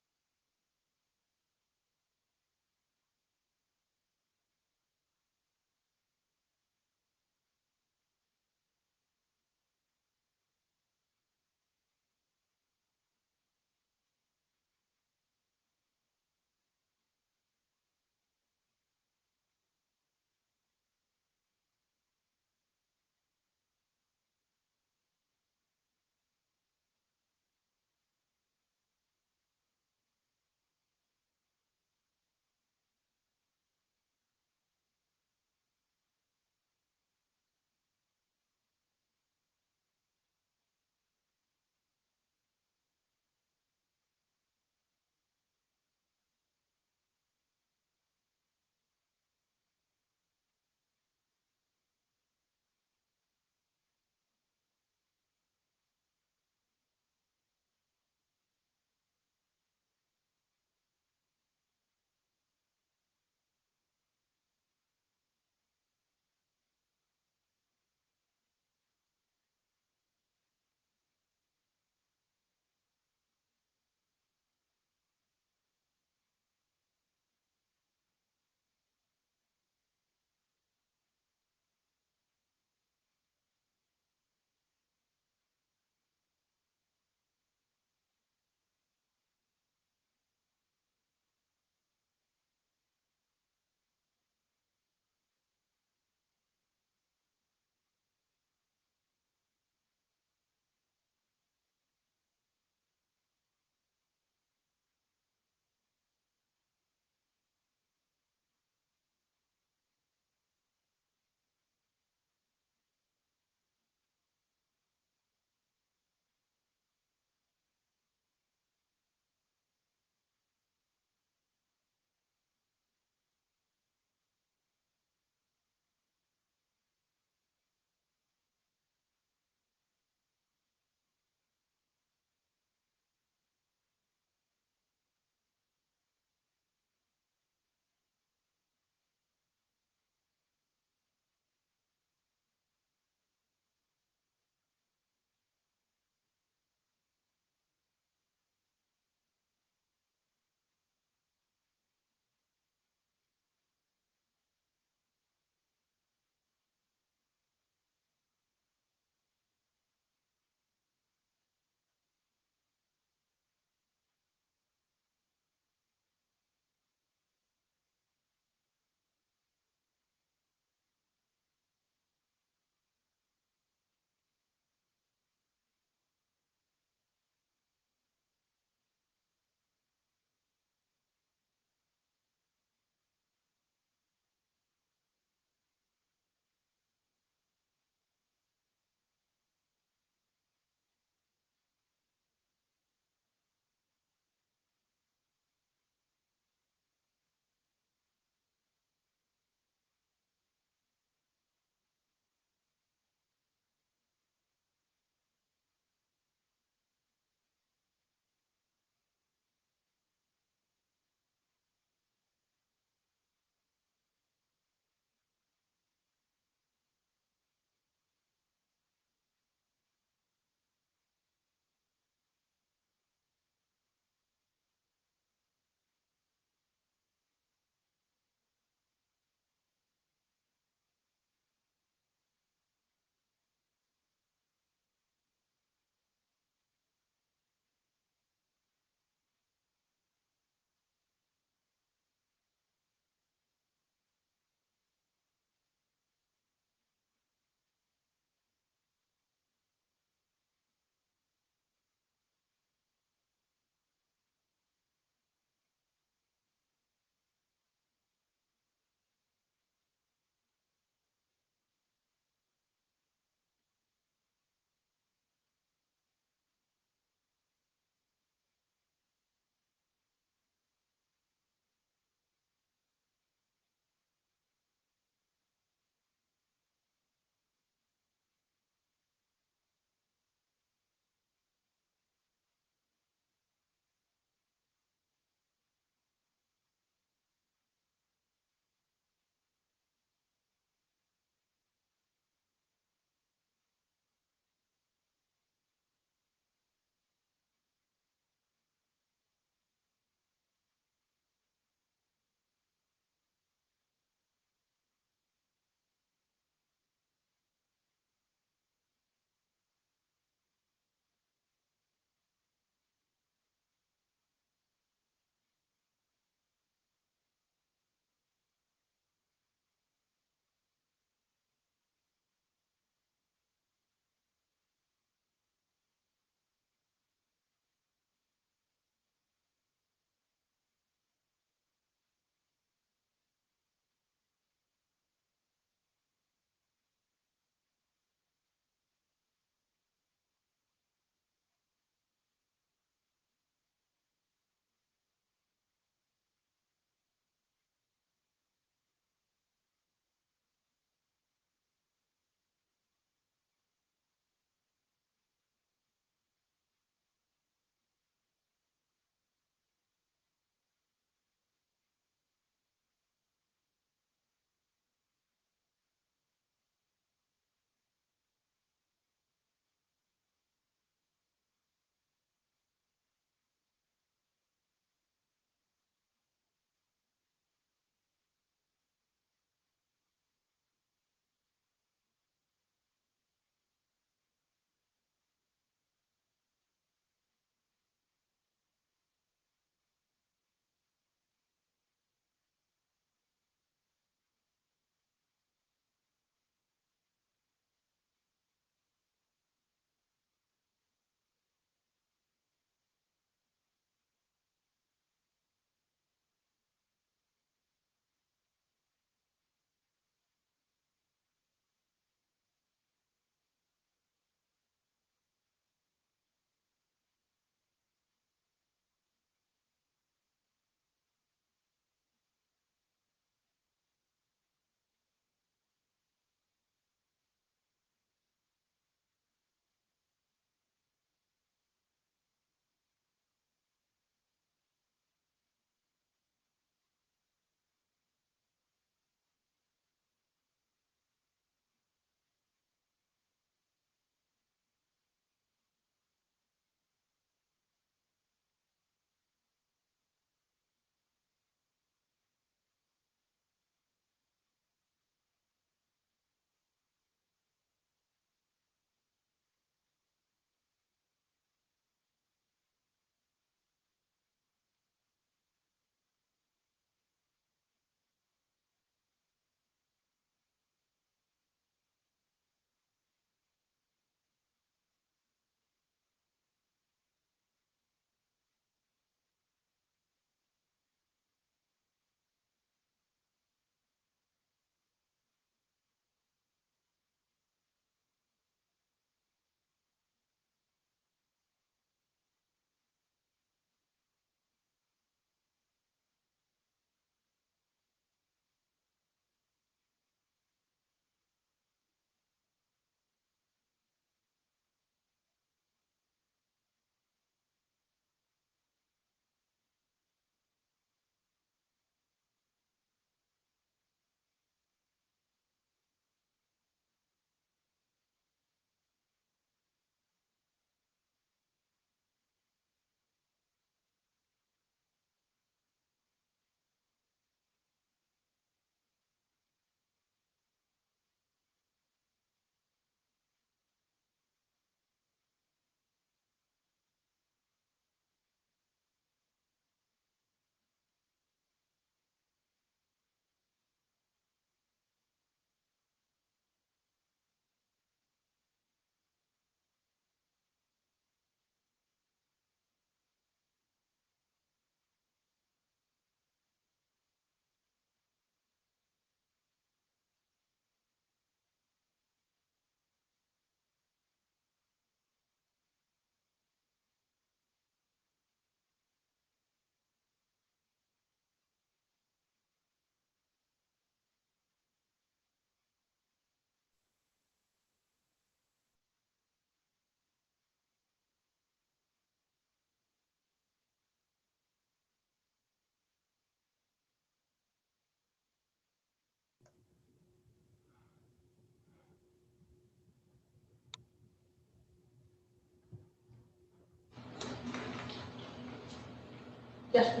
Yes,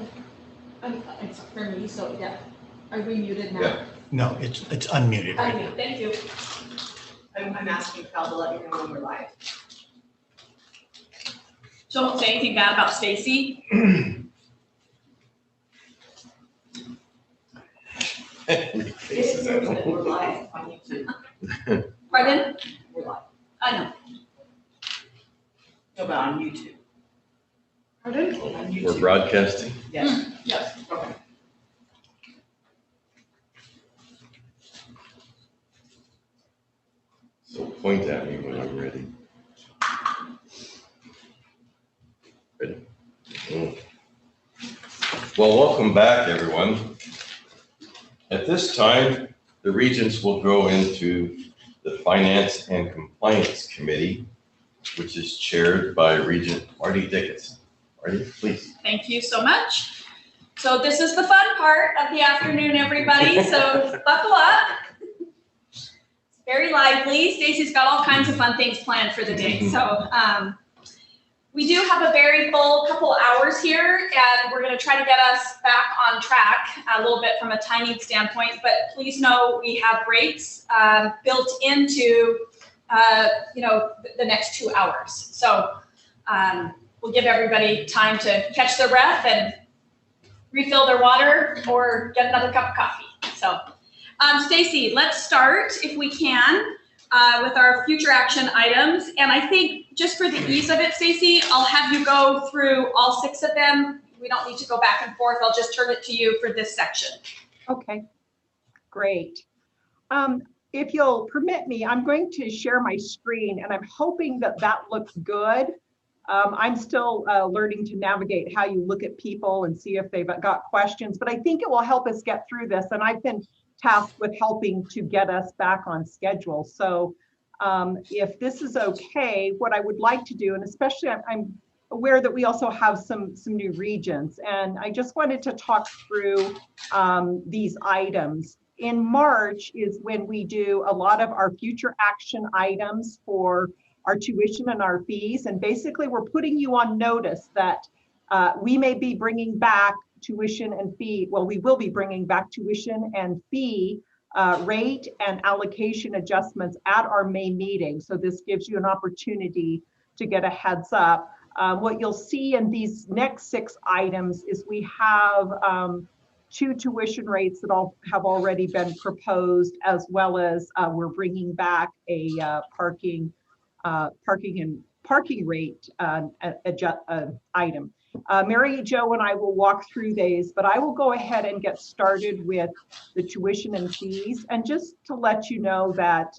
it's for me, so yeah. Are we muted now? Yeah. No, it's unmuted right now. Unmuted, thank you. I'm asking Cal to let me know when we're live. So don't say anything bad about Stacy. It's that we're live on YouTube. Pardon? We're live. I know. No, but on YouTube. Pardon? On YouTube. We're broadcasting. Yes. Yes. Okay. So point at me when I'm ready. Ready? Well, welcome back, everyone. At this time, the Regents will go into the Finance and Compliance Committee, which is chaired by Regent Marty Dickinson. Marty, please. Thank you so much. So this is the fun part of the afternoon, everybody, so buckle up. It's very lively. Stacy's got all kinds of fun things planned for the day. So we do have a very full couple hours here, and we're going to try to get us back on track a little bit from a timing standpoint, but please know we have breaks built into the next 2 hours. So we'll give everybody time to catch their breath and refill their water or get another cup of coffee. So Stacy, let's start, if we can, with our future action items. And I think just for the ease of it, Stacy, I'll have you go through all 6 of them. We don't need to go back and forth. I'll just turn it to you for this section. Okay, great. If you'll permit me, I'm going to share my screen, and I'm hoping that that looks good. I'm still learning to navigate how you look at people and see if they've got questions, but I think it will help us get through this. And I've been tasked with helping to get us back on schedule. So if this is okay, what I would like to do, and especially I'm aware that we also have some new regions, and I just wanted to talk through these items. In March is when we do a lot of our future action items for our tuition and our fees. And basically we're putting you on notice that we may be bringing back tuition and fee. Well, we will be bringing back tuition and fee rate and allocation adjustments at our May meeting. So this gives you an opportunity to get a heads up. What you'll see in these next 6 items is we have 2 tuition rates that have already been proposed, as well as we're bringing back a parking rate item. Mary Jo and I will walk through these, but I will go ahead and get started with the tuition and fees. And just to let you know that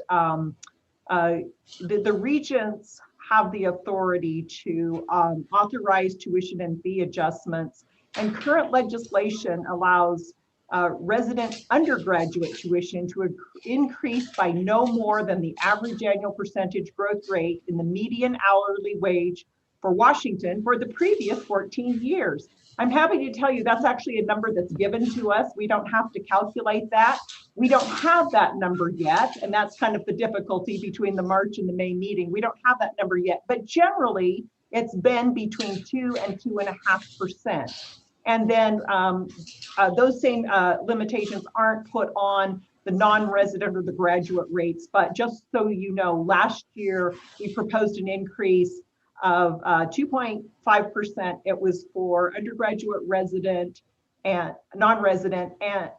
the Regents have the authority to authorize tuition and fee adjustments. And current legislation allows resident undergraduate tuition to increase by no more than the average annual percentage growth rate in the median hourly wage for Washington for the previous 14 years. I'm happy to tell you that's actually a number that's given to us. We don't have to calculate that. We don't have that number yet, and that's kind of the difficulty between the March and the May meeting. We don't have that number yet, but generally it's been between 2 and 2.5%. And then those same limitations aren't put on the non-resident or the graduate rates. But just so you know, last year we proposed an increase of 2.5%. It was for undergraduate resident and non-resident, and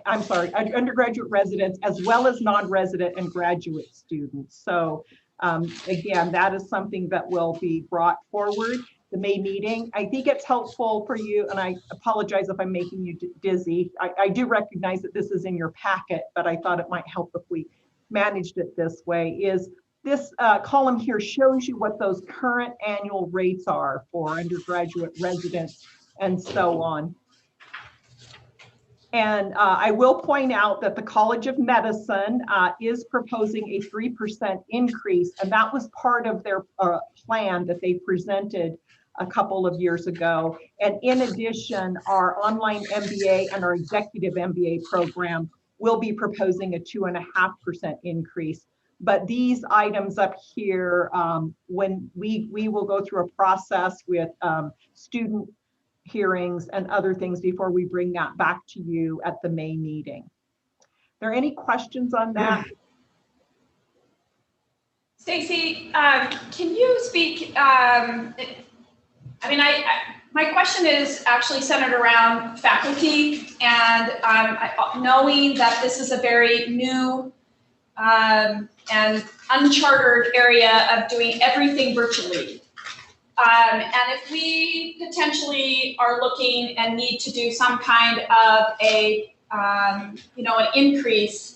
I'm sorry, undergraduate residents, as well as non-resident and graduate students. So again, that is something that will be brought forward. The May meeting. I think it's helpful for you, and I apologize if I'm making you dizzy. I do recognize that this is in your packet, but I thought it might help if we managed it this way. Is this column here shows you what those current annual rates are for undergraduate residents and so on. And I will point out that the College of Medicine is proposing a 3% increase, and that was part of their plan that they presented a couple of years ago. And in addition, our online MBA and our executive MBA program will be proposing a 2.5% increase. But these items up here, when we will go through a process with student hearings and other things before we bring that back to you at the May meeting. Are there any questions on that? Stacy, can you speak, my question is actually centered around faculty and knowing that this is a very new and uncharted area of doing everything virtually. And if we potentially are looking and need to do some kind of an increase,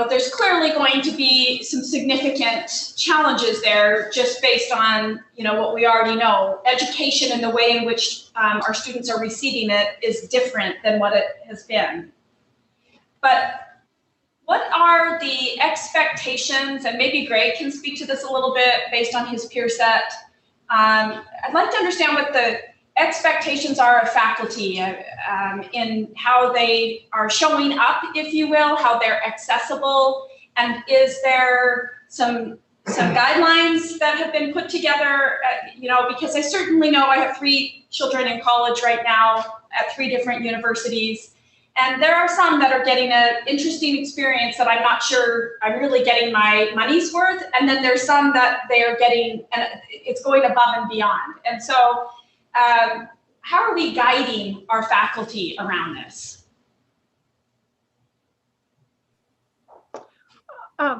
there's clearly going to be some significant challenges there just based on, what we already know. Education and the way in which our students are receiving it is different than what it has been. But what are the expectations, and maybe Greg can speak to this a little bit based on his peer set. I'd like to understand what the expectations are of faculty in how they are showing up, if you will, how they're accessible, and is there some guidelines that have been put together, because I certainly know I have 3 children in college right now at 3 different universities, and there are some that are getting an interesting experience that I'm not sure I'm really getting my money's worth, and then there's some that they are getting, and it's going above and beyond. And so how are we guiding our faculty around this?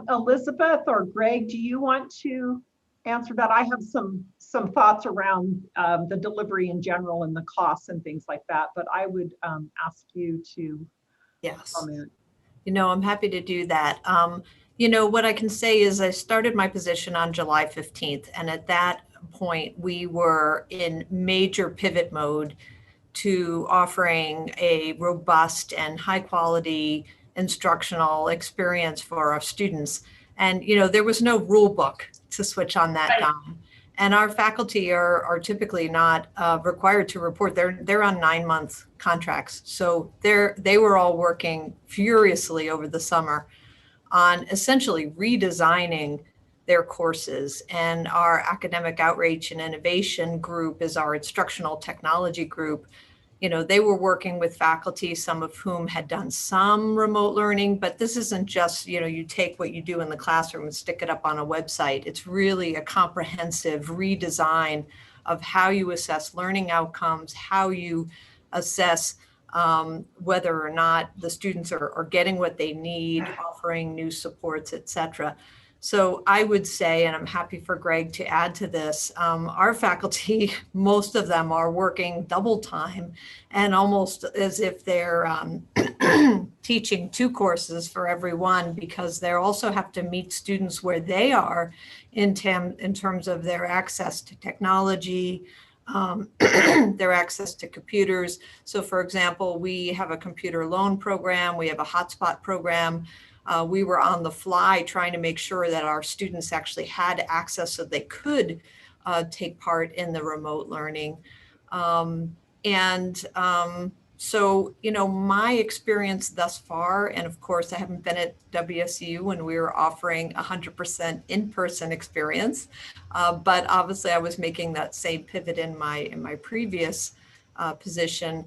Elizabeth or Greg, do you want to answer that? I have some thoughts around the delivery in general and the costs and things like that, but I would ask you to comment. I'm happy to do that. What I can say is I started my position on July 15th, and at that point we were in major pivot mode to offering a robust and high quality instructional experience for our students. And, there was no rule book to switch on that dime. And our faculty are typically not required to report. They're on 9-month contracts. So they were all working furiously over the summer on essentially redesigning their courses. And our academic outreach and innovation group is our instructional technology group. They were working with faculty, some of whom had done some remote learning, but this isn't just, you take what you do in the classroom and stick it up on a website. It's really a comprehensive redesign of how you assess learning outcomes, how you assess whether or not the students are getting what they need, offering new supports, et cetera. So I would say, and I'm happy for Greg to add to this, our faculty, most of them are working double time and almost as if they're teaching 2 courses for every one, because they also have to meet students where they are in terms of their access to technology, their access to computers. So for example, we have a computer loan program, we have a hotspot program. We were on the fly trying to make sure that our students actually had access so they could take part in the remote learning. So, my experience thus far, and of course I haven't been at WSU when we were offering 100% in-person experience, but obviously I was making that same pivot in my previous position.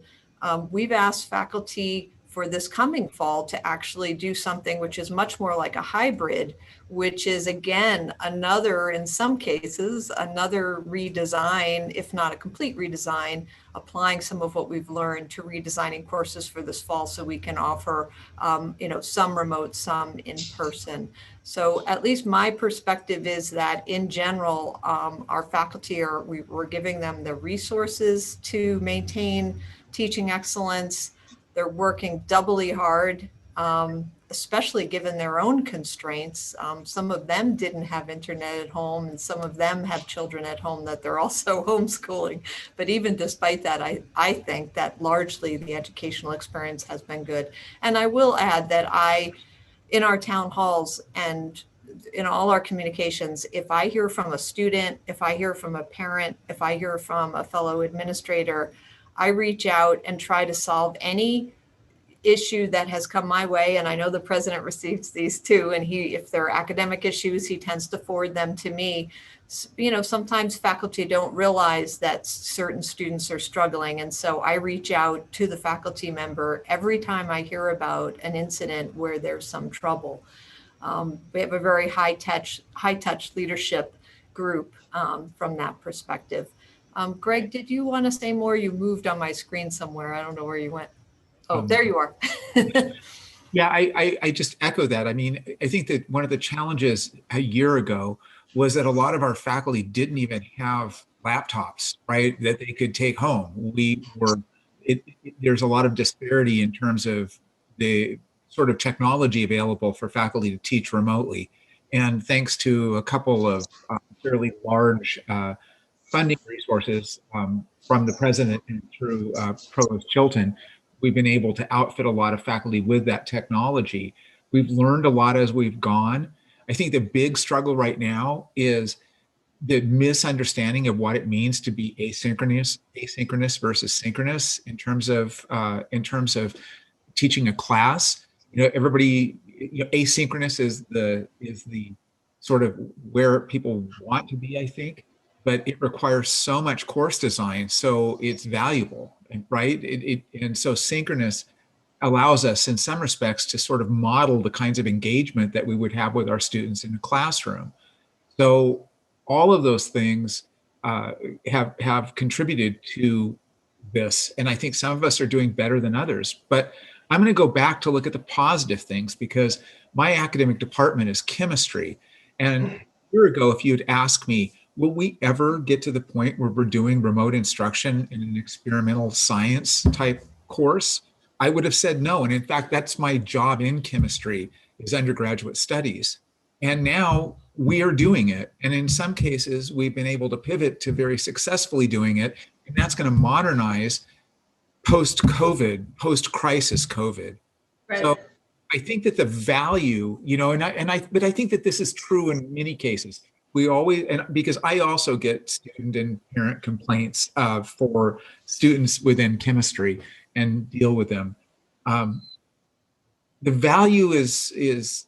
We've asked faculty for this coming fall to actually do something which is much more like a hybrid, which is again, in some cases, another redesign, if not a complete redesign, applying some of what we've learned to redesigning courses for this fall so we can offer, some remote, some in person. So at least my perspective is that in general, our faculty we're giving them the resources to maintain teaching excellence. They're working doubly hard, especially given their own constraints. Some of them didn't have internet at home, and some of them have children at home that they're also homeschooling. But even despite that, I think that largely the educational experience has been good. And I will add that in our town halls and in all our communications, if I hear from a student, if I hear from a parent, if I hear from a fellow administrator, I reach out and try to solve any issue that has come my way, and I know the president receives these too, and if there are academic issues, he tends to forward them to me. Sometimes faculty don't realize that certain students are struggling, and so I reach out to the faculty member every time I hear about an incident where there's some trouble. We have a very high touch leadership group from that perspective. Greg, did you want to say more? You moved on my screen somewhere. I don't know where you went. Oh, there you are. Yeah, I just echo that. I mean, I think that one of the challenges a year ago was that a lot of our faculty didn't even have laptops, right, that they could take home. There's a lot of disparity in terms of the sort of technology available for faculty to teach remotely. And thanks to a couple of fairly large funding resources from the president and through Provost Chilton, we've been able to outfit a lot of faculty with that technology. We've learned a lot as we've gone. I think the big struggle right now is the misunderstanding of what it means to be asynchronous versus synchronous in terms of teaching a class. Everybody, asynchronous is the sort of where people want to be, I think, but it requires so much course design, so it's valuable, right? And so synchronous allows us in some respects to sort of model the kinds of engagement that we would have with our students in the classroom. So all of those things have contributed to this. And I think some of us are doing better than others. But I'm going to go back to look at the positive things, because my academic department is chemistry. And a year ago, if you'd asked me, will we ever get to the point where we're doing remote instruction in an experimental science type course, I would have said no. And in fact, that's my job in chemistry, is undergraduate studies. And now we are doing it. And in some cases, we've been able to pivot to very successfully doing it. And that's going to modernize post-COVID, post-crisis COVID. Right. So I think that the value, but I think that this is true in many cases. We always, and because I also get student and parent complaints for students within chemistry and deal with them. The value is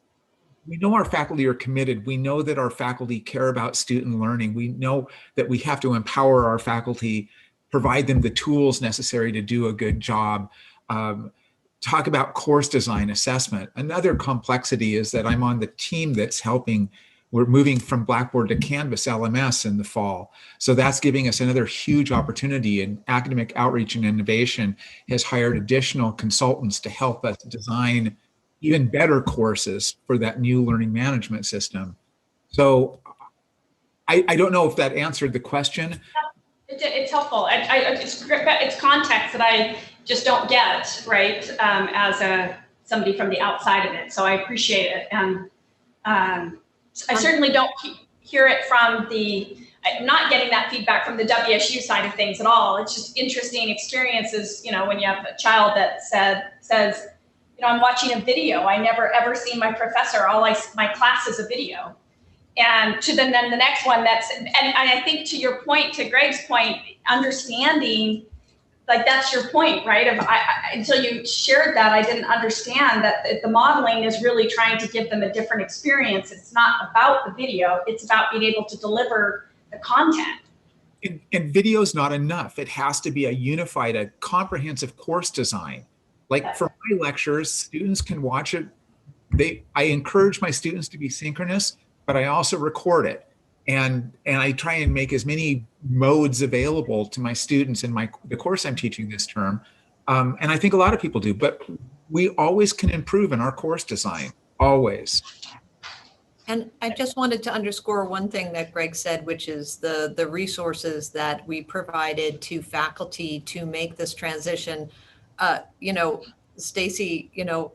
we know our faculty are committed. We know that our faculty care about student learning. We know that we have to empower our faculty, provide them the tools necessary to do a good job. Talk about course design assessment. Another complexity is that I'm on the team that's helping. We're moving from Blackboard to Canvas LMS in the fall. So that's giving us another huge opportunity, and Academic Outreach and Innovation has hired additional consultants to help us design even better courses for that new learning management system. So I don't know if that answered the question. It's helpful. It's context that I just don't get, right, as somebody from the outside of it. So I appreciate it. And I certainly don't hear it from I'm not getting that feedback from the WSU side of things at all. It's just interesting experiences, when you have a child that says, I'm watching a video. I never ever see my professor. My class is a video. And then the next one and I think to your point, to Greg's point, understanding, like that's your point, right? Until you shared that, I didn't understand that the modeling is really trying to give them a different experience. It's not about the video. It's about being able to deliver the content. And video is not enough. It has to be a comprehensive course design. Like for my lectures, students can watch it. I encourage my students to be synchronous, but I also record it. And I try and make as many modes available to my students in the course I'm teaching this term. And I think a lot of people do, but we always can improve in our course design, always. And I just wanted to underscore one thing that Greg said, which is the resources that we provided to faculty to make this transition. Stacy,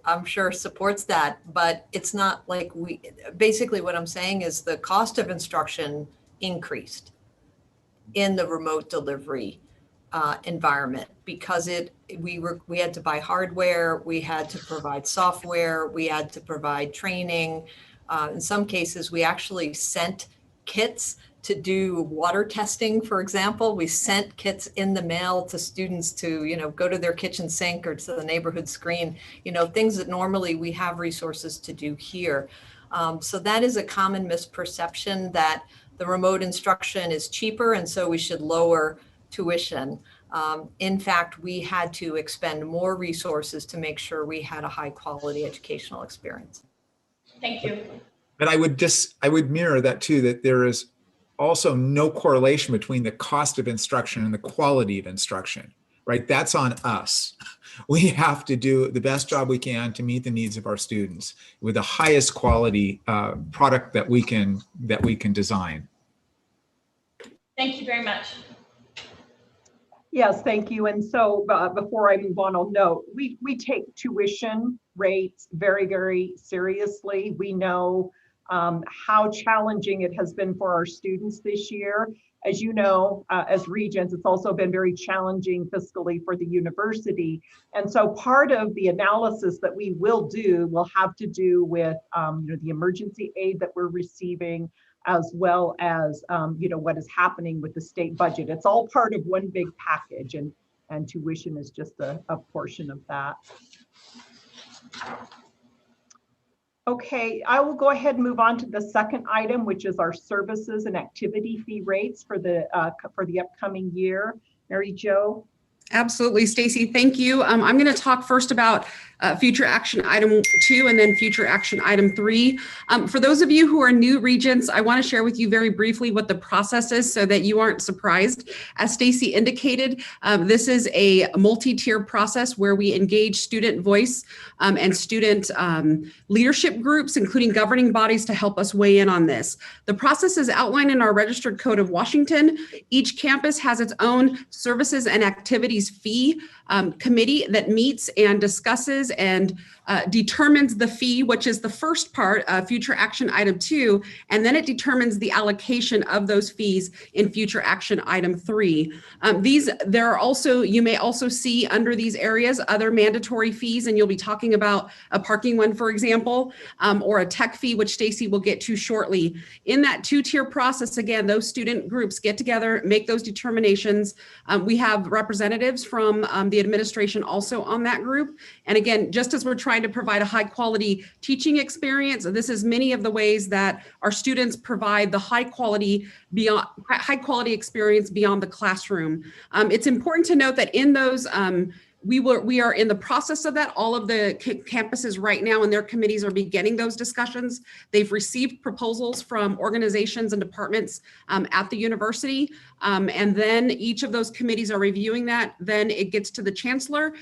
I'm sure supports that, but it's not like basically what I'm saying is the cost of instruction increased in the remote delivery environment because we had to buy hardware, we had to provide software, we had to provide training. In some cases, we actually sent kits to do water testing, for example. We sent kits in the mail to students to, go to their kitchen sink or to the neighborhood screen, things that normally we have resources to do here. So that is a common misperception that the remote instruction is cheaper and so we should lower tuition. In fact, we had to expend more resources to make sure we had a high quality educational experience. Thank you. But I would mirror that too, that there is also no correlation between the cost of instruction and the quality of instruction, right? That's on us. We have to do the best job we can to meet the needs of our students with the highest quality product that we can design. Thank you very much. Yes, thank you. And so before I move on, I'll note, we take tuition rates very, very seriously. We know how challenging it has been for our students this year. As you know, as Regents, it's also been very challenging fiscally for the university. And so part of the analysis that we will do will have to do with the emergency aid that we're receiving, as well as what is happening with the state budget. It's all part of one big package, and tuition is just a portion of that. Okay, I will go ahead and move on to the second item, which is our services and activity fee rates for the upcoming year. Mary Jo. Absolutely, Stacy, thank you. I'm going to talk first about future action item 2 and then future action item 3. For those of you who are new Regents, I want to share with you very briefly what the process is so that you aren't surprised. As Stacy indicated, this is a multi-tier process where we engage student voice and student leadership groups, including governing bodies, to help us weigh in on this. The process is outlined in our Registered Code of Washington. Each campus has its own services and activities fee committee that meets and discusses and determines the fee, which is the first part of future action item 2, and then it determines the allocation of those fees in future action item 3. There are also, you may also see under these areas other mandatory fees, and you'll be talking about a parking one, for example, or a tech fee, which Stacy will get to shortly. In that 2-tier process, again, those student groups get together, make those determinations. We have representatives from the administration also on that group. And again, just as we're trying to provide a high quality teaching experience, this is many of the ways that our students provide the high quality experience beyond the classroom. It's important to note that in those we are in the process of that. All of the campuses right now and their committees are beginning those discussions. They've received proposals from organizations and departments at the university. And then each of those committees are reviewing that. Then it gets to the chancellor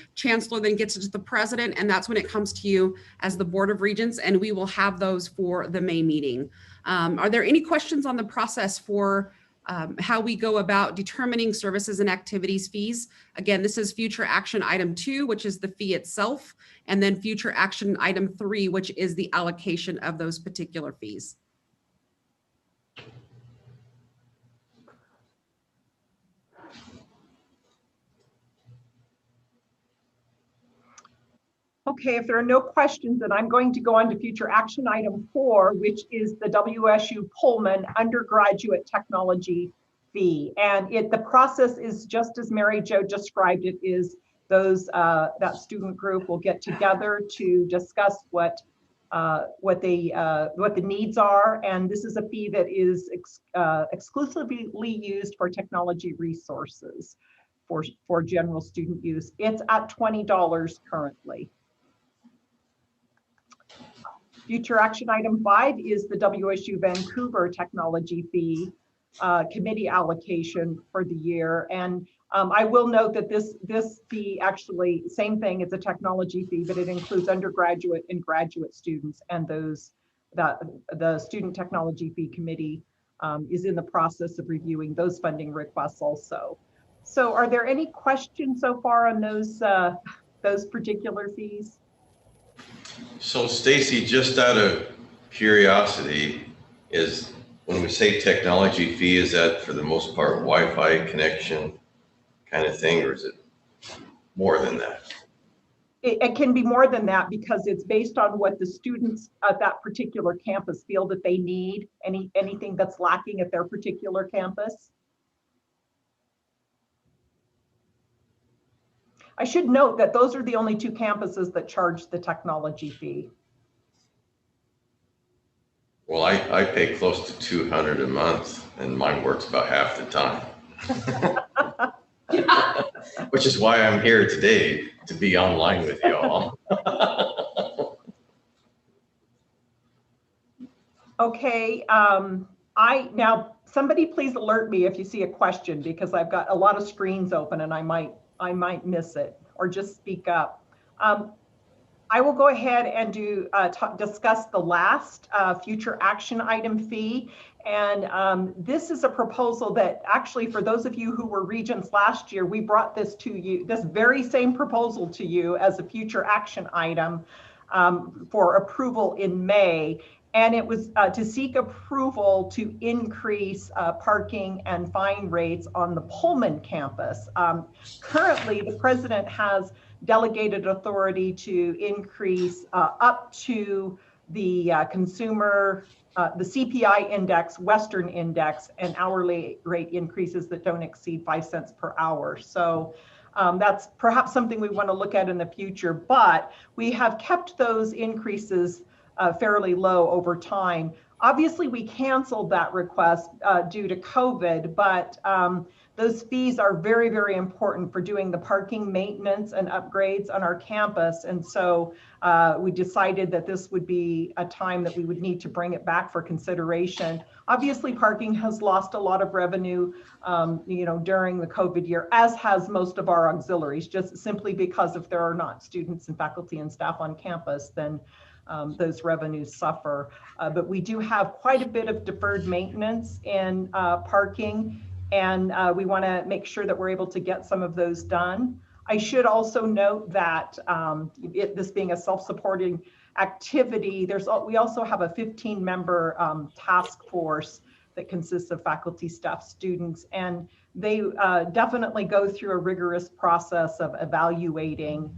then gets it to the president. And that's when it comes to you as the Board of Regents. And we will have those for the May meeting. Are there any questions on the process for how we go about determining services and activities fees? Again, this is future action item 2, which is the fee itself, and then future action item 3, which is the allocation of those particular fees. Okay, if there are no questions, then I'm going to go on to future action item 4, which is the WSU Pullman undergraduate technology fee. And the process is just as Mary Jo described it, is that student group will get together to discuss what the needs are. And this is a fee that is exclusively used for technology resources for general student use. It's at $20 currently. Future action item 5 is the WSU Vancouver technology fee committee allocation for the year. And I will note that this fee actually, same thing, it's a technology fee, but it includes undergraduate and graduate students, and the student technology fee committee is in the process of reviewing those funding requests also. So are there any questions so far on those particular fees? So Stacy, just out of curiosity, is when we say technology fee, is that for the most part Wi-Fi connection kind of thing, or is it more than that? It can be more than that because it's based on what the students at that particular campus feel that they need, anything that's lacking at their particular campus. I should note that those are the only 2 campuses that charge the technology fee. Well, I pay close to 200 a month and mine works about half the time. Which is why I'm here today, to be online with y'all. Okay, now somebody please alert me if you see a question because I've got a lot of screens open and I might miss it, or just speak up. I will go ahead and discuss the last future action item fee. And this is a proposal that actually, for those of you who were Regents last year, we brought this to you, this very same proposal to you as a future action item for approval in May. And it was to seek approval to increase parking and fine rates on the Pullman campus. Currently, the president has delegated authority to increase up to the consumer, the CPI index, Western index, and hourly rate increases that don't exceed 5 cents per hour. So that's perhaps something we want to look at in the future, but we have kept those increases fairly low over time. Obviously, we canceled that request due to COVID, but those fees are very, very important for doing the parking maintenance and upgrades on our campus. And so we decided that this would be a time that we would need to bring it back for consideration. Obviously, parking has lost a lot of revenue, during the COVID year, as has most of our auxiliaries, just simply because if there are not students and faculty and staff on campus, then those revenues suffer. But we do have quite a bit of deferred maintenance in parking, and we want to make sure that we're able to get some of those done. I should also note that this being a self-supporting activity, we also have a 15-member task force that consists of faculty, staff, students, and they definitely go through a rigorous process of evaluating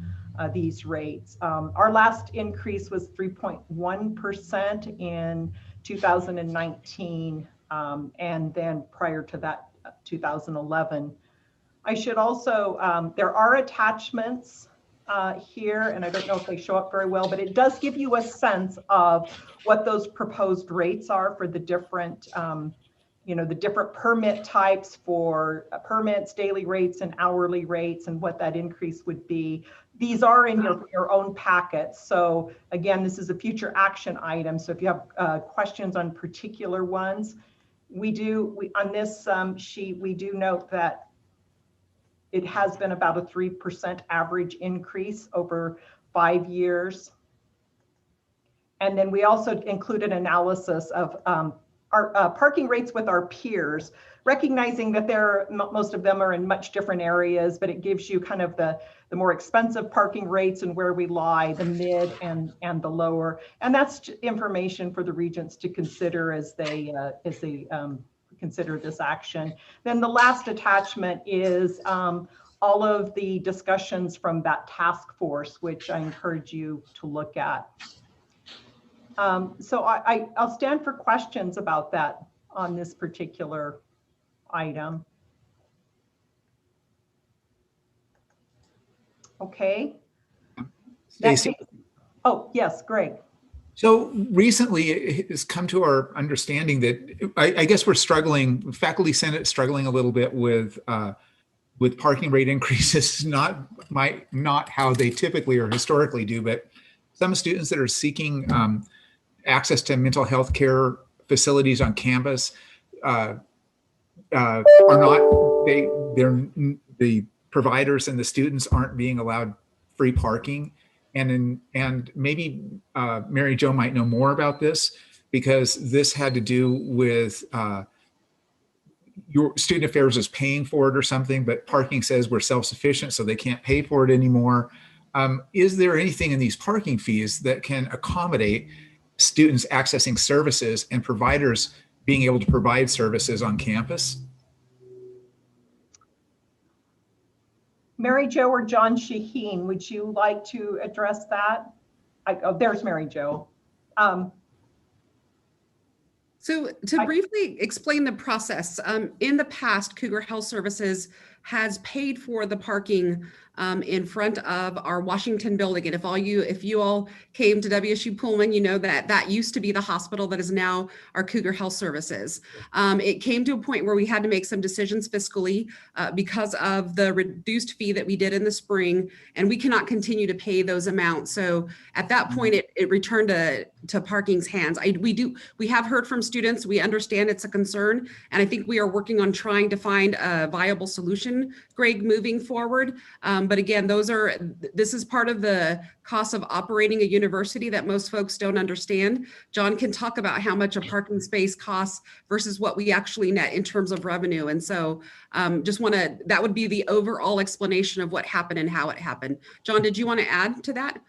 these rates. Our last increase was 3.1% in 2019, and then prior to that, 2011. I should also, there are attachments here, and I don't know if they show up very well, but it does give you a sense of what those proposed rates are for the different the different permit types for permits, daily rates and hourly rates, and what that increase would be. These are in your own packets. So again, this is a future action item. So if you have questions on particular ones, on this sheet, we do note that it has been about a 3% average increase over 5 years. And then we also include an analysis of our parking rates with our peers, recognizing that most of them are in much different areas, but it gives you kind of the more expensive parking rates and where we lie, the mid and the lower. And that's information for the Regents to consider as they consider this action. Then the last attachment is all of the discussions from that task force, which I encourage you to look at. So I'll stand for questions about that on this particular item. Okay. Stacy? Oh, yes, Greg. So recently it has come to our understanding that I guess we're struggling, Faculty Senate struggling a little bit with parking rate increases, not how they typically or historically do, but some students that are seeking access to mental health care facilities on campus are not, the providers and the students aren't being allowed free parking. And maybe Mary Jo might know more about this, because this had to do with your student affairs is paying for it or something, but parking says we're self-sufficient, so they can't pay for it anymore. Is there anything in these parking fees that can accommodate students accessing services and providers being able to provide services on campus? Mary Jo or John Shaheen, would you like to address that? Oh, there's Mary Jo. So to briefly explain the process, in the past, Cougar Health Services has paid for the parking in front of our Washington building. And if you all came to WSU Pullman, you know that that used to be the hospital that is now our Cougar Health Services. It came to a point where we had to make some decisions fiscally because of the reduced fee that we did in the spring, and we cannot continue to pay those amounts. So at that point, it returned to parking's hands. We have heard from students. We understand it's a concern, and I think we are working on trying to find a viable solution, Greg, moving forward. But again, this is part of the cost of operating a university that most folks don't understand. John can talk about how much a parking space costs versus what we actually net in terms of revenue. And so that would be the overall explanation of what happened and how it happened. John, did you want to add to that?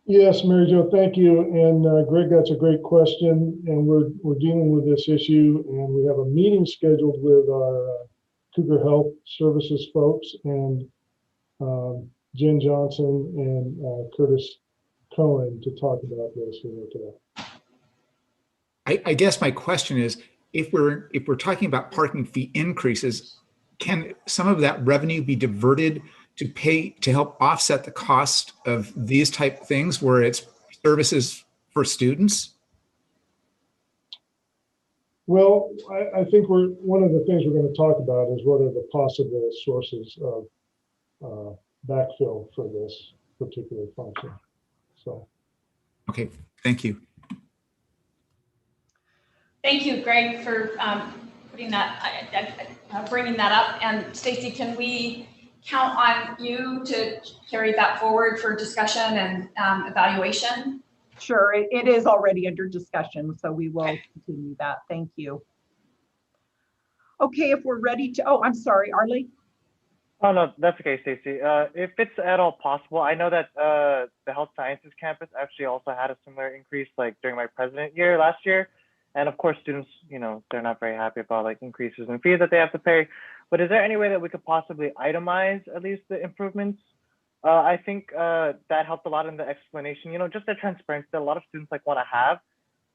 Yes, Mary Jo, thank you. And Greg, that's a great question. And we're dealing with this issue, and we have a meeting scheduled with our Cougar Health Services folks and Jen Johnson and Curtis Cohen to talk about this and look at it. I guess my question is, if we're talking about parking fee increases, can some of that revenue be diverted to help offset the cost of these type things where it's services for students? Well, I think one of the things we're going to talk about is what are the possible sources of backfill for this particular function. So. Okay, thank you. Thank you, Greg, for bringing that up. And Stacy, can we count on you to carry that forward for discussion and evaluation? Sure, it is already under discussion, so we will continue that. Thank you. Okay, if we're ready to, I'm sorry, Arlie? Oh, no, that's okay, Stacy. If it's at all possible, I know that the health sciences campus actually also had a similar increase like during my president year last year. And of course, students, they're not very happy about like increases in fees that they have to pay. But is there any way that we could possibly itemize at least the improvements? I think that helped a lot in the explanation, just the transparency that a lot of students like want to have,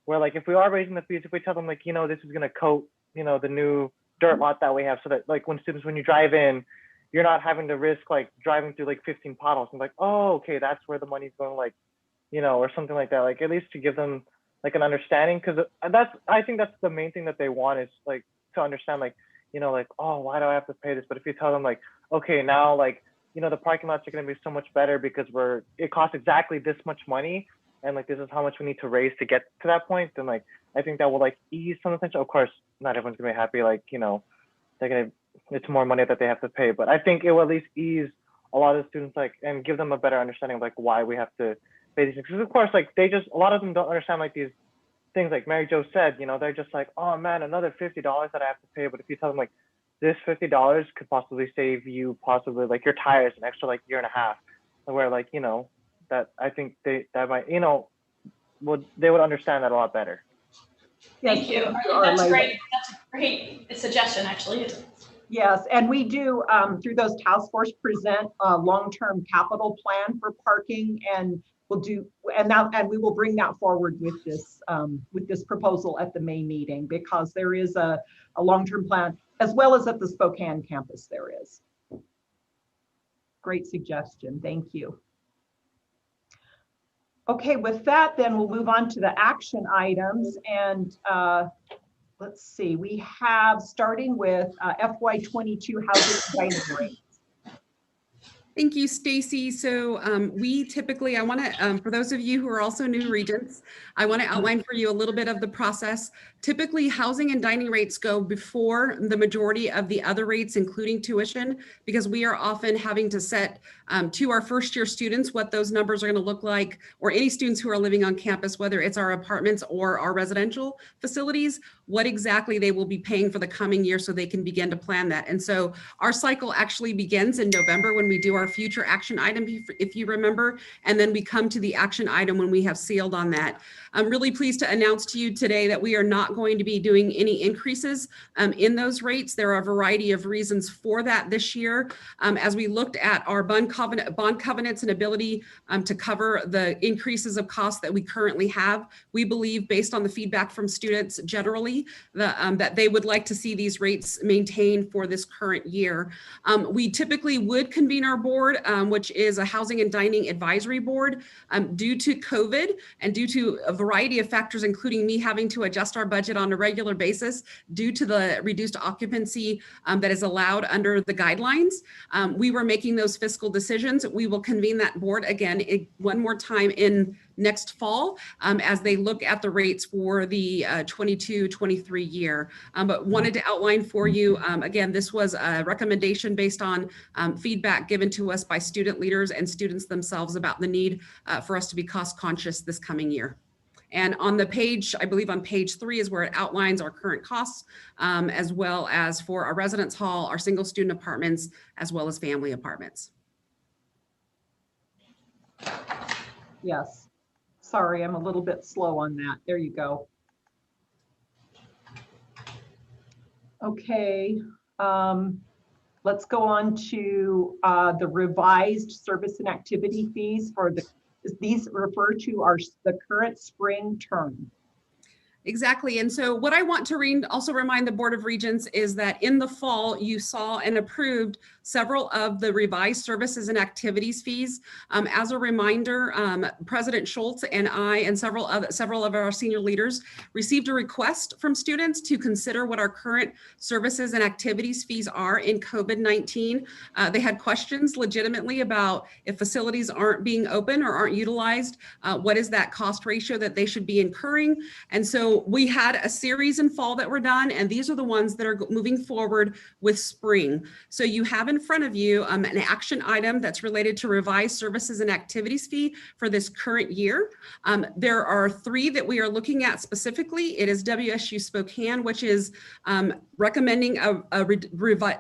where like if we are raising the fees, if we tell them like, this is going to coat, the new dirt lot that we have, so that like when you drive in, you're not having to risk like driving through like 15 potholes and like, oh, okay, that's where the money's going, like, or something like that, like at least to give them like an understanding, because I think that's the main thing that they want is like to understand like, like, oh, why do I have to pay this? But if you tell them like, okay, now like, the parking lots are going to be so much better because it costs exactly this much money, and like this is how much we need to raise to get to that point, then like I think that will like ease some of the things. Of course, not everyone's gonna be happy, like it's more money that they have to pay, but I think it will at least ease a lot of the students like and give them a better understanding of like why we have to pay these things. Because of course, like a lot of them don't understand like these things, like Mary Jo said, they're just like, oh man, another $50 that I have to pay. But if you tell them like this $50 could possibly save you possibly like your tires an extra like year and a half, where like that I think they would understand that a lot better. Thank you. That's great. That's a great suggestion, actually. Yes, and we do through those task force present a long-term capital plan for parking, and we will bring that forward with this proposal at the May meeting, because there is a long-term plan as well as at the Spokane campus there is. Great suggestion, thank you. Okay, with that, then we'll move on to the action items, and let's see, we have starting with FY22 housing and dining rates. Thank you, Stacy. So we typically, I want to, for those of you who are also new Regents, I want to outline for you a little bit of the process. Typically, housing and dining rates go before the majority of the other rates, including tuition, because we are often having to set to our first year students what those numbers are going to look like, or any students who are living on campus, whether it's our apartments or our residential facilities, what exactly they will be paying for the coming year so they can begin to plan that. And so our cycle actually begins in November when we do our our future action item, if you remember, and then we come to the action item when we have sealed on that. I'm really pleased to announce to you today that we are not going to be doing any increases in those rates. There are a variety of reasons for that this year. As we looked at our bond covenants and ability to cover the increases of costs that we currently have, we believe, based on the feedback from students generally, that they would like to see these rates maintained for this current year. We typically would convene our board, which is a housing and dining advisory board. Due to COVID and due to a variety of factors, including me having to adjust our budget on a regular basis due to the reduced occupancy that is allowed under the guidelines, we were making those fiscal decisions. We will convene that board again one more time in next fall as they look at the rates for the 22-23 year. But wanted to outline for you, again, this was a recommendation based on feedback given to us by student leaders and students themselves about the need for us to be cost conscious this coming year. And on the page, I believe on page 3 is where it outlines our current costs, as well as for our residence hall, our single student apartments, as well as family apartments. Yes. Sorry, I'm a little bit slow on that. There you go. Okay. Let's go on to the revised service and activity fees for these refer to the current spring term. Exactly. And so what I want to also remind the Board of Regents is that in the fall, you saw and approved several of the revised services and activities fees. As a reminder, President Schultz and I and several of our senior leaders received a request from students to consider what our current services and activities fees are in COVID-19. They had questions legitimately about if facilities aren't being open or aren't utilized, what is that cost ratio that they should be incurring? And so we had a series in fall that were done, and these are the ones that are moving forward with spring. So you have in front of you an action item that's related to revised services and activities fee for this current year. There are 3 that we are looking at specifically. It is WSU Spokane, which is recommending a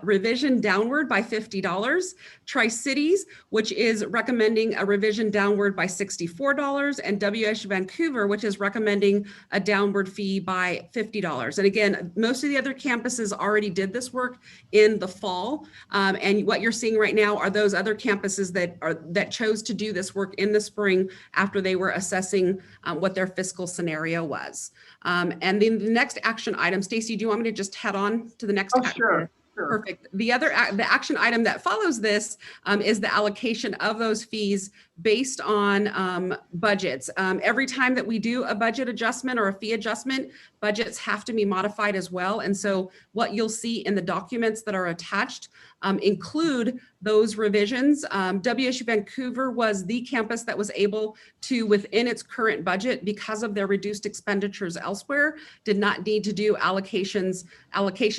revision downward by $50. Tri-Cities, which is recommending a revision downward by $64, and WSU Vancouver, which is recommending a downward fee by $50. And again, most of the other campuses already did this work in the fall. And what you're seeing right now are those other campuses that chose to do this work in the spring after they were assessing what their fiscal scenario was. And then the next action item, Stacy, do you want me to just head on to the next? Oh, sure. Perfect. The action item that follows this is the allocation of those fees based on budgets. Every time that we do a budget adjustment or a fee adjustment, budgets have to be modified as well. And so what you'll see in the documents that are attached include those revisions. WSU Vancouver was the campus that was able to, within its current budget, because of their reduced expenditures elsewhere, did not need to do allocation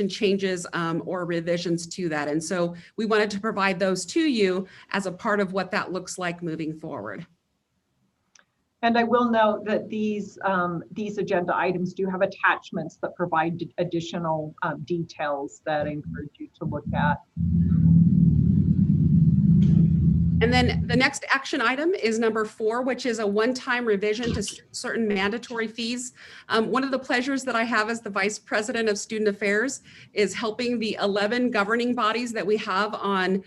changes or revisions to that. And so we wanted to provide those to you as a part of what that looks like moving forward. And I will note that these agenda items do have attachments that provide additional details that I encourage you to look at. And then the next action item is number 4, which is a one-time revision to certain mandatory fees. One of the pleasures that I have as the Vice President of Student Affairs is helping the 11 governing bodies that we have on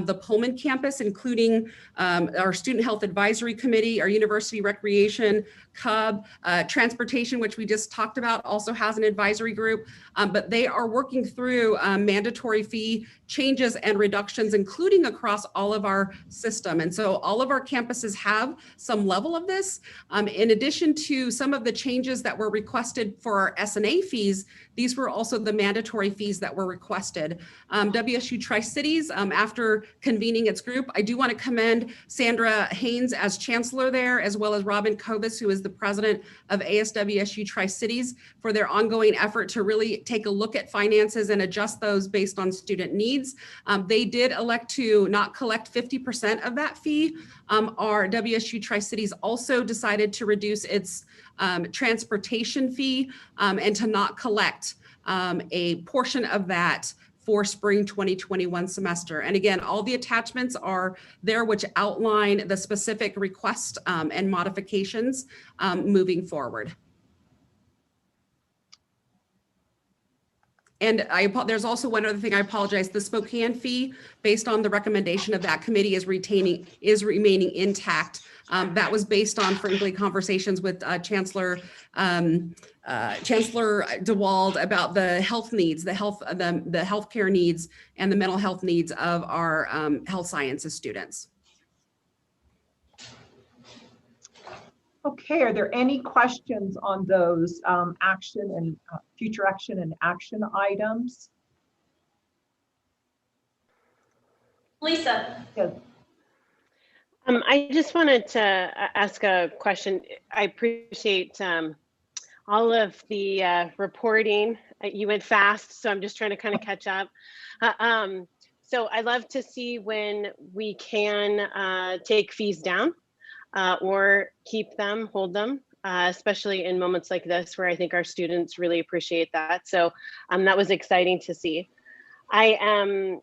the Pullman campus, including our Student Health Advisory Committee, our University Recreation, CUB, Transportation, which we just talked about, also has an advisory group, but they are working through mandatory fee changes and reductions, including across all of our system. And so all of our campuses have some level of this. In addition to some of the changes that were requested for our S&A fees, these were also the mandatory fees that were requested. WSU Tri-Cities, after convening its group, I do want to commend Sandra Haynes as chancellor there, as well as Robin Kovas, who is the president of ASWSU Tri-Cities, for their ongoing effort to really take a look at finances and adjust those based on student needs. They did elect to not collect 50% of that fee. Our WSU Tri-Cities also decided to reduce its transportation fee and to not collect a portion of that for spring 2021 semester. And again, all the attachments are there, which outline the specific requests and modifications moving forward. And there's also one other thing, I apologize. The Spokane fee, based on the recommendation of that committee, is remaining intact. That was based on, frankly, conversations with Chancellor DeWald about the health needs, the healthcare needs, and the mental health needs of our health sciences students. Okay, are there any questions on those action and future action and action items? Lisa. Yes. I just wanted to ask a question. I appreciate all of the reporting. You went fast, so I'm just trying to kind of catch up. So I love to see when we can take fees down or keep them, hold them, especially in moments like this where I think our students really appreciate that. So that was exciting to see. I am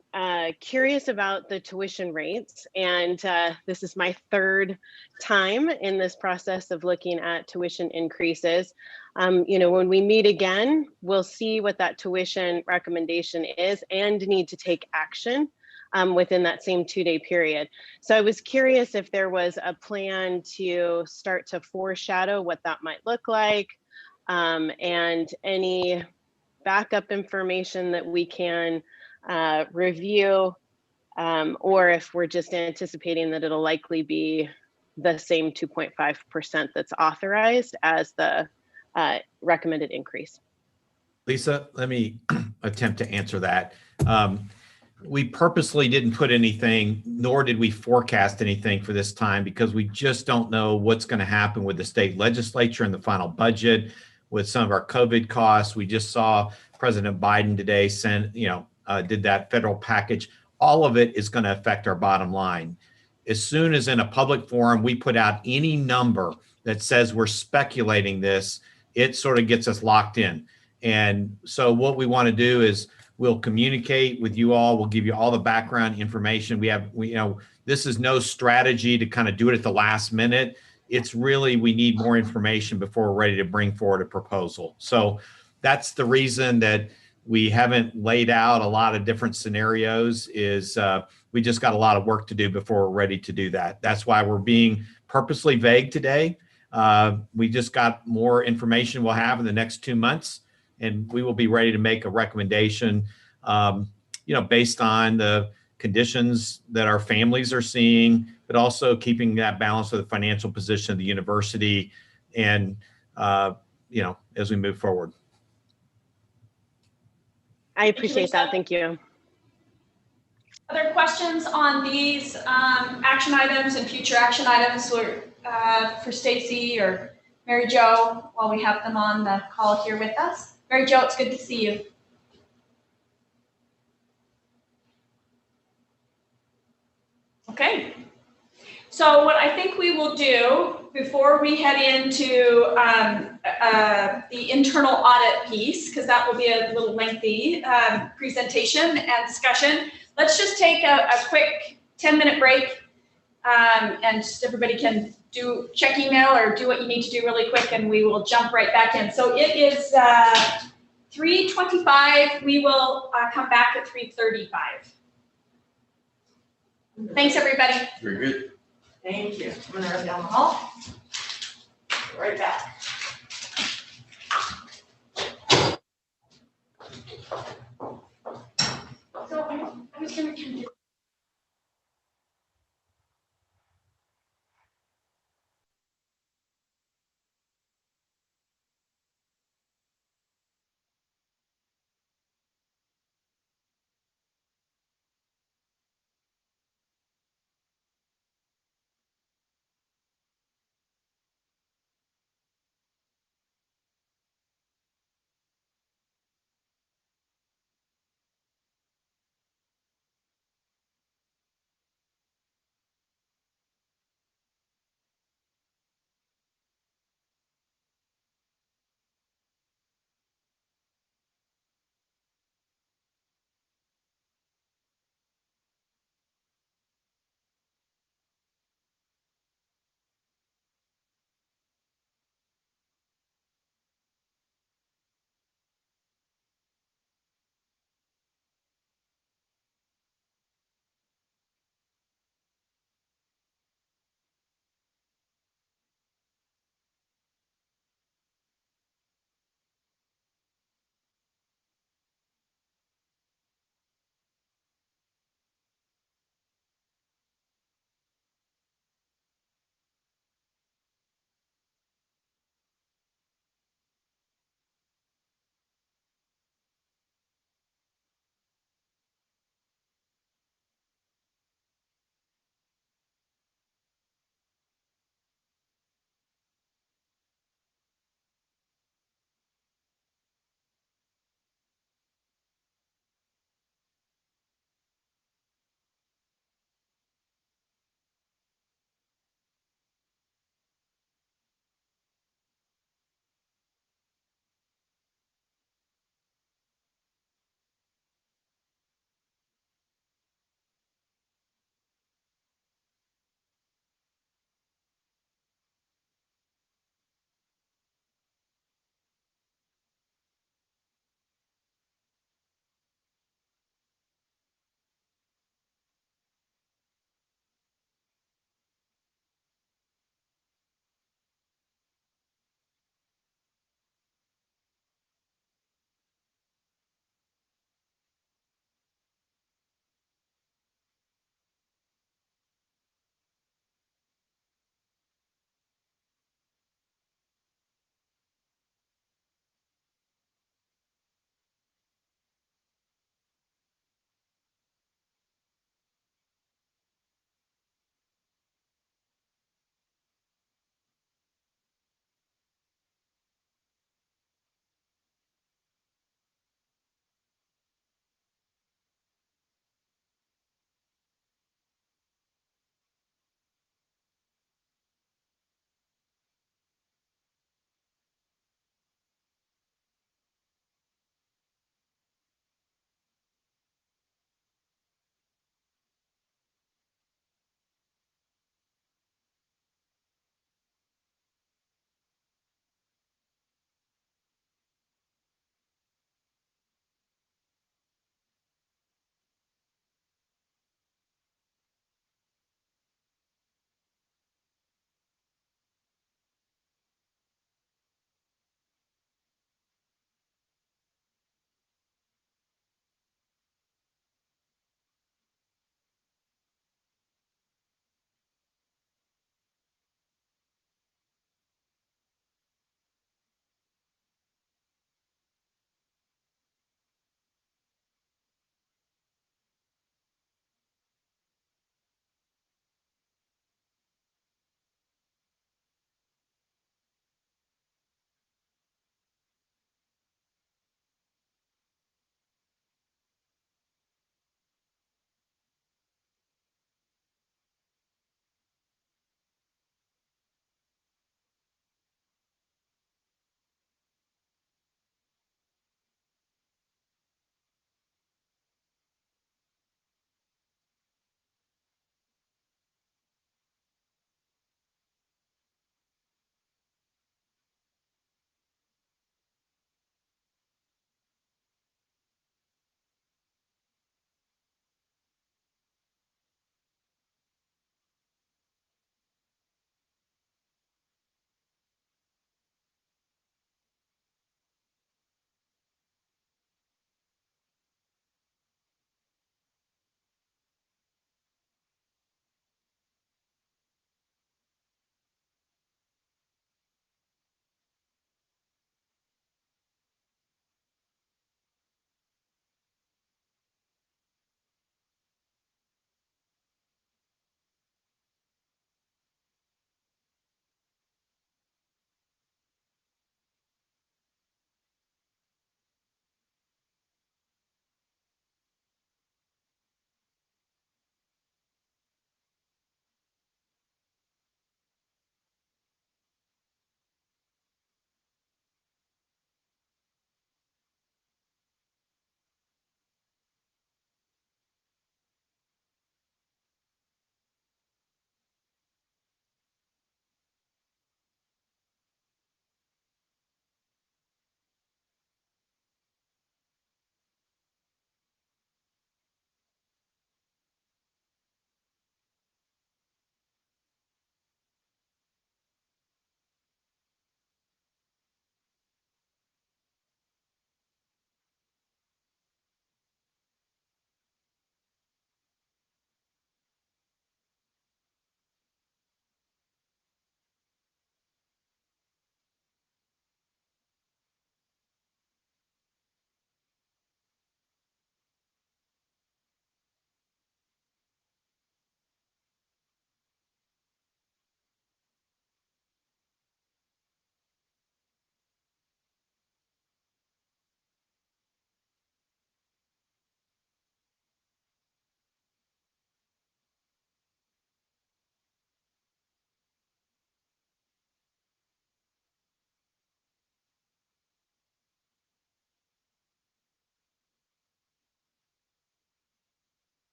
curious about the tuition rates, and this is my third time in this process of looking at tuition increases. You know, when we meet again, we'll see what that tuition recommendation is and need to take action within that same 2-day period. So I was curious if there was a plan to start to foreshadow what that might look like, and any backup information that we can review, or if we're just anticipating that it'll likely be the same 2.5% that's authorized as the recommended increase. Lisa, let me attempt to answer that. We purposely didn't put anything, nor did we forecast anything for this time, because we just don't know what's going to happen with the state legislature and the final budget, with some of our COVID costs. We just saw President Biden today did that federal package. All of it is going to affect our bottom line. As soon as in a public forum we put out any number that says we're speculating this, it sort of gets us locked in. And so what we want to do is we'll communicate with you all. We'll give you all the background information. This is no strategy to kind of do it at the last minute. It's really, we need more information before we're ready to bring forward a proposal. So that's the reason that we haven't laid out a lot of different scenarios, is we just got a lot of work to do before we're ready to do that. That's why we're being purposely vague today. We just got more information we'll have in the next 2 months, and we will be ready to make a recommendation, based on the conditions that our families are seeing, but also keeping that balance with the financial position of the university, and as we move forward. I appreciate that. Thank you. Other questions on these action items and future action items for Stacy or Mary Jo while we have them on the call here with us? Mary Jo, it's good to see you. Okay. So what I think we will do before we head into the internal audit piece, because that will be a little lengthy presentation and discussion, let's just take a quick 10-minute break, and just everybody can check email or do what you need to do really quick, and we will jump right back in. So it is 3:25. We will come back at 3:35. Thanks, everybody. Very good. Thank you. I'm gonna run down the hall. Be right back. So I was gonna kind of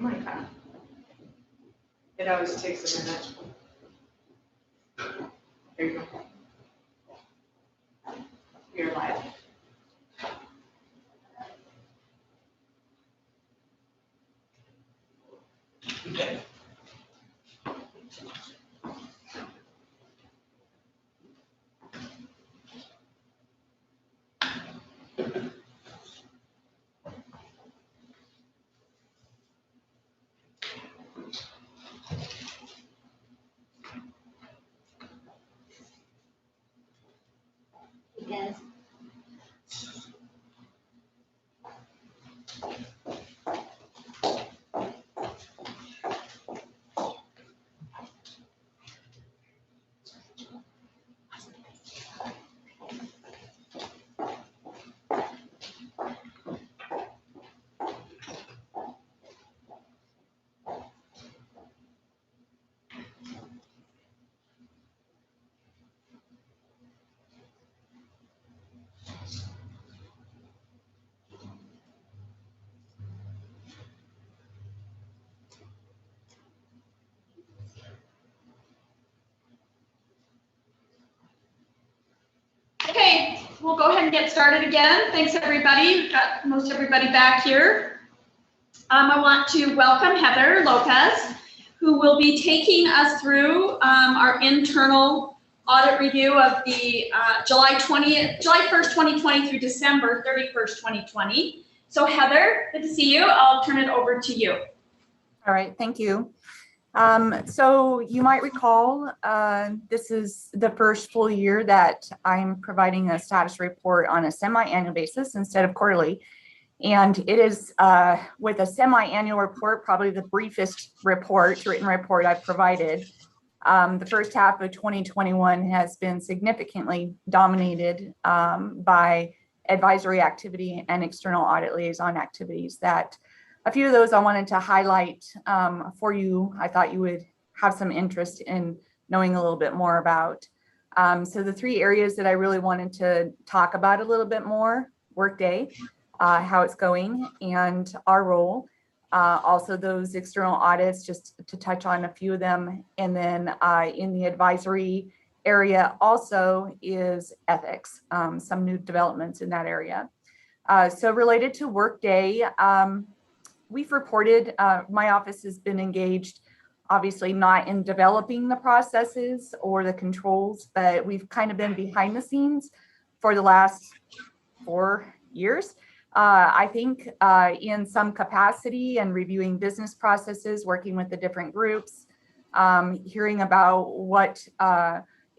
Monica. It always takes a minute. There you go. You're live. Okay. Yes. Okay, we'll go ahead and get started again. Thanks, everybody. We've got most everybody back here. I want to welcome Heather Lopez, who will be taking us through our internal audit review of the July 1st, 2020 through December 31st, 2020. So Heather, good to see you. I'll turn it over to you. All right, thank you. So you might recall, this is the first full year that I'm providing a status report on a semi-annual basis instead of quarterly. And it is with a semi-annual report, probably the briefest report, written report I've provided. The first half of 2021 has been significantly dominated by advisory activity and external audit liaison activities. That a few of those I wanted to highlight for you. I thought you would have some interest in knowing a little bit more about. So the three areas that I really wanted to talk about a little bit more: Workday, how it's going, and our role. Also those external audits, just to touch on a few of them. And then in the advisory area also is ethics, some new developments in that area. So related to Workday, we've reported, my office has been engaged, obviously not in developing the processes or the controls, but we've kind of been behind the scenes for the last 4 years. I think in some capacity and reviewing business processes, working with the different groups, hearing about what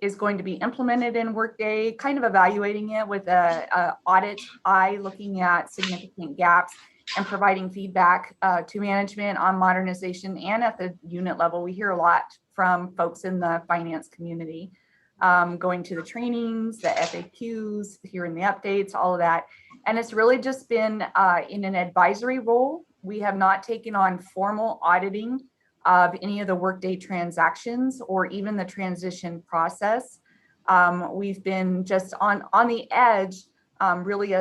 is going to be implemented in Workday, kind of evaluating it with a audit eye, looking at significant gaps and providing feedback to management on modernization. And at the unit level, we hear a lot from folks in the finance community, going to the trainings, the FAQs, hearing the updates, all of that. And it's really just been in an advisory role. We have not taken on formal auditing of any of the Workday transactions or even the transition process. We've been just on the edge, really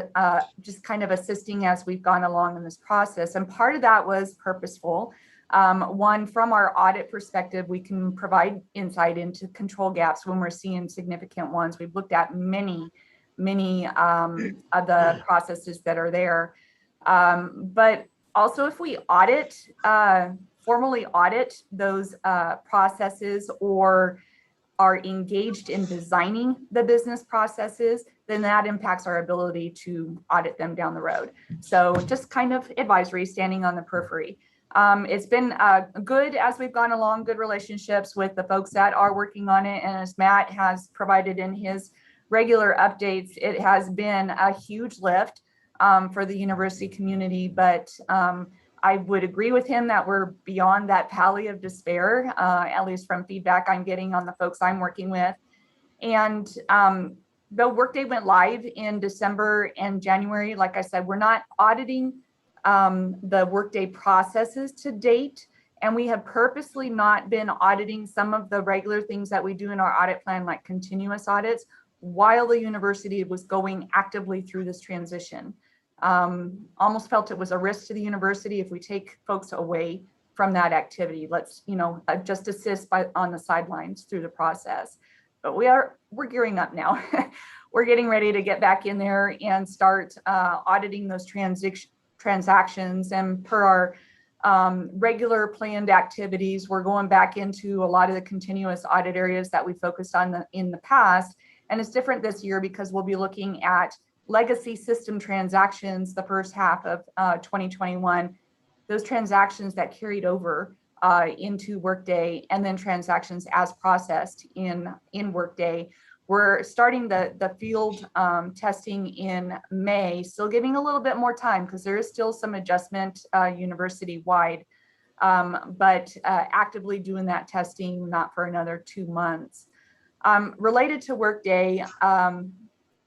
just kind of assisting as we've gone along in this process. And part of that was purposeful. One, from our audit perspective, we can provide insight into control gaps when we're seeing significant ones. We've looked at many of the processes that are there. But also if we audit, formally audit those processes or are engaged in designing the business processes, then that impacts our ability to audit them down the road. So just kind of advisory, standing on the periphery. It's been good as we've gone along, good relationships with the folks that are working on it. And as Matt has provided in his regular updates, it has been a huge lift for the university community, but I would agree with him that we're beyond that valley of despair, at least from feedback I'm getting on the folks I'm working with. And though Workday went live in December and January, like I said, we're not auditing the Workday processes to date. And we have purposely not been auditing some of the regular things that we do in our audit plan, like continuous audits, while the university was going actively through this transition. Almost felt it was a risk to the university if we take folks away from that activity. Let's, just assist on the sidelines through the process. But we're gearing up now. We're getting ready to get back in there and start auditing those transactions. And per our regular planned activities, we're going back into a lot of the continuous audit areas that we focused on in the past. And it's different this year because we'll be looking at legacy system transactions the first half of 2021, those transactions that carried over into Workday, and then transactions as processed in Workday. We're starting the field testing in May, still giving a little bit more time because there is still some adjustment university-wide, but actively doing that testing not for another 2 months. Related to Workday,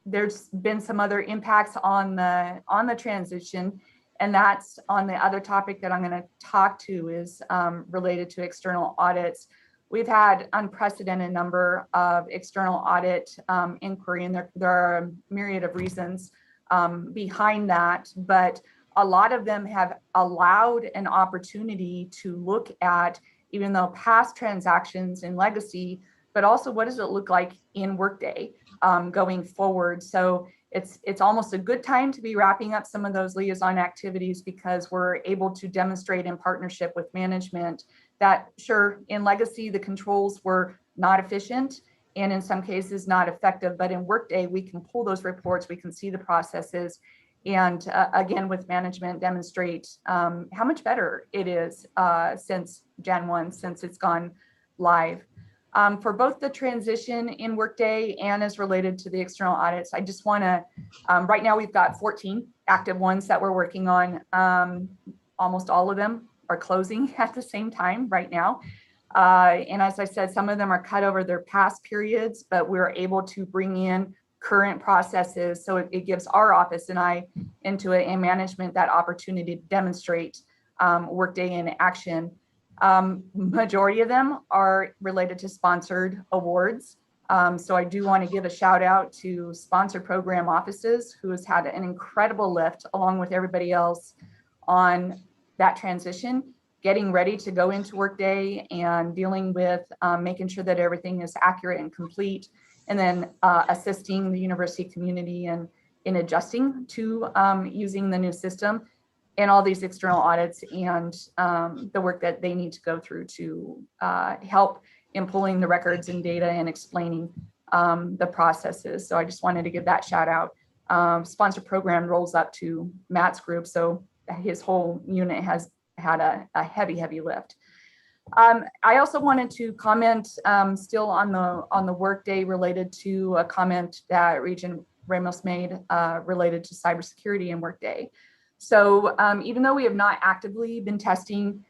there's been some other impacts on the transition, and that's on the other topic that I'm going to talk to is related to external audits. We've had unprecedented number of external audit inquiry, and there are a myriad of reasons behind that, but a lot of them have allowed an opportunity to look at, even though past transactions in legacy, but also what does it look like in Workday going forward. So it's almost a good time to be wrapping up some of those liaison activities because we're able to demonstrate in partnership with management that sure, in legacy, the controls were not efficient and in some cases not effective, but in Workday, we can pull those reports, we can see the processes, and again, with management, demonstrate how much better it is since Jan 1, since it's gone live. For both the transition in Workday and as related to the external audits, I just want to, right now we've got 14 active ones that we're working on. Almost all of them are closing at the same time right now. And as I said, some of them are cut over their past periods, but we're able to bring in current processes. So it gives our office and I into it and management that opportunity to demonstrate Workday in action. Majority of them are related to sponsored awards. So I do want to give a shout out to sponsored program offices who has had an incredible lift along with everybody else on that transition, getting ready to go into Workday and dealing with making sure that everything is accurate and complete, and then assisting the university community in adjusting to using the new system and all these external audits and the work that they need to go through to help in pulling the records and data and explaining the processes. So I just wanted to give that shout out. Sponsor program rolls up to Matt's group, so his whole unit has had a heavy lift. I also wanted to comment still on the Workday related to a comment that Regent Ramos made related to cybersecurity in Workday. So even though we have not actively been testing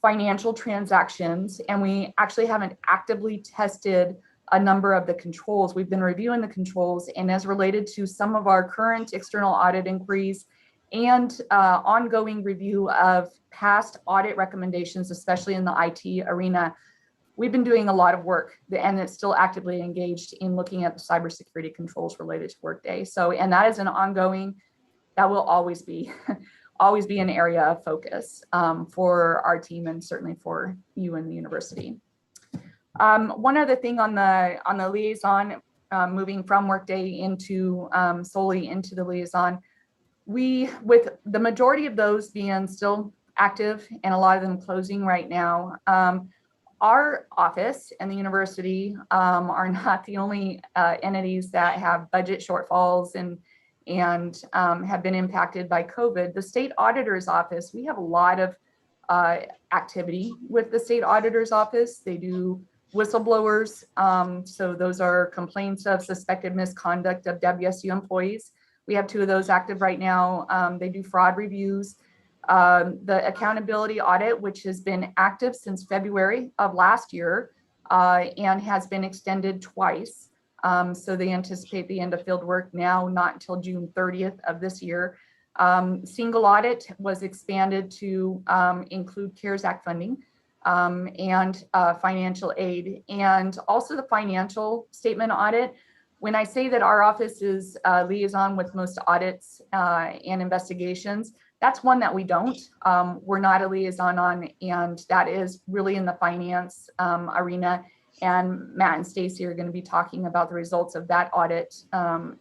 financial transactions, and we actually haven't actively tested a number of the controls, we've been reviewing the controls, and as related to some of our current external audit inquiries and ongoing review of past audit recommendations, especially in the IT arena, we've been doing a lot of work, and it's still actively engaged in looking at the cybersecurity controls related to Workday. So, and that is an ongoing, that will always be an area of focus for our team and certainly for you and the university. One other thing on the liaison, moving from Workday into solely into the liaison, with the majority of those being still active and a lot of them closing right now, our office and the university are not the only entities that have budget shortfalls and have been impacted by COVID. The state auditor's office, we have a lot of activity with the state auditor's office. They do whistleblowers. So those are complaints of suspected misconduct of WSU employees. We have 2 of those active right now. They do fraud reviews. The accountability audit, which has been active since February of last year and has been extended twice. So they anticipate the end of field work now, not until June 30th of this year. Single audit was expanded to include CARES Act funding and financial aid, and also the financial statement audit. When I say that our office is liaison with most audits and investigations, That's one that we don't. We're not a liaison on, and that is really in the finance arena. And Matt and Stacy are going to be talking about the results of that audit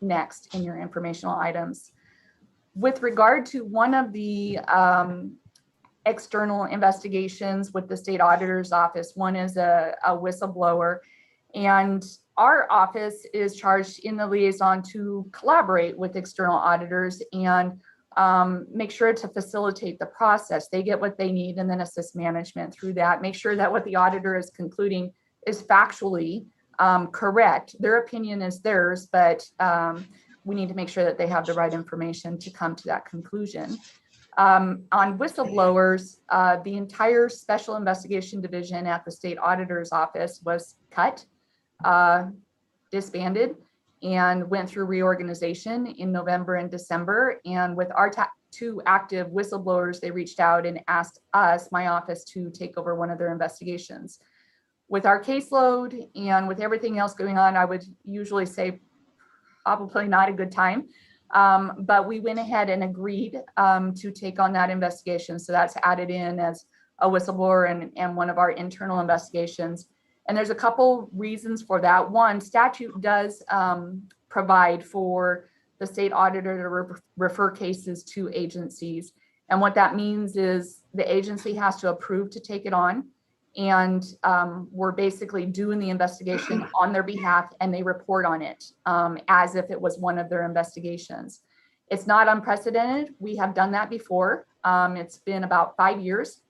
next in your informational items. With regard to one of the external investigations with the state auditor's office, one is a whistleblower, and our office is charged in the liaison to collaborate with external auditors and make sure to facilitate the process. They get what they need and then assist management through that. Make sure that what the auditor is concluding is factually correct. Their opinion is theirs, but we need to make sure that they have the right information to come to that conclusion. On whistleblowers, the entire special investigation division at the state auditor's office was cut, disbanded, and went through reorganization in November and December. And with our two active whistleblowers, they reached out and asked us, my office, to take over one of their investigations. With our caseload and with everything else going on, I would usually say probably not a good time. But we went ahead and agreed to take on that investigation. So that's added in as a whistleblower and one of our internal investigations. And there's a couple reasons for that. One, statute does provide for the state auditor to refer cases to agencies. And what that means is the agency has to approve to take it on. And we're basically doing the investigation on their behalf, and they report on it as if it was one of their investigations. It's not unprecedented. We have done that before. It's been about 5 years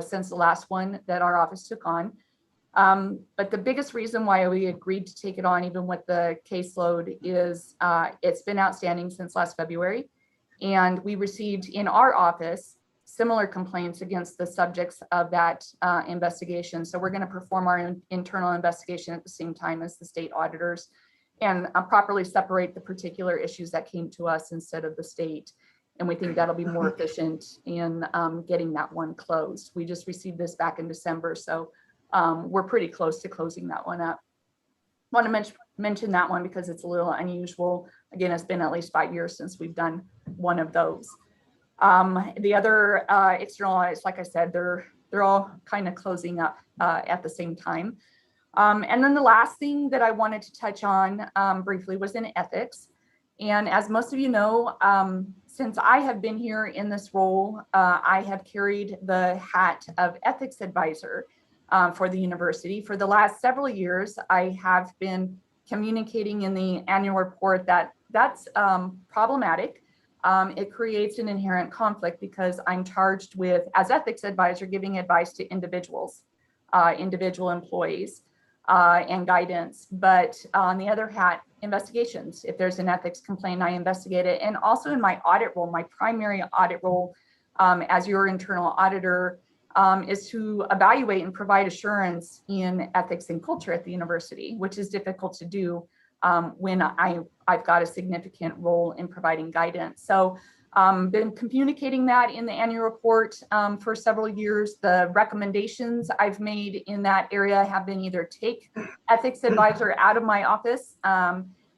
since the last one that our office took on. But the biggest reason why we agreed to take it on, even with the caseload, is it's been outstanding since last February. And we received in our office similar complaints against the subjects of that investigation. So we're going to perform our internal investigation at the same time as the state auditors and properly separate the particular issues that came to us instead of the state. And we think that'll be more efficient in getting that one closed. We just received this back in December, so we're pretty close to closing that one up. I want to mention that one because it's a little unusual. Again, it's been at least 5 years since we've done one of those. The other external audits, like I said, they're all kind of closing up at the same time. And then the last thing that I wanted to touch on briefly was in ethics. And as most of you know, since I have been here in this role, I have carried the hat of ethics advisor for the university. For the last several years, I have been communicating in the annual report that that's problematic. It creates an inherent conflict because I'm charged with, as ethics advisor, giving advice to individuals, individual employees, and guidance. But on the other hat, investigations. If there's an ethics complaint, I investigate it. And also in my audit role, my primary audit role as your internal auditor is to evaluate and provide assurance in ethics and culture at the university, which is difficult to do when I've got a significant role in providing guidance. So been communicating that in the annual report for several years. The recommendations I've made in that area have been either take ethics advisor out of my office,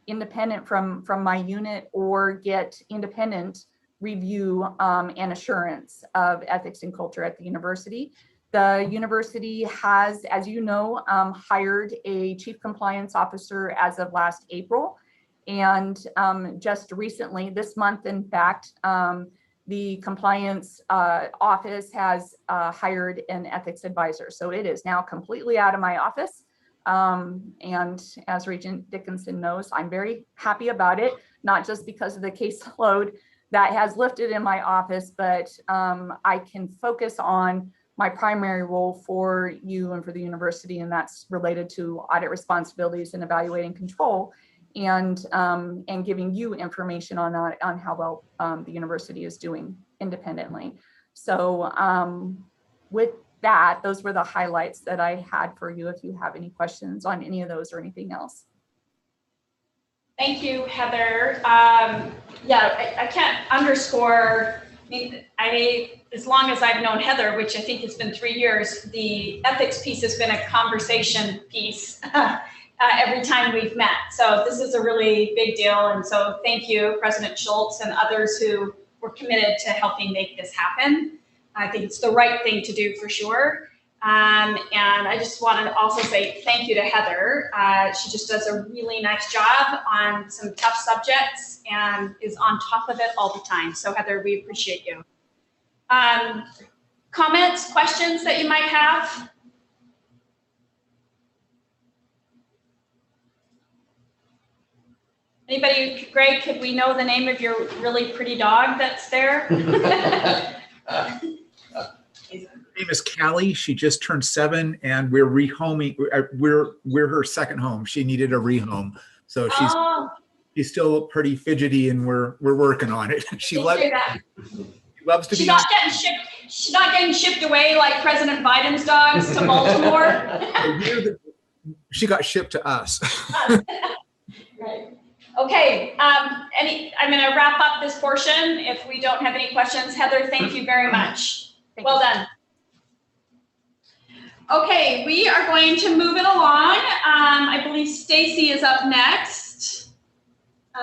independent from my unit, or get independent review and assurance of ethics and culture at the university. The university has, as you know, hired a chief compliance officer as of last April. And just recently, this month, in fact, the compliance office has hired an ethics advisor. So it is now completely out of my office. And as Regent Dickinson knows, I'm very happy about it, not just because of the caseload that has lifted in my office, but I can focus on my primary role for you and for the university, and that's related to audit responsibilities and evaluating control, and giving you information on that, on how well the university is doing independently. So with that, those were the highlights that I had for you. If you have any questions on any of those or anything else. Thank you, Heather. Yeah, I can't underscore, as long as I've known Heather, which I think has been 3 years, the ethics piece has been a conversation piece every time we've met. So this is a really big deal. And so thank you, President Schultz and others who we're committed to helping make this happen. I think it's the right thing to do for sure. And I just want to also say thank you to Heather. She just does a really nice job on some tough subjects and is on top of it all the time. So Heather, we appreciate you. Comments, questions that you might have? Anybody, Greg, could we know the name of your really pretty dog that's there? Her name is Callie. She just turned 7, and we're rehoming. We're her second home. She needed a rehome, so she's still pretty fidgety, and we're working on it. She loves to be. She's not getting shipped away like President Biden's dogs to Baltimore. She got shipped to us. Right. Okay. I'm going to wrap up this portion. If we don't have any questions, Heather, thank you very much. Well done. Okay, we are going to move it along. I believe Stacy is up next. Do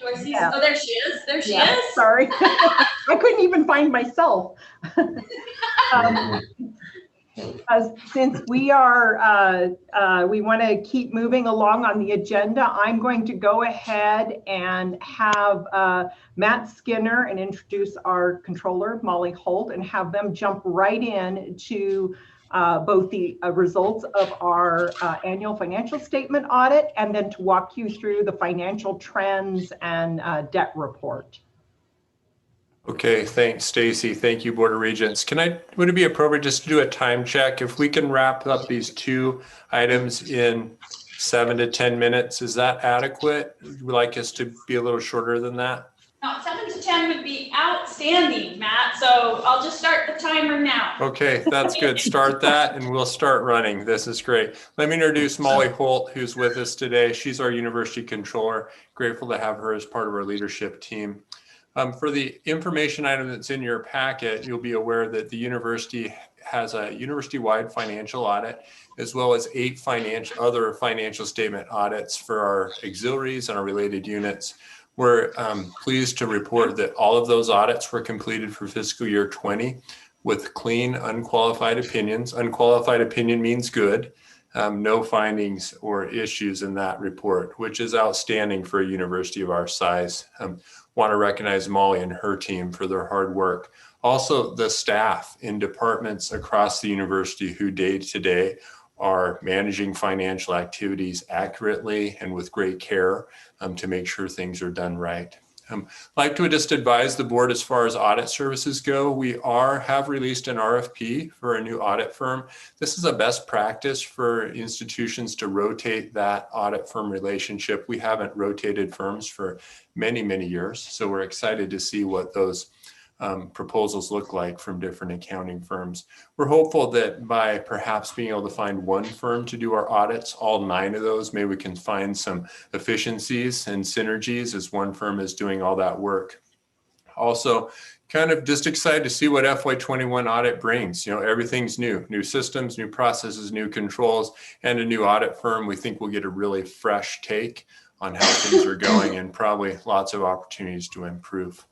I see? Yeah. Oh, there she is. There she Yeah, is. sorry. I couldn't even find myself. Since we are, we want to keep moving along on the agenda, I'm going to go ahead and have Matt Skinner and introduce our controller, Molly Holt, and have them jump right in to both the results of our annual financial statement audit and then to walk you through the financial trends and debt report. Okay, thanks, Stacy. Thank you, Board of Regents. Would it be appropriate just to do a time check? If we can wrap up these 2 items in 7 to 10 minutes, is that adequate? Would you like us to be a little shorter than that? No, 7 to 10 would be outstanding, Matt. So I'll just start the timer now. Okay, that's good. Start that and we'll start running. This is great. Let me introduce Molly Holt, who's with us today. She's our university controller. Grateful to have her as part of our leadership team. For the information item that's in your packet, you'll be aware that the university has a university-wide financial audit, as well as 8 other financial statement audits for our auxiliaries and our related units. We're pleased to report that all of those audits were completed for fiscal year 20 with clean, unqualified opinions. Unqualified opinion means good. No findings or issues in that report, which is outstanding for a university of our size. Want to recognize Molly and her team for their hard work. Also, the staff in departments across the university who day to day are managing financial activities accurately and with great care to make sure things are done right. I'd like to just advise the board as far as audit services go. We have released an RFP for a new audit firm. This is a best practice for institutions to rotate that audit firm relationship. We haven't rotated firms for many, many years. So we're excited to see what those proposals look like from different accounting firms. We're hopeful that by perhaps being able to find one firm to do our audits, all 9 of those, maybe we can find some efficiencies and synergies as one firm is doing all that work. Also, kind of just excited to see what FY21 audit brings. You know, everything's new systems, new processes, new controls, and a new audit firm. We think we'll get a really fresh take on how things are going and probably lots of opportunities to improve.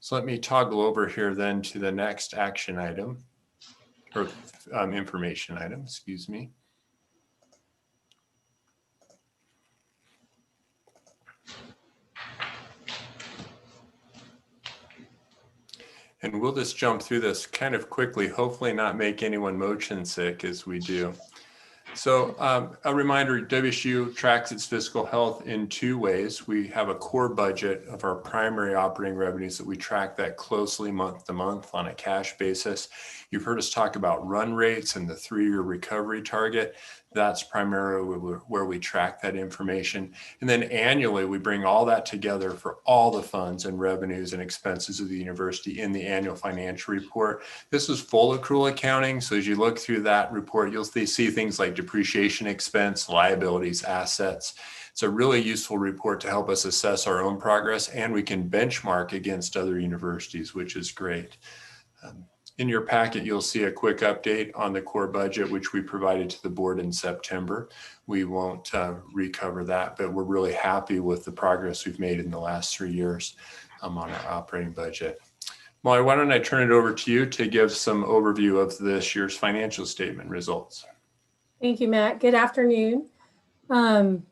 So let me toggle over here then to the next action item or information item, excuse me. And we'll just jump through this kind of quickly, hopefully not make anyone motion sick as we do. So a reminder, WSU tracks its fiscal health in 2 ways. We have a core budget of our primary operating revenues that we track that closely month to month on a cash basis. You've heard us talk about run rates and the 3-year recovery target. That's primarily where we track that information. And then annually, we bring all that together for all the funds and revenues and expenses of the university in the annual financial report. This is full accrual accounting. So as you look through that report, you'll see things like depreciation expense, liabilities, assets. It's a really useful report to help us assess our own progress, and we can benchmark against other universities, which is great. In your packet, you'll see a quick update on the core budget, which we provided to the board in September. We won't recover that, but we're really happy with the progress we've made in the last 3 years. on our operating budget. Molly, why don't I turn it over to you to give some overview of this year's financial statement results. Thank you, Matt. Good afternoon. Going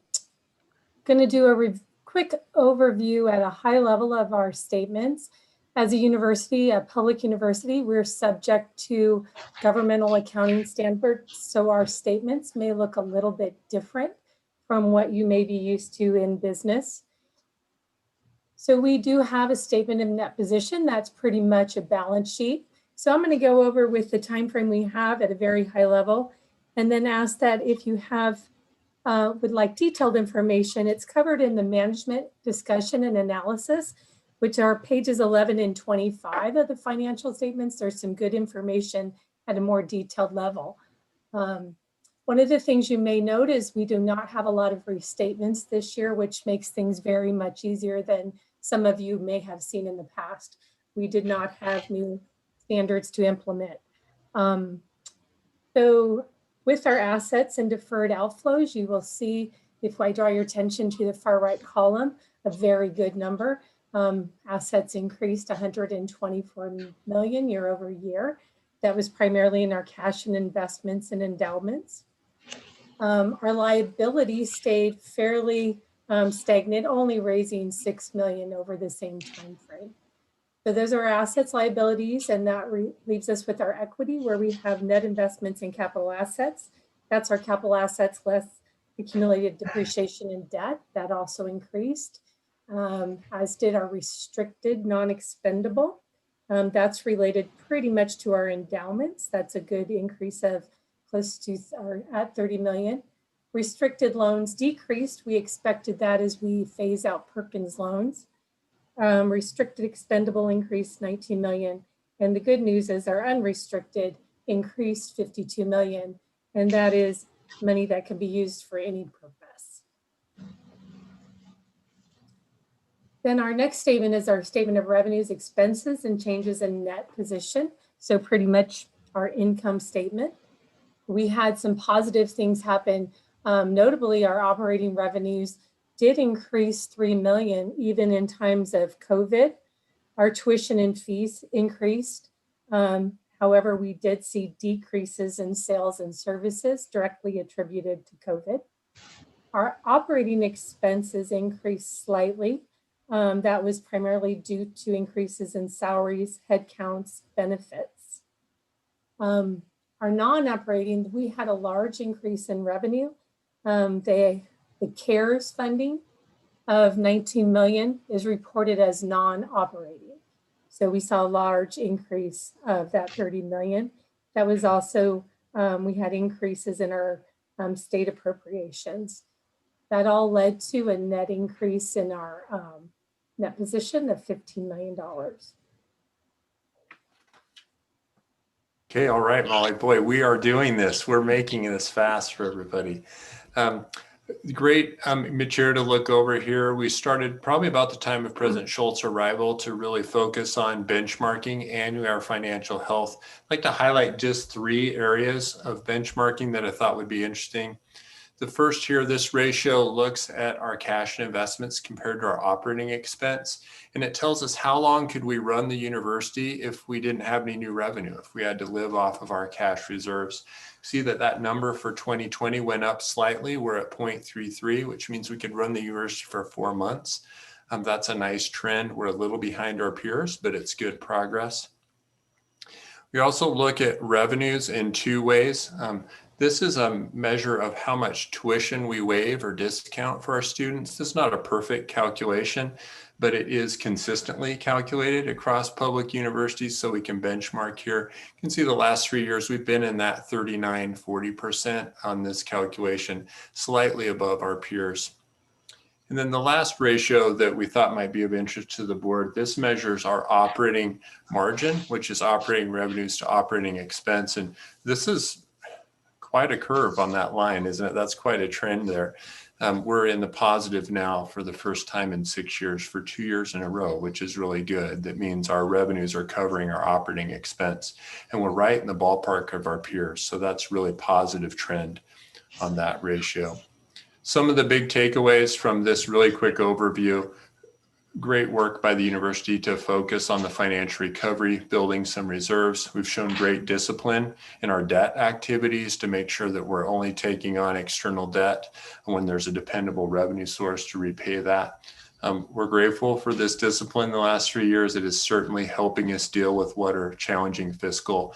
to do a quick overview at a high level of our statements. As a university, a public university, we're subject to governmental accounting standards, so our statements may look a little bit different from what you may be used to in business. So we do have a statement of net position that's pretty much a balance sheet. So I'm going to go over with the time frame we have at a very high level, and then ask that if you have would like detailed information, it's covered in the management discussion and analysis, which are pages 11 and 25 of the financial statements. There's some good information at a more detailed level. One of the things you may note is we do not have a lot of restatements this year, which makes things very much easier than some of you may have seen in the past. We did not have new standards to implement. So with our assets and deferred outflows, you will see, if I draw your attention to the far right column, a very good number. Assets increased 124 million year over year. That was primarily in our cash and investments and endowments. Our liabilities stayed fairly stagnant, only raising 6 million over the same time frame. So those are our assets, liabilities, and that leaves us with our equity, where we have net investments in capital assets. That's our capital assets less accumulated depreciation and debt. That also increased, as did our restricted non-expendable. That's related pretty much to our endowments. That's a good increase of close to or at 30 million. Restricted loans decreased. We expected that as we phase out Perkins loans. Restricted expendable increased 19 million. And the good news is our unrestricted increased 52 million. And that is money that can be used for any purpose. Then our next statement is our statement of revenues, expenses, and changes in net position. So pretty much our income statement. We had some positive things happen. Notably, our operating revenues did increase 3 million, even in times of COVID. Our tuition and fees increased. However, we did see decreases in sales and services directly attributed to COVID. Our operating expenses increased slightly. That was primarily due to increases in salaries, headcounts, benefits. Our non-operating, we had a large increase in revenue. The CARES funding of 19 million is reported as non-operating. So we saw a large increase of that 30 million. That was also, we had increases in our state appropriations. That all led to a net increase in our net position of $15 million. Okay, all right, Molly. Boy, we are doing this. We're making this fast for everybody. Great material to look over here. We started probably about the time of President Schultz's arrival to really focus on benchmarking and our financial health. I'd like to highlight just 3 areas of benchmarking that I thought would be interesting. The first here, this ratio looks at our cash and investments compared to our operating expense. And it tells us how long could we run the university if we didn't have any new revenue, if we had to live off of our cash reserves. See that number for 2020 went up slightly. We're at 0.33, which means we could run the university for 4 months. That's a nice trend. We're a little behind our peers, but it's good progress. We also look at revenues in 2 ways. This is a measure of how much tuition we waive or discount for our students. This is not a perfect calculation, but it is consistently calculated across public universities, so we can benchmark here. You can see the last 3 years, we've been in that 39–40% on this calculation, slightly above our peers. And then the last ratio that we thought might be of interest to the board, this measures our operating margin, which is operating revenues to operating expense. And this is quite a curve on that line, isn't it? That's quite a trend there. We're in the positive now for the first time in 6 years, for 2 years in a row, which is really good. That means our revenues are covering our operating expense, and we're right in the ballpark of our peers. So that's really positive trend on that ratio. Some of the big takeaways from this really quick overview. great work by the university to focus on the financial recovery, building some reserves. We've shown great discipline in our debt activities to make sure that we're only taking on external debt when there's a dependable revenue source to repay that. We're grateful for this discipline the last 3 years. It is certainly helping us deal with what are challenging fiscal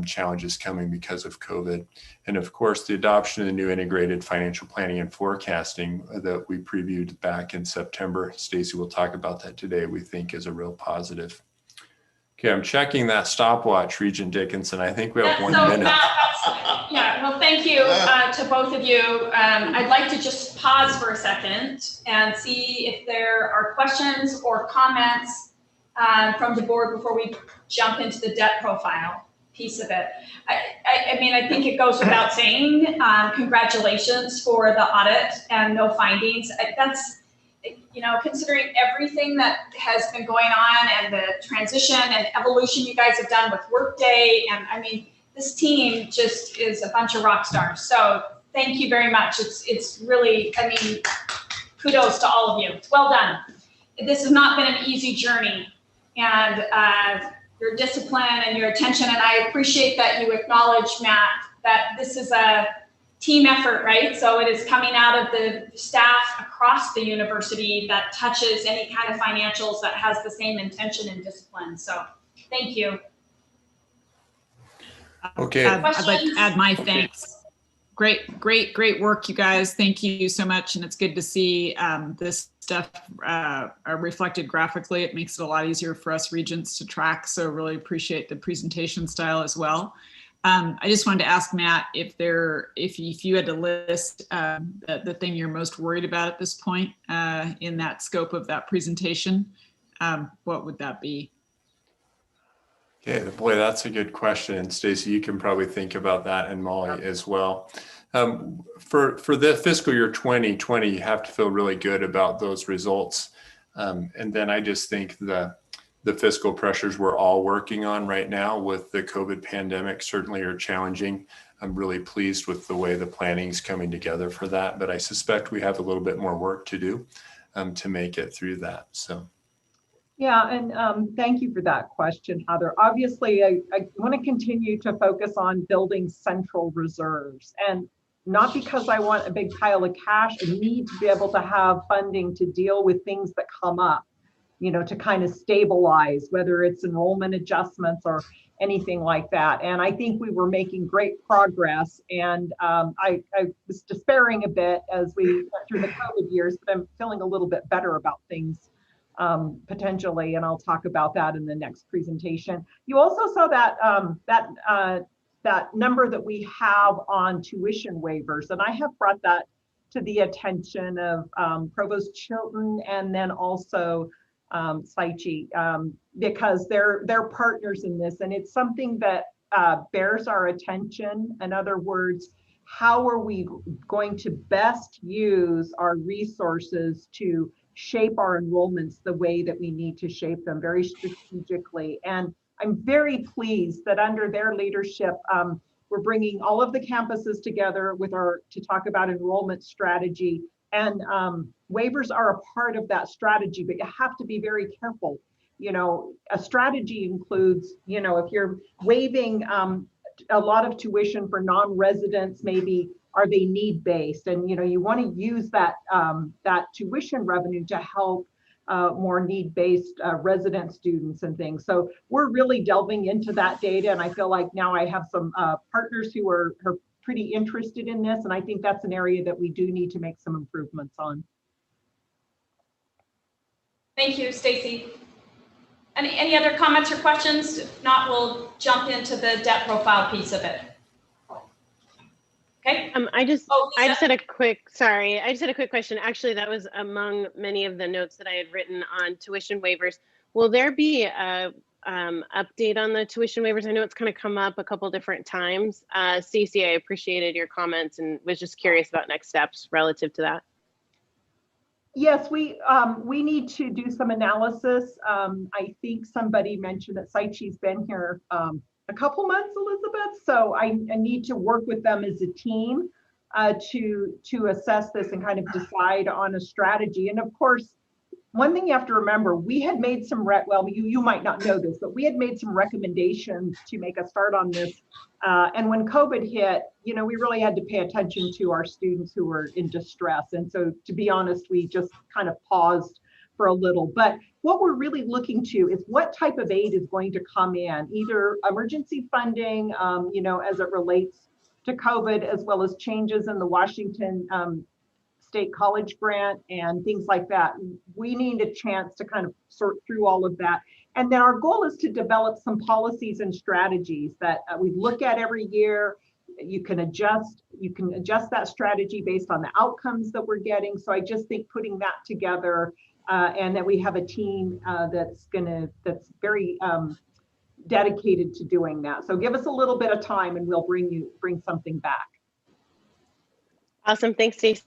challenges coming because of COVID. And of course, the adoption of the new integrated financial planning and forecasting that we previewed back in September, Stacy will talk about that today, we think is a real positive. Okay, I'm checking that stopwatch, Regent Dickinson. I think we have 1 minute. Yeah, well, thank you to both of you. I'd like to just pause for a second and see if there are questions or comments from the board before we jump into the debt profile piece of it. I mean, I think it goes without saying, congratulations for the audit and no findings. That's, you know, considering everything that has been going on and the transition and evolution you guys have done with Workday. And I mean, this team just is a bunch of rock stars. So thank you very much. It's really, I mean, kudos to all of you. It's well done. This has not been an easy journey. And your discipline and your attention. And I appreciate that you acknowledge, Matt, that this is a team effort, right? So it is coming out of the staff across the university that touches any kind of financials that has the same intention and discipline. So thank you. Okay. I'd like to add my thanks. Great work, you guys. Thank you so much. And it's good to see this stuff reflected graphically. It makes it a lot easier for us regents to track. So really appreciate the presentation style as well. I just wanted to ask Matt if you had to list the thing you're most worried about at this point in that scope of that presentation, what would that be? Okay, boy, that's a good question. And Stacy, you can probably think about that, and Molly as well. For the fiscal year 2020, you have to feel really good about those results. And then I just think the fiscal pressures we're all working on right now with the COVID pandemic certainly are challenging. I'm really pleased with the way the planning is coming together for that, but I suspect we have a little bit more work to do to make it through that. So. Yeah, and thank you for that question, Heather. Obviously, I want to continue to focus on building central reserves, and not because I want a big pile of cash. I need to be able to have funding to deal with things that come up, you know, to kind of stabilize, whether it's enrollment adjustments or anything like that. And I think we were making great progress. And I was despairing a bit as we went through the COVID years, but I'm feeling a little bit better about things. Potentially, and I'll talk about that in the next presentation. You also saw that that number that we have on tuition waivers, and I have brought that to the attention of Provost Chilton and then also Saichi, because they're partners in this, and it's something that bears our attention. In other words, how are we going to best use our resources to shape our enrollments the way that we need to shape them very strategically? And I'm very pleased that under their leadership, we're bringing all of the campuses together to talk about enrollment strategy. And waivers are a part of that strategy, but you have to be very careful. You know, a strategy includes, you know, if you're waiving a lot of tuition for non-residents, maybe are they need-based? And, you know, you want to use that tuition revenue to help more need-based resident students and things. So we're really delving into that data. And I feel like now I have some partners who are pretty interested in this. And I think that's an area that we do need to make some improvements on. Thank you, Stacy. Any other comments or questions? If not, we'll jump into the debt profile piece of it. Okay. I just had a quick question. Actually, that was among many of the notes that I had written on tuition waivers. Will there be a update on the tuition waivers? I know it's kind of come up a couple different times. Stacey, I appreciated your comments and was just curious about next steps relative to that. Yes, we need to do some analysis. I think somebody mentioned that Saichi's been here a couple months, Elizabeth. So I need to work with them as a team to assess this and kind of decide on a strategy. And of course, one thing you have to remember, we had made some, well, you might not know this, but we had made some recommendations to make a start on this. And when COVID hit, you know, we really had to pay attention to our students who were in distress. And so to be honest, we just kind of paused for a little. But what we're really looking to is what type of aid is going to come in, either emergency funding, you know, as it relates to COVID, as well as changes in the Washington State College grant and things like that. We need a chance to kind of sort through all of that. And then our goal is to develop some policies and strategies that we look at every year. You can adjust that strategy based on the outcomes that we're getting. So I just think putting that together and that we have a team that's very dedicated to doing that. So give us a little bit of time and we'll bring something back. Awesome, thanks, Stacey.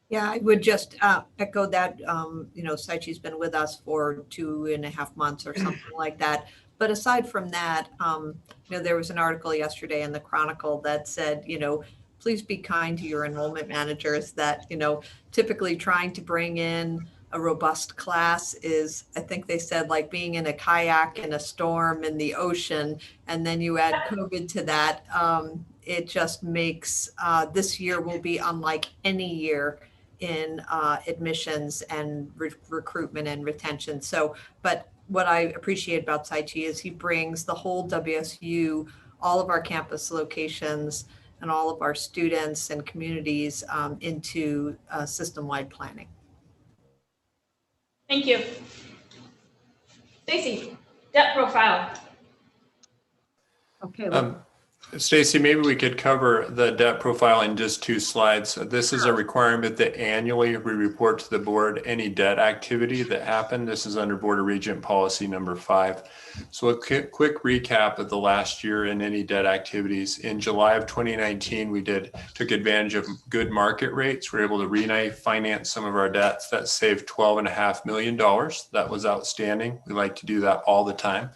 Yeah, I would just echo that, you know, Saichi's been with us for 2.5 months or something like that. But aside from that, you know, there was an article yesterday in the Chronicle that said, you know, please be kind to your enrollment managers that, you know, typically trying to bring in a robust class is, I think they said, like being in a kayak in a storm in the ocean, and then you add COVID to that. It just makes, this year will be unlike any year in admissions and recruitment and retention. So, but what I appreciate about Saichi is he brings the whole WSU, all of our campus locations and all of our students and communities into system-wide planning. Thank you. Stacey, debt profile. Okay. Stacey, maybe we could cover the debt profile in just 2 slides. This is a requirement that annually we report to the board any debt activity that happened. This is under Board of Regent policy number 5. So a quick recap of the last year and any debt activities. In July of 2019, we took advantage of good market rates. We were able to refinance some of our debts. That saved $12.5 million. That was outstanding. We like to do that all the time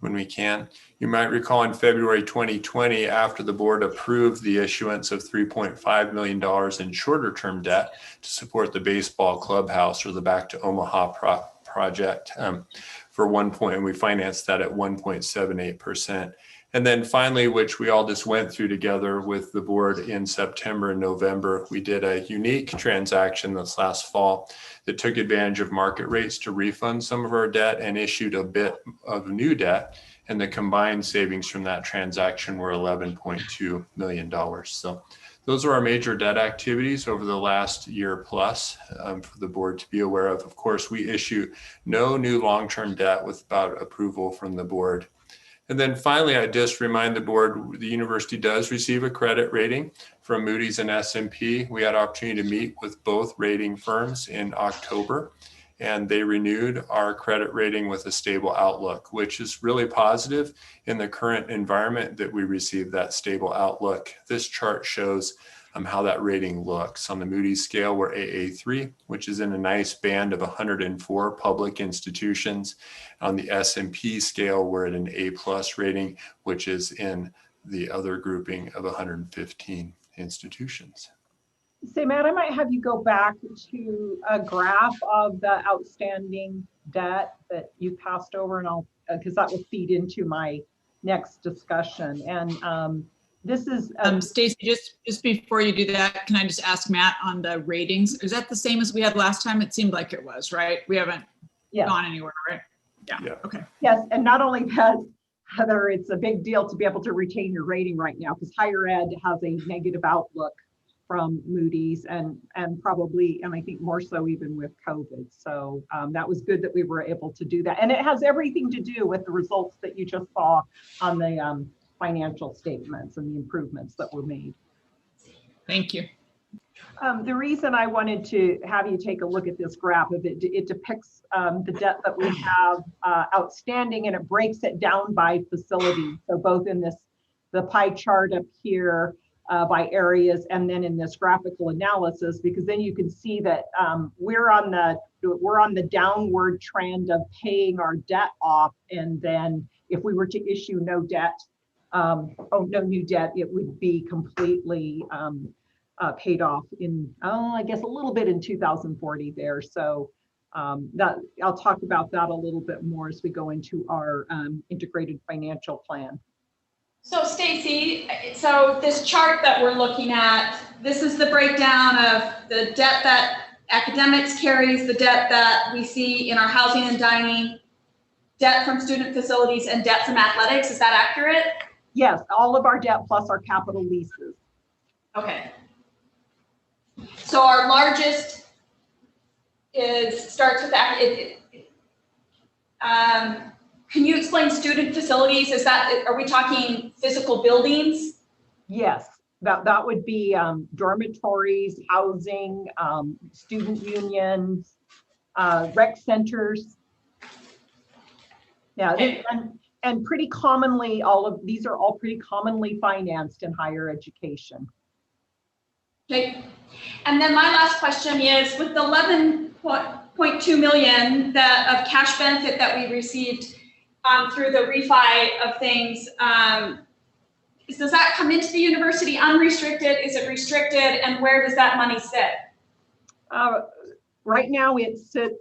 when we can. You might recall in February 2020, after the board approved the issuance of $3.5 million in shorter term debt to support the baseball clubhouse or the Back to Omaha project for 1 point, and we financed that at 1.78%. And then finally, which we all just went through together with the board in September and November, we did a unique transaction this last fall that took advantage of market rates to refund some of our debt and issued a bit of new debt. And the combined savings from that transaction were $11.2 million. So those are our major debt activities over the last year plus for the board to be aware of. Of course, we issue no new long-term debt without approval from the board. And then finally, I just remind the board, the university does receive a credit rating from Moody's and S&P. We had an opportunity to meet with both rating firms in October, and they renewed our credit rating with a stable outlook, which is really positive in the current environment that we received that stable outlook. This chart shows how that rating looks. On the Moody's scale, we're AA3, which is in a nice band of 104 public institutions. On the S&P scale, we're at an A+ rating, which is in the other grouping of 115 institutions. Say, Matt, I might have you go back to a graph of the outstanding debt that you passed over, and I'll, because that will feed into my next discussion. And this is Stacey, just before you do that, can I just ask Matt on the ratings? Is that the same as we had last time? It seemed like it was, right? We haven't gone anywhere, right? Yeah. Okay. Yes, and not only that, Heather, it's a big deal to be able to retain your rating right now because higher ed has a negative outlook from Moody's and probably, and I think more so even with COVID. So that was good that we were able to do that. And it has everything to do with the results that you just saw on the financial statements and the improvements that were made. Thank you. The reason I wanted to have you take a look at this graph, it depicts the debt that we have outstanding, and it breaks it down by facility. So both in the pie chart up here by areas, and then in this graphical analysis, because then you can see that we're on the downward trend of paying our debt off, and then if we were to issue no new debt, it would be completely paid off in, I guess a little bit in 2040 there. So that I'll talk about that a little bit more as we go into our integrated financial plan. So Stacy, so this chart that we're looking at, this is the breakdown of the debt that academics carries, the debt that we see in our housing and dining, debt from student facilities, and debt from athletics. Is that accurate? Yes, all of our debt plus our capital leases. Okay. So our largest starts with that. Can you explain student facilities? Are we talking physical buildings? Yes, that would be dormitories, housing, student unions, rec centers. Yeah, Okay. and pretty commonly, these are all pretty commonly financed in higher education. Okay. And then my last question is, with the 11.2 million of cash benefit that we received through the refi of things, does that come into the university unrestricted? Is it restricted? And where does that money sit? Right now, it sits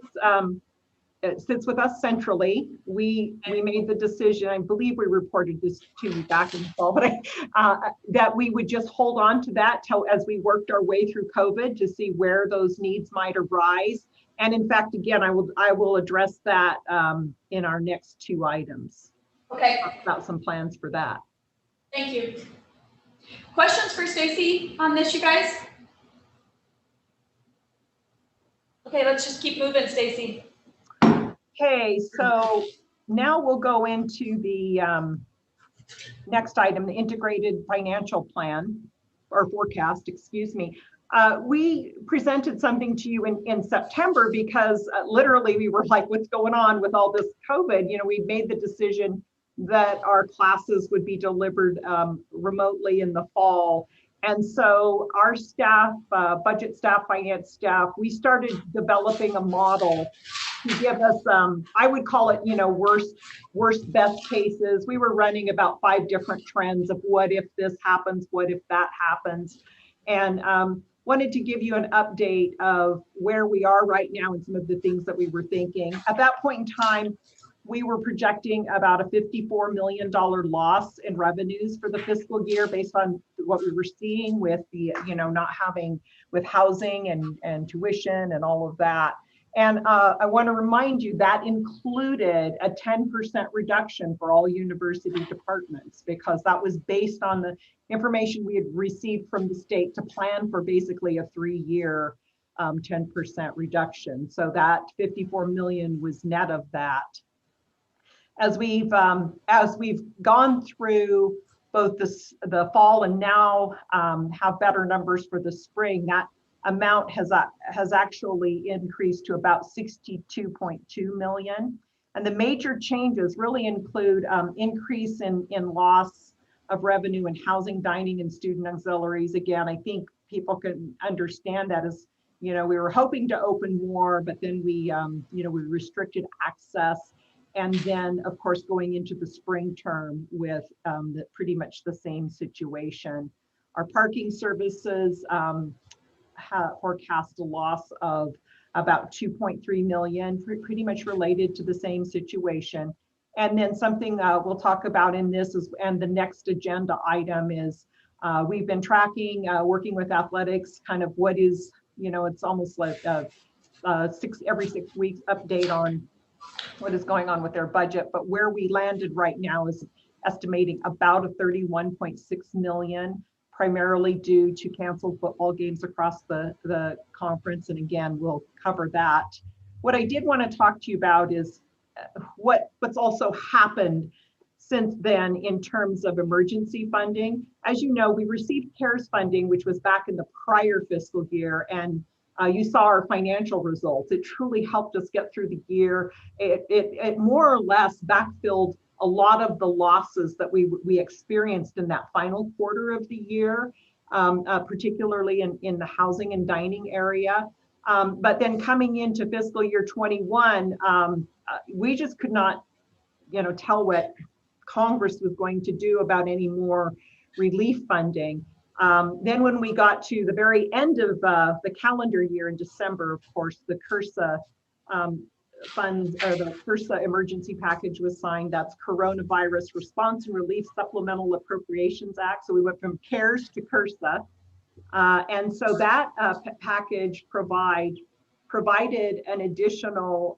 with us centrally. We made the decision, I believe we reported this to you back in the fall, but that we would just hold on to that till as we worked our way through COVID to see where those needs might arise. And in fact, again, I will address that in our next two items. Okay. Talk about some plans for that. Thank you. Questions for Stacy on this, you guys? Okay, let's just keep moving, Stacy. Okay, so now we'll go into the next item, the integrated financial plan or forecast, excuse me. We presented something to you in September because literally we were like, what's going on with all this COVID? You know, we made the decision that our classes would be delivered remotely in the fall. And so our staff, budget staff, finance staff, we started developing a model to give us, I would call it, you know, worst best cases. We were running about 5 different trends of what if this happens, what if that happens. And wanted to give you an update of where we are right now and some of the things that we were thinking. At that point in time, we were projecting about a $54 million loss in revenues for the fiscal year based on what we were seeing with the, you know, not having with housing and tuition and all of that. And I want to remind you that included a 10% reduction for all university departments, because that was based on the information we had received from the state to plan for basically a 3-year 10% reduction. So that 54 million was net of that. As we've gone through both the fall and now have better numbers for the spring, that amount has actually increased to about 62.2 million. And the major changes really include increase in loss of revenue in housing, dining, and student auxiliaries. Again, I think people can understand that as, you know, we were hoping to open more, but then we, you know, we restricted access. And then, of course, going into the spring term with pretty much the same situation. Our parking services forecast a loss of about 2.3 million, pretty much related to the same situation. And then something we'll talk about in this is, and the next agenda item is, we've been tracking, working with athletics, kind of what is, you know, it's almost like every 6 weeks update on what is going on with their budget. But where we landed right now is estimating about a 31.6 million, primarily due to canceled football games across the conference. And again, we'll cover that. What I did want to talk to you about is what's also happened since then in terms of emergency funding. As you know, we received CARES funding, which was back in the prior fiscal year, and you saw our financial results. It truly helped us get through the year. It more or less backfilled a lot of the losses that we experienced in that final quarter of the year, particularly in the housing and dining area. But then coming into fiscal year 21, we just could not, you know, tell what Congress was going to do about any more relief funding. Then when we got to the very end of the calendar year in December, of course, the CRSA funds, or the CRSA emergency package was signed. That's Coronavirus Response and Relief Supplemental Appropriations Act. So we went from CARES to CRSA. And so that package provided an additional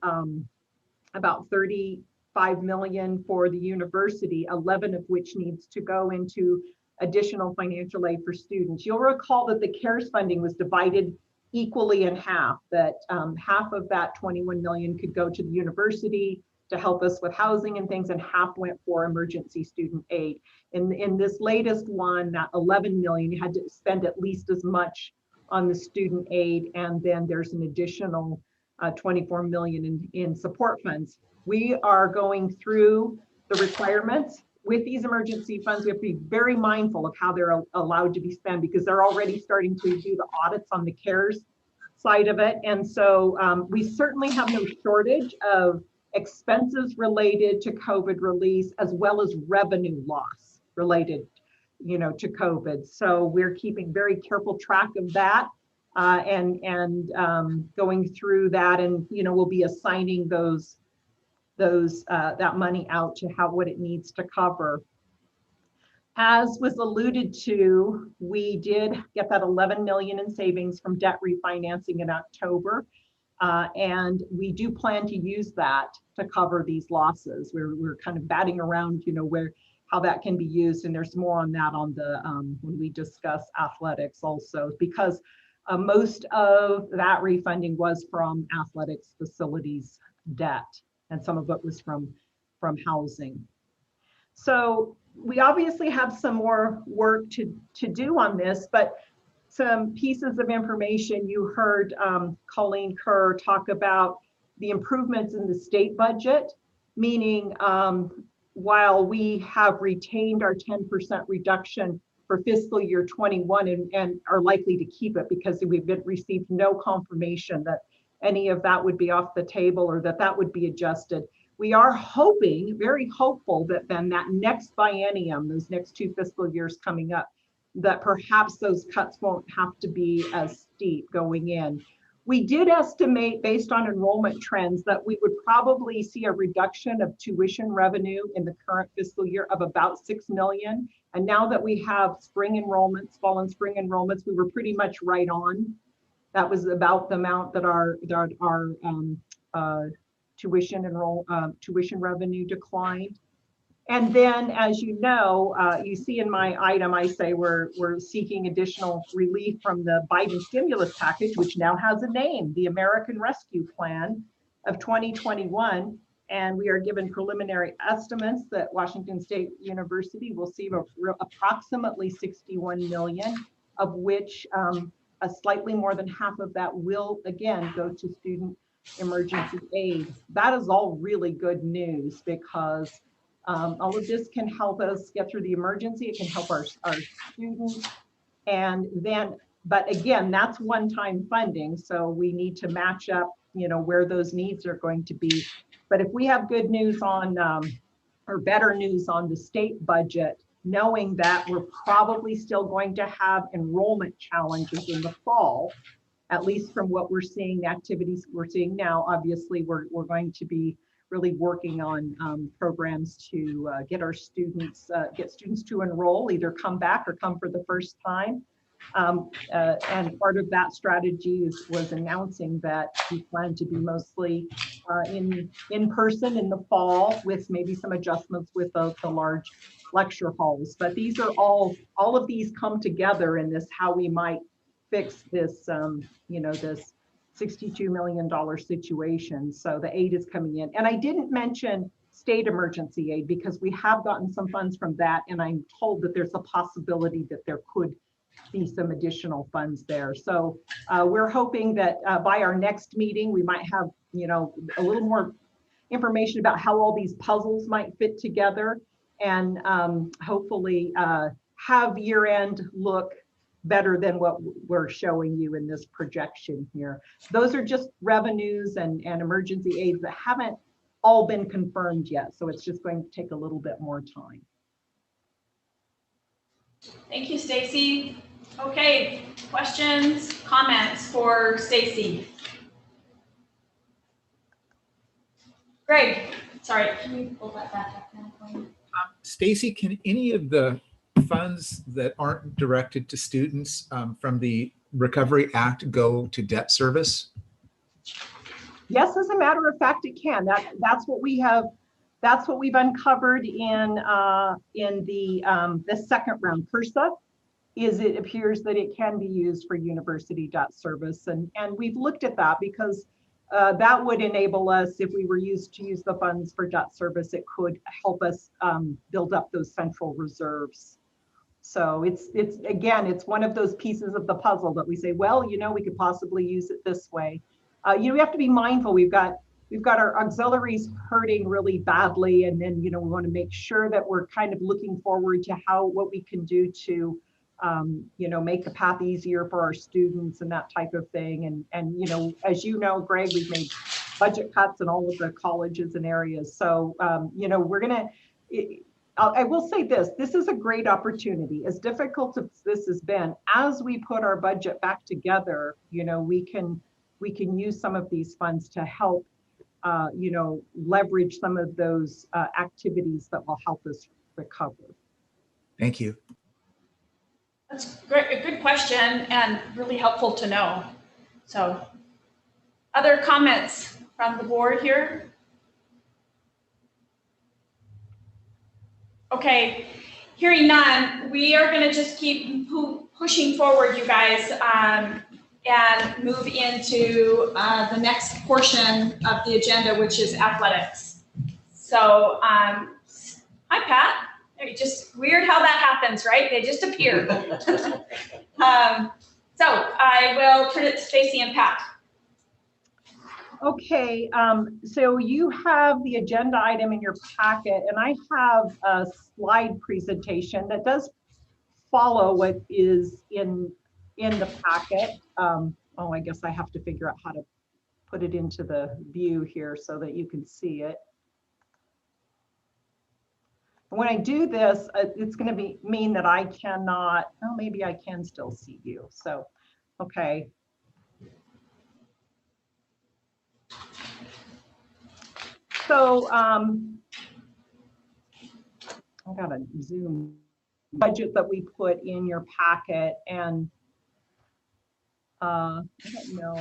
about 35 million for the university, 11 of which needs to go into additional financial aid for students. You'll recall that the CARES funding was divided equally in half, that half of that 21 million could go to the university to help us with housing and things, and half went for emergency student aid. In this latest one, that 11 million, you had to spend at least as much on the student aid, and then there's an additional 24 million in support funds. We are going through the requirements. With these emergency funds, we have to be very mindful of how they're allowed to be spent, because they're already starting to do the audits on the CARES side of it. And so we certainly have no shortage of expenses related to COVID release, as well as revenue loss related, to COVID. So we're keeping very careful track of that and going through that, and we'll be assigning that money out to what it needs to cover. As was alluded to, we did get that 11 million in savings from debt refinancing in October. And we do plan to use that to cover these losses. We're kind of batting around, how that can be used. And there's more on that when we discuss athletics also, because most of that refunding was from athletics facilities debt, and some of it was from housing. So we obviously have some more work to do on this, but some pieces of information. You heard Colleen Kerr talk about the improvements in the state budget, meaning while we have retained our 10% reduction for fiscal year 21 and are likely to keep it, because we've received no confirmation that any of that would be off the table or that would be adjusted. We are hoping, very hopeful, that then that next biennium, those next 2 fiscal years coming up, that perhaps those cuts won't have to be as steep going in. We did estimate, based on enrollment trends, that we would probably see a reduction of tuition revenue in the current fiscal year of about 6 million. And now that we have spring enrollments, fall and spring enrollments, we were pretty much right on. That was about the amount that our tuition revenue declined. And then, as you know, you see in my item, I say we're seeking additional relief from the Biden stimulus package, which now has a name, the American Rescue Plan of 2021. And we are given preliminary estimates that Washington State University will see approximately 61 million, of which a slightly more than half of that will again go to student emergency aid. That is all really good news, because all of this can help us get through the emergency. It can help our students. And then, but again, that's one-time funding. So we need to match up, where those needs are going to be. But if we have good news on, or better news on the state budget, knowing that we're probably still going to have enrollment challenges in the fall, at least from what we're seeing, the activities we're seeing now, obviously we're going to be really working on programs to get our students, get students to enroll, either come back or come for the first time. And part of that strategy was announcing that we plan to be mostly in person in the fall, with maybe some adjustments with the large lecture halls. But these are all of these come together in this, how we might fix this, this $62 million situation. So the aid is coming in. And I didn't mention state emergency aid, because we have gotten some funds from that. And I'm told that there's a possibility that there could be some additional funds there. So we're hoping that by our next meeting, we might have, a little more information about how all these puzzles might fit together, and hopefully have year end look better than what we're showing you in this projection here. Those are just revenues and emergency aids that haven't all been confirmed yet. So it's just going to take a little bit more time. Thank you, Stacy. Okay, questions, comments for Stacy? Greg, sorry, can you pull that back up now for me? Stacy, can any of the funds that aren't directed to students from the Recovery Act go to debt service? Yes, as a matter of fact, it can. That's what we have. That's what we've uncovered in the second round PERSA. Is it appears that it can be used for university debt service, and we've looked at that because that would enable us, if we were used to use the funds for debt service, it could help us build up those central reserves. So it's again, it's one of those pieces of the puzzle that we say, well, you know, we could possibly use it this way. You know, we have to be mindful. We've got our auxiliaries hurting really badly, and then, you know, we want to make sure that we're kind of looking forward to what we can do to you know, make the path easier for our students and that type of thing. And you know, as you know, Greg, we've made budget cuts in all of the colleges and areas. So you know, we're gonna. I will say this is a great opportunity. As difficult as this has been, as we put our budget back together, you know, we can use some of these funds to help, you know, leverage some of those activities that will help us recover. Thank you. That's great, a good question and really helpful to know. So, other comments from the board here? Okay, hearing none, we are going to just keep pushing forward, you guys, and move into the next portion of the agenda, which is athletics. So, hi, Pat. It's just weird how that happens, right? They just appear. So I will turn it to Stacy and Pat. Okay, so you have the agenda item in your packet, and I have a slide presentation that does follow what is in the packet. Oh, I guess I have to figure out how to put it into the view here so that you can see it. When I do this, it's going to mean that I cannot, oh, maybe I can still see you. So, okay. So, I got a Zoom budget that we put in your packet, and I don't know.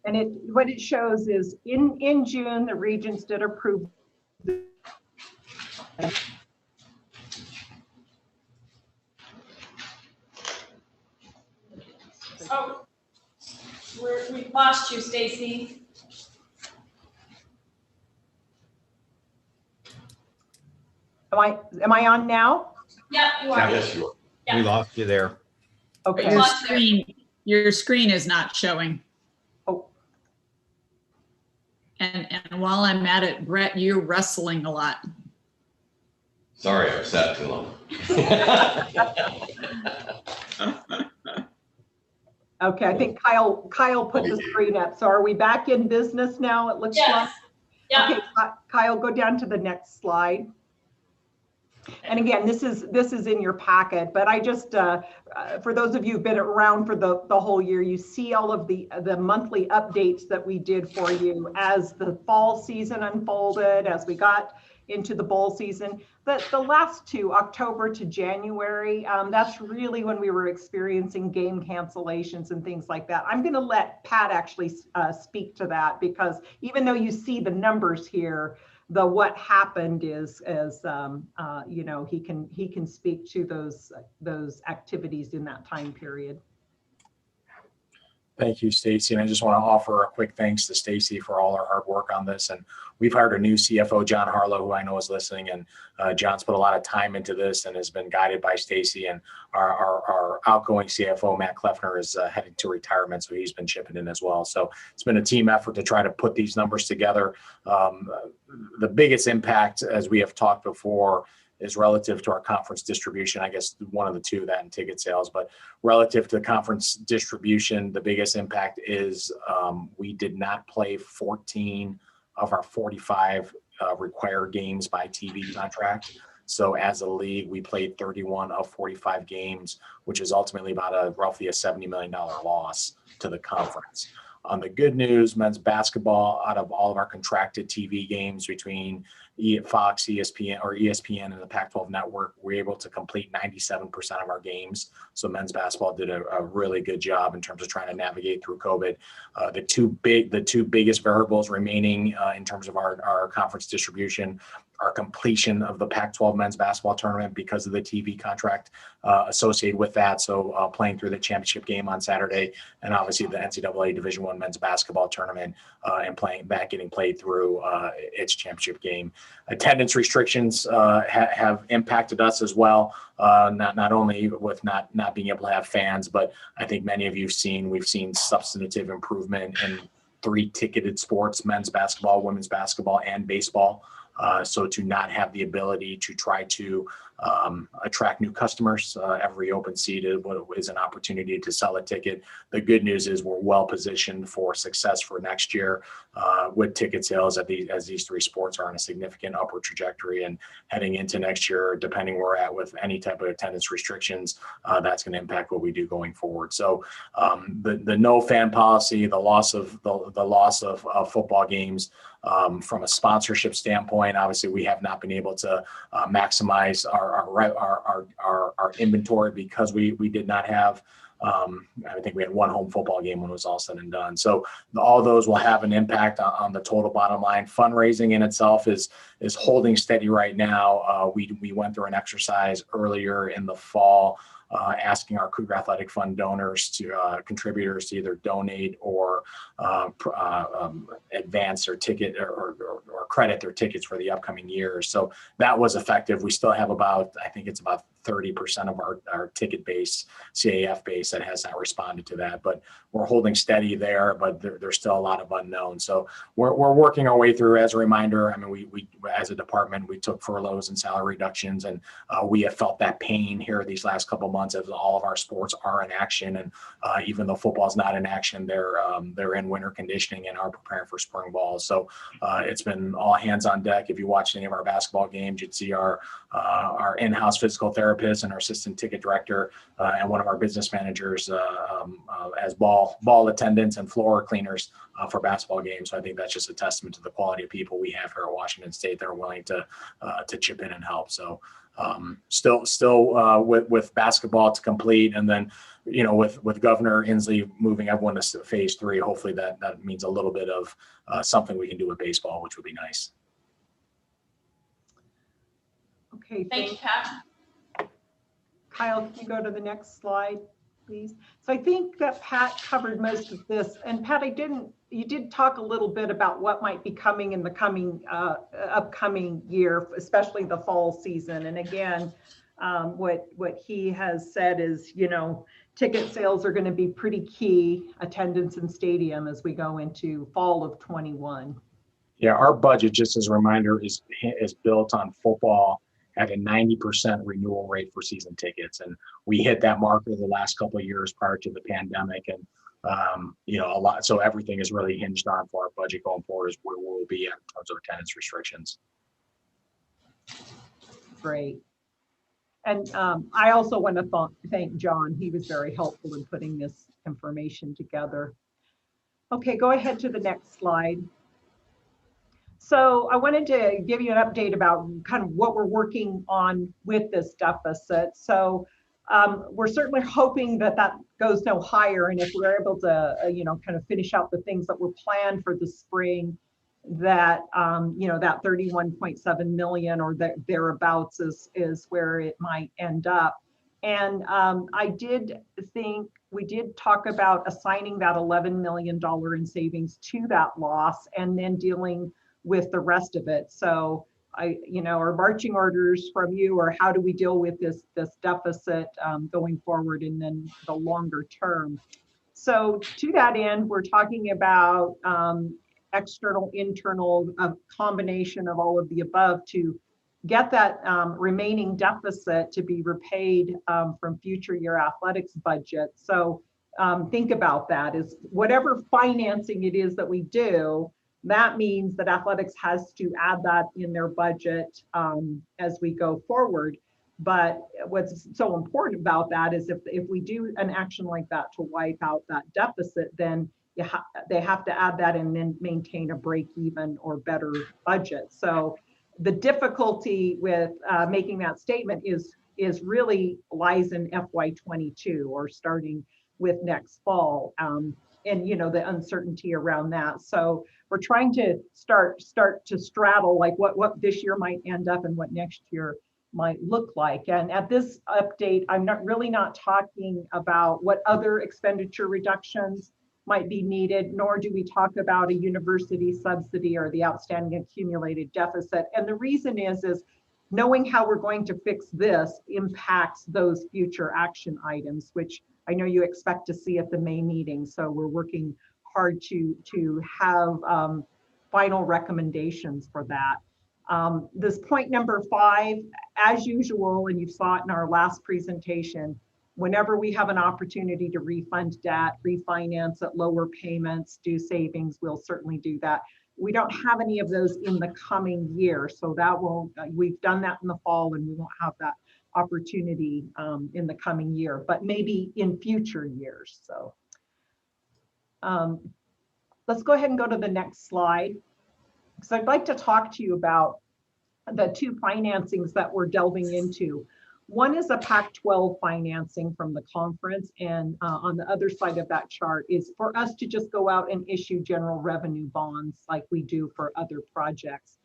And what it shows is in June, the Regents did approve. Oh, we've lost you, Stacy. Am I on now? Yep, you are. Yes, you are. Yeah. We lost you there. Okay. Your screen is not showing. Oh. And while I'm at it, Brett, you're wrestling a lot. Sorry, I sat too long. Okay, I think Kyle put the screen up. So are we back in business now? It looks like. Yeah. Okay, Kyle, go down to the next slide. And again, this is in your packet, but I just, for those of you who've been around for the whole year, you see all of the monthly updates that we did for you as the fall season unfolded, as we got into the bowl season. The last two, October to January, that's really when we were experiencing game cancellations and things like that. I'm going to let Pat actually speak to that, because even though you see the numbers here, what happened is you know, he can speak to those activities in that time period. Thank you, Stacy. And I just want to offer a quick thanks to Stacy for all her hard work on this. And we've hired a new CFO, John Harlow, who I know is listening. And John's put a lot of time into this and has been guided by Stacy. And our outgoing CFO, Matt Kleffner, is heading to retirement, so he's been chipping in as well. So it's been a team effort to try to put these numbers together. The biggest impact, as we have talked before, is relative to our conference distribution. I guess one of the two, that and ticket sales, but relative to the conference distribution, the biggest impact is we did not play 14 of our 45 required games by TV contract. So as a league, we played 31 of 45 games, which is ultimately about roughly a $70 million loss to the conference. On the good news, men's basketball, out of all of our contracted TV games between Fox, ESPN, and the Pac-12 network, we're able to complete 97% of our games. So men's basketball did a really good job in terms of trying to navigate through COVID. The two biggest variables remaining in terms of our conference distribution are completion of the Pac-12 men's basketball tournament because of the TV contract associated with that. So playing through the championship game on Saturday, and obviously the NCAA Division I men's basketball tournament and getting played through its championship game. Attendance restrictions have impacted us as well. Not only with not being able to have fans, but I think many of we've seen substantive improvement in 3 ticketed sports: men's basketball, women's basketball, and baseball. So to not have the ability to try to attract new customers, every open seat is an opportunity to sell a ticket. The good news is we're well positioned for success for next year with ticket sales as these 3 sports are on a significant upward trajectory, and heading into next year, depending where we're at with any type of attendance restrictions, that's going to impact what we do going forward. So the no fan policy, the loss of football games. From a sponsorship standpoint, obviously we have not been able to maximize our inventory because we did not have. I think we had 1 home football game when it was all said and done. So all those will have an impact on the total bottom line. Fundraising in itself is holding steady right now. We went through an exercise earlier in the fall, asking our Cougar Athletic Fund donors contributors to either donate or advance their ticket or credit their tickets for the upcoming years. So that was effective. We still have about 30% of our ticket base, CAF base, that has not responded to that, but we're holding steady there, but there's still a lot of unknowns. So we're working our way through. As a reminder, I mean, we as a department, we took furloughs and salary reductions, and we have felt that pain here these last couple of months as all of our sports are in action. And even though football's not in action, they're in winter conditioning and are preparing for spring ball. So it's been all hands on deck. If you watched any of our basketball games, you'd see our in-house physical therapist and our assistant ticket director and one of our business managers as ball attendants and floor cleaners for basketball games. So I think that's just a testament to the quality of people we have here at Washington State that are willing to chip in and help. So still with basketball to complete, and then with Governor Inslee moving everyone to phase 3, hopefully that means a little bit of something we can do with baseball, which would be nice. Okay, Thank you, Pat. Kyle, can you go to the next slide, please? So I think that Pat covered most of this. And Pat, you did talk a little bit about what might be coming in the upcoming year, especially the fall season. And again, what he has said is, ticket sales are going to be pretty key, attendance in stadium as we go into fall of 21. Yeah, our budget, just as a reminder, is built on football at a 90% renewal rate for season tickets. And we hit that marker the last couple of years prior to the pandemic. And, a lot, so everything is really hinged on for our budget going forward is where we'll be at in terms of attendance restrictions. Great. And I also want to thank John. He was very helpful in putting this information together. Okay, go ahead to the next slide. So I wanted to give you an update about kind of what we're working on with this deficit. So we're certainly hoping that goes no higher. And if we're able to, kind of finish out the things that were planned for the spring, that, that 31.7 million or thereabouts is where it might end up. And I did think we did talk about assigning that $11 million in savings to that loss and then dealing with the rest of it. So our marching orders from you are how do we deal with this deficit going forward and then the longer term. So to that end, we're talking about external, internal, a combination of all of the above to get that remaining deficit to be repaid from future year athletics budget. So think about that is whatever financing it is that we do, that means that athletics has to add that in their budget as we go forward. But what's so important about that is if we do an action like that to wipe out that deficit, then they have to add that and then maintain a break even or better budget. So the difficulty with making that statement is really lies in FY22 or starting with next fall. And the uncertainty around that. So we're trying to start to straddle like what this year might end up and what next year might look like. And at this update, I'm not talking about what other expenditure reductions might be needed, nor do we talk about a university subsidy or the outstanding accumulated deficit. And the reason is knowing how we're going to fix this impacts those future action items, which I know you expect to see at the May meeting. So we're working hard to have final recommendations for that. This point number 5, as usual, and you saw it in our last presentation, whenever we have an opportunity to refund debt, refinance at lower payments, do savings, we'll certainly do that. We don't have any of those in the coming year. So that we've done that in the fall and we won't have that opportunity in the coming year, but maybe in future years. So let's go ahead and go to the next slide, because I'd like to talk to you about the 2 financings that we're delving into. One is a Pac-12 financing from the conference, and on the other side of that chart is for us to just go out and issue general revenue bonds like we do for other projects.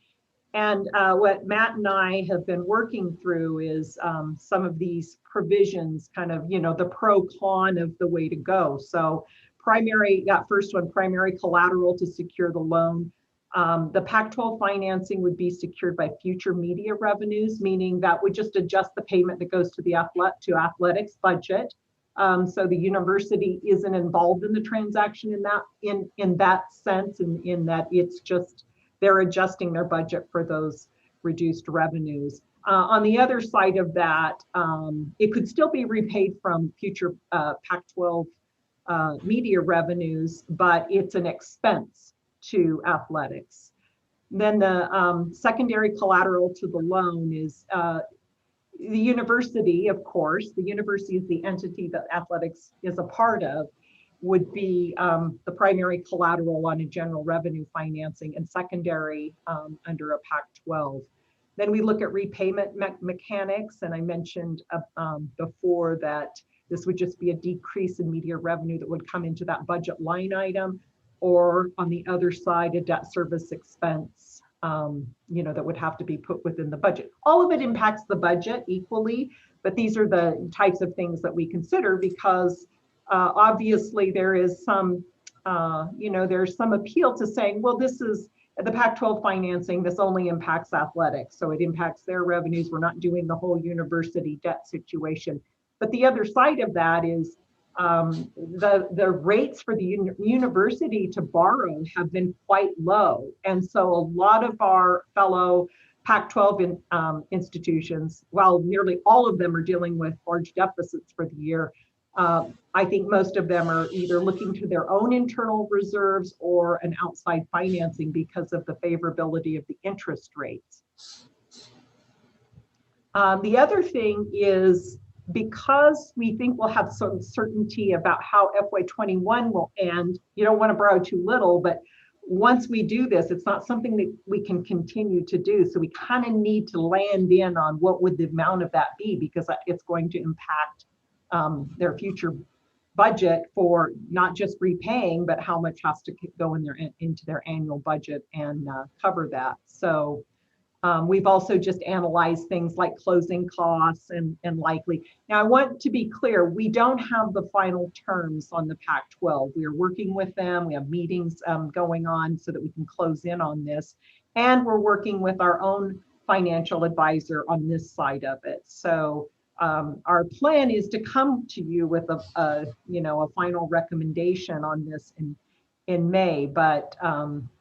And what Matt and I have been working through is some of these provisions, kind of, the pro-con of the way to go. So first one, primary collateral to secure the loan. The Pac-12 financing would be secured by future media revenues, meaning that would just adjust the payment that goes to the athletics budget. So the university isn't involved in the transaction in that sense, in that it's just they're adjusting their budget for those reduced revenues. On the other side of that, it could still be repaid from future Pac-12 media revenues, but it's an expense to athletics. Then the secondary collateral to the loan is the university, of course. The university is the entity that athletics is a part of, would be the primary collateral on a general revenue financing, and secondary under a Pac-12. Then we look at repayment mechanics, and I mentioned before that this would just be a decrease in media revenue that would come into that budget line item, or on the other side, a debt service expense, that would have to be put within the budget. All of it impacts the budget equally, but these are the types of things that we consider because obviously there is some, there's some appeal to saying, well, this is the Pac-12 financing, this only impacts athletics. So it impacts their revenues. We're not doing the whole university debt situation. But the other side of that is the rates for the university to borrow have been quite low. And so a lot of our fellow Pac-12 institutions, while nearly all of them are dealing with large deficits for the year, I think most of them are either looking to their own internal reserves or an outside financing because of the favorability of the interest rates. The other thing is, because we think we'll have some certainty about how FY21 will end, you don't want to borrow too little, but once we do this, it's not something that we can continue to do. So we kind of need to land in on what would the amount of that be, because it's going to impact their future budget for not just repaying, but how much has to go into their annual budget and cover that. So we've also just analyzed things like closing costs and likely. Now I want to be clear, we don't have the final terms on the Pac-12. We are working with them. We have meetings going on so that we can close in on this. And we're working with our own financial advisor on this side of it. So our plan is to come to you with a final recommendation on this in May, but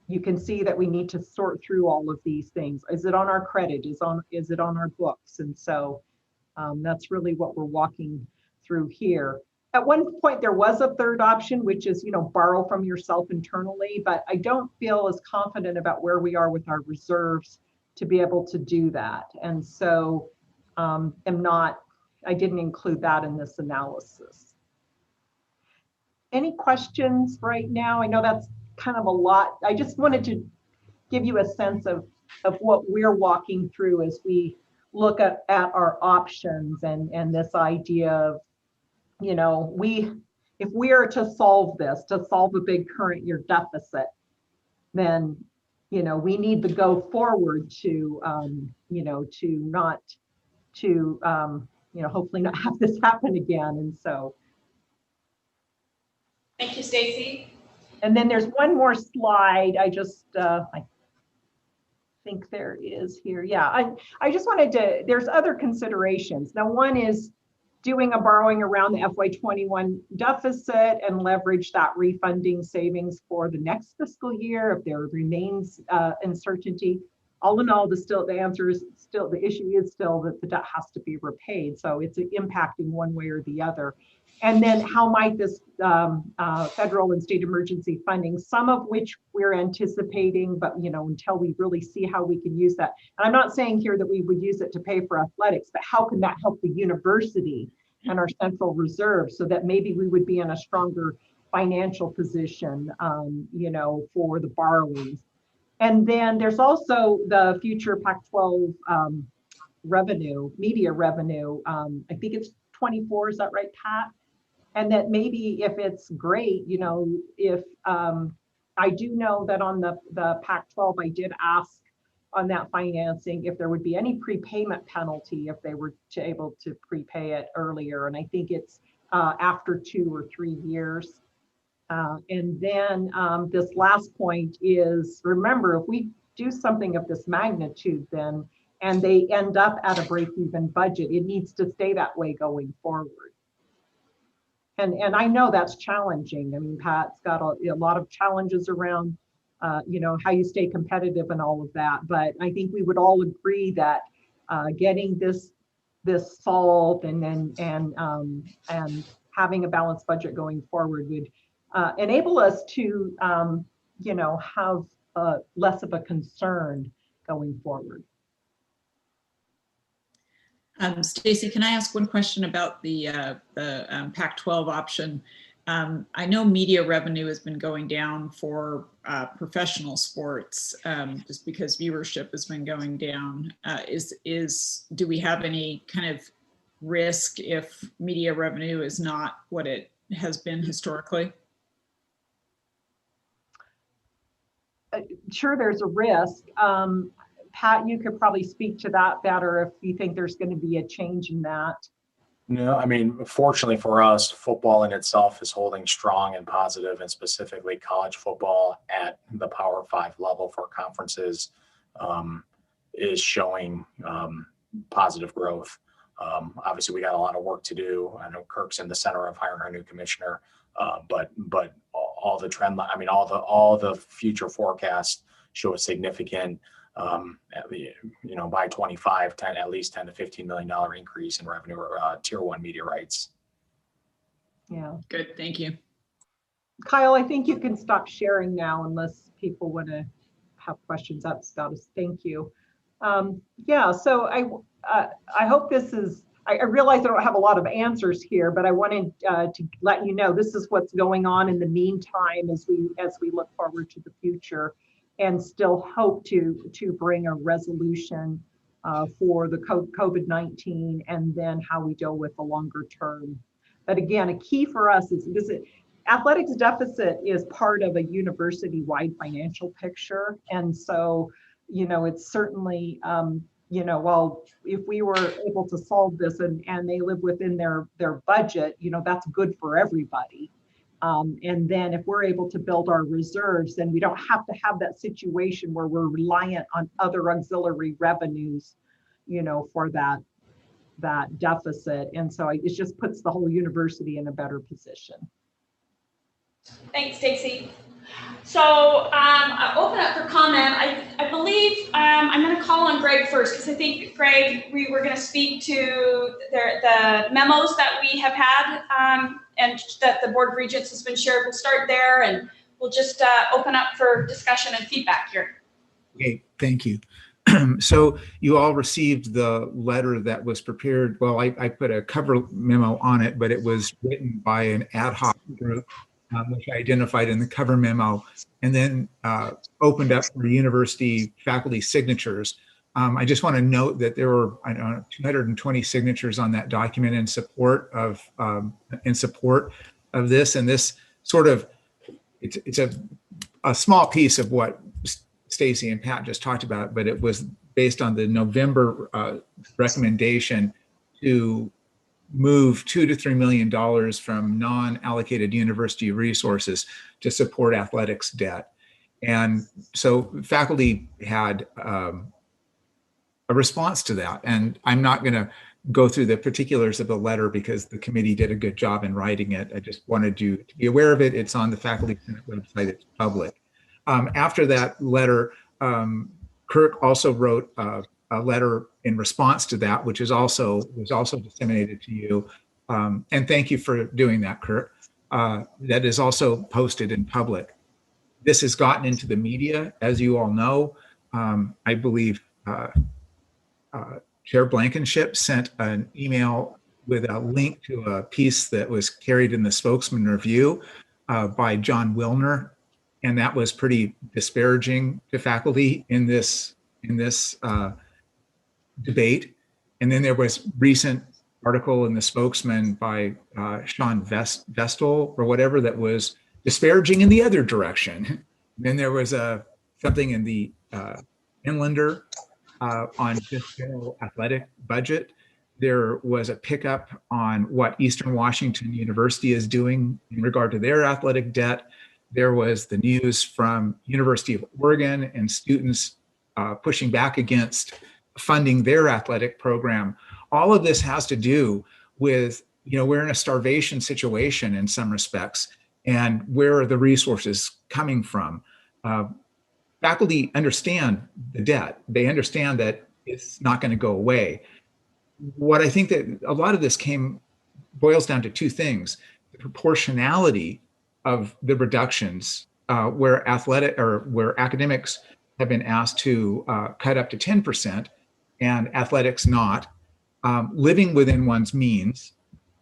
you can see that we need to sort through all of these things. Is it on our credit? Is it on our books? And so that's really what we're walking through here. At one point, there was a third option, which is, borrow from yourself internally, but I don't feel as confident about where we are with our reserves to be able to do that. And so I didn't include that in this analysis. any questions right now? I know that's kind of a lot. I just wanted to give you a sense of what we're walking through as we look at our options and this idea of, you know, if we are to solve this, to solve a big current year deficit, then, you know, we need to go forward to, you know, you know, hopefully not have this happen again. And so. Thank you, Stacy. And then there's one more slide. I think there is here. Yeah, I just wanted to, there's other considerations. Now, one is doing a borrowing around the FY21 deficit and leverage that refunding savings for the next fiscal year if there remains uncertainty. All in all, the answer is still, the issue is still that the debt has to be repaid. So it's impacting one way or the other. And then how might this federal and state emergency funding, some of which we're anticipating, but you know, until we really see how we can use that. And I'm not saying here that we would use it to pay for athletics, but how can that help the university and our central reserve so that maybe we would be in a stronger financial position, you know, for the borrowings. And then there's also the future Pac-12 revenue, media revenue. I think it's 24, is that right, Pat? And that maybe if it's great, you know, if I do know that on the Pac-12, I did ask on that financing if there would be any prepayment penalty if they were able to prepay it earlier. And I think it's after 2 or 3 years. And then this last point is, remember, if we do something of this magnitude then, and they end up at a break-even budget, it needs to stay that way going forward. And I know that's challenging. I mean, Pat's got a lot of challenges around, you know, how you stay competitive and all of that. But I think we would all agree that getting this solved and having a balanced budget going forward would enable us to, you know, have less of a concern going forward. Stacy, can I ask one question about the Pac-12 option? I know media revenue has been going down for professional sports just because viewership has been going down. Do we have any kind of risk if media revenue is not what it has been historically? Sure, there's a risk. Pat, you could probably speak to that better if you think there's going to be a change in that. No, I mean, fortunately for us, football in itself is holding strong and positive, and specifically college football at the Power 5 level for conferences is showing positive growth. Obviously, we got a lot of work to do. I know Kirk's in the center of hiring our new commissioner, but all the trend, I mean, all the future forecasts show a significant, you know, by 25, at least $10 to $15 million increase in revenue or tier 1 media rights. Yeah. Good, thank you. Kyle, I think you can stop sharing now unless people want to have questions about us. Thank you. Yeah, so I hope this is, I realize I don't have a lot of answers here, but I wanted to let you know this is what's going on in the meantime as we look forward to the future and still hope to bring a resolution for the COVID-19 and then how we deal with the longer term. But again, a key for us is this: athletics deficit is part of a university-wide financial picture. And so, you know, it's certainly, you know, well, if we were able to solve this and they live within their budget, you know, that's good for everybody. And then if we're able to build our reserves, then we don't have to have that situation where we're reliant on other auxiliary revenues, you know, for that deficit. And so it just puts the whole university in a better position. Thanks, Stacy. So I'll open up for comment. I believe I'm going to call on Greg first because I think, Greg, we were going to speak to the memos that we have had and that the Board of Regents has been shared. We'll start there and we'll just open up for discussion and feedback here. Okay, thank you. So you all received the letter that was prepared. Well, I put a cover memo on it, but it was written by an ad hoc group which I identified in the cover memo, and then opened up for university faculty signatures. I just want to note that there were 220 signatures on that document in support of this, and this sort of it's a small piece of what Stacy and Pat just talked about, but it was based on the November recommendation to move $2 to $3 million from non-allocated university resources to support athletics debt. And so faculty had a response to that. And I'm not going to go through the particulars of the letter because the committee did a good job in writing it. I just wanted you to be aware of it. It's on the Faculty Senate website. It's public. After that letter, Kirk also wrote a letter in response to that, which was also disseminated to you. And thank you for doing that, Kirk. That is also posted in public. This has gotten into the media, as you all know. I believe Chair Blankenship sent an email with a link to a piece that was carried in the Spokesman Review by John Wilner, and that was pretty disparaging to faculty in this debate. And then there was recent article in the Spokesman by Sean Vestal or whatever that was disparaging in the other direction. And then there was something in the Inlander on just general athletic budget. There was a pickup on what Eastern Washington University is doing in regard to their athletic debt. There was the news from University of Oregon and students pushing back against funding their athletic program. All of this has to do with, we're in a starvation situation in some respects, and where are the resources coming from? Faculty understand the debt. They understand that it's not going to go away. What I think that a lot of this boils down to two things: the proportionality of the reductions, where academics have been asked to cut up to 10% and athletics not, living within one's means,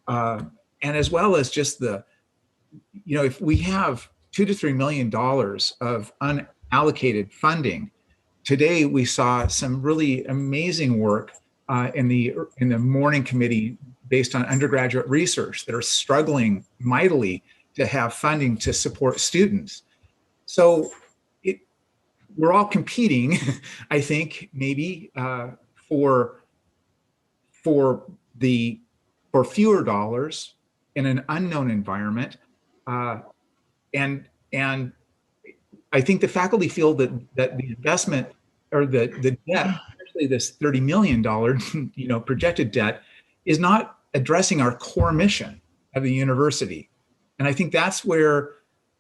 and as well as just if we have $2 to $3 million of unallocated funding. Today, we saw some really amazing work in the morning committee based on undergraduate research that are struggling mightily to have funding to support students. So we're all competing, I think, maybe for fewer dollars in an unknown environment, and I think the faculty feel that the investment or the debt, especially this $30 million projected debt, is not addressing our core mission of the university. And I think that's where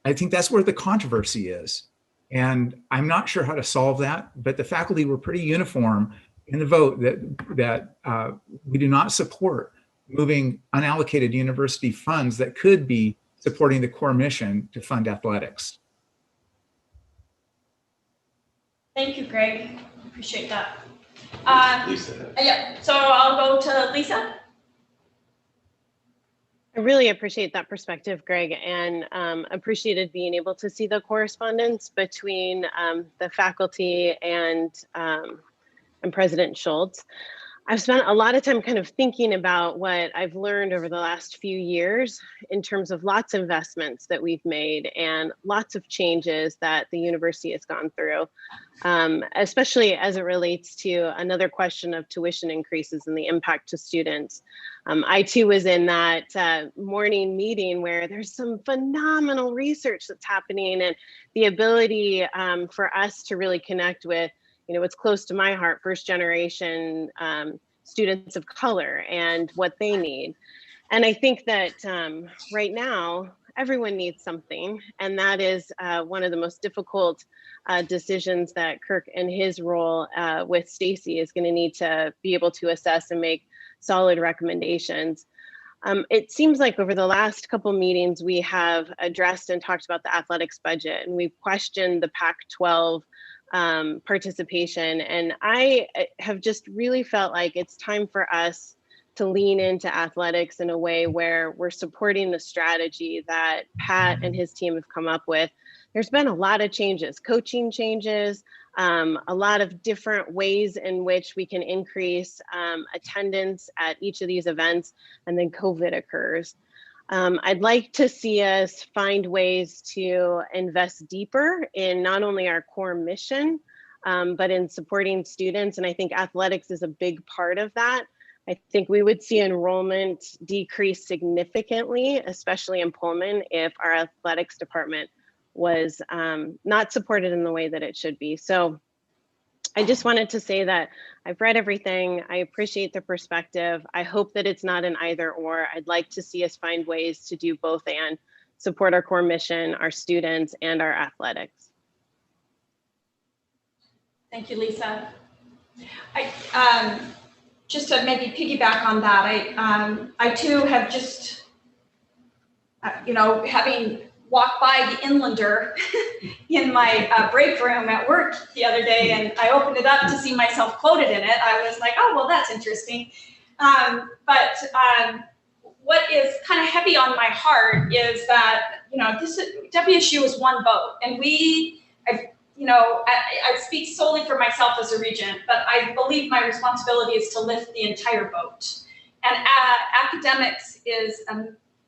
the controversy is. And I'm not sure how to solve that, but the faculty were pretty uniform in the vote that we do not support moving unallocated university funds that could be supporting the core mission to fund athletics. Thank you, Greg. Appreciate that. Lisa. Yeah, so I'll go to Lisa. I really appreciate that perspective, Greg, and appreciated being able to see the correspondence between the faculty and President Schultz. I've spent a lot of time kind of thinking about what I've learned over the last few years in terms of lots of investments that we've made and lots of changes that the university has gone through, especially as it relates to another question of tuition increases and the impact to students. I too was in that morning meeting where there's some phenomenal research that's happening, and the ability for us to really connect with what's close to my heart, first generation students of color and what they need. And I think that right now, everyone needs something. And that is one of the most difficult decisions that Kirk in his role with Stacy is going to need to be able to assess and make solid recommendations. It seems like over the last couple meetings, we have addressed and talked about the athletics budget, and we've questioned the Pac-12 participation. And I have just really felt like it's time for us to lean into athletics in a way where we're supporting the strategy that Pat and his team have come up with. There's been a lot of changes, coaching changes, a lot of different ways in which we can increase attendance at each of these events, and then COVID occurs. I'd like to see us find ways to invest deeper in not only our core mission, but in supporting students. And I think athletics is a big part of that. I think we would see enrollment decrease significantly, especially in Pullman, if our athletics department was not supported in the way that it should be. So I just wanted to say that I've read everything. I appreciate the perspective. I hope that it's not an either or. I'd like to see us find ways to do both and support our core mission, our students, and our athletics. Thank you, Lisa. Just to maybe piggyback on that, I too have just, having walked by the Inlander in my break room at work the other day, and I opened it up to see myself quoted in it. I was like, oh, well, that's interesting. But what is kind of heavy on my heart is that, WSU is one vote, and I speak solely for myself as a regent, but I believe my responsibility is to lift the entire boat. And academics is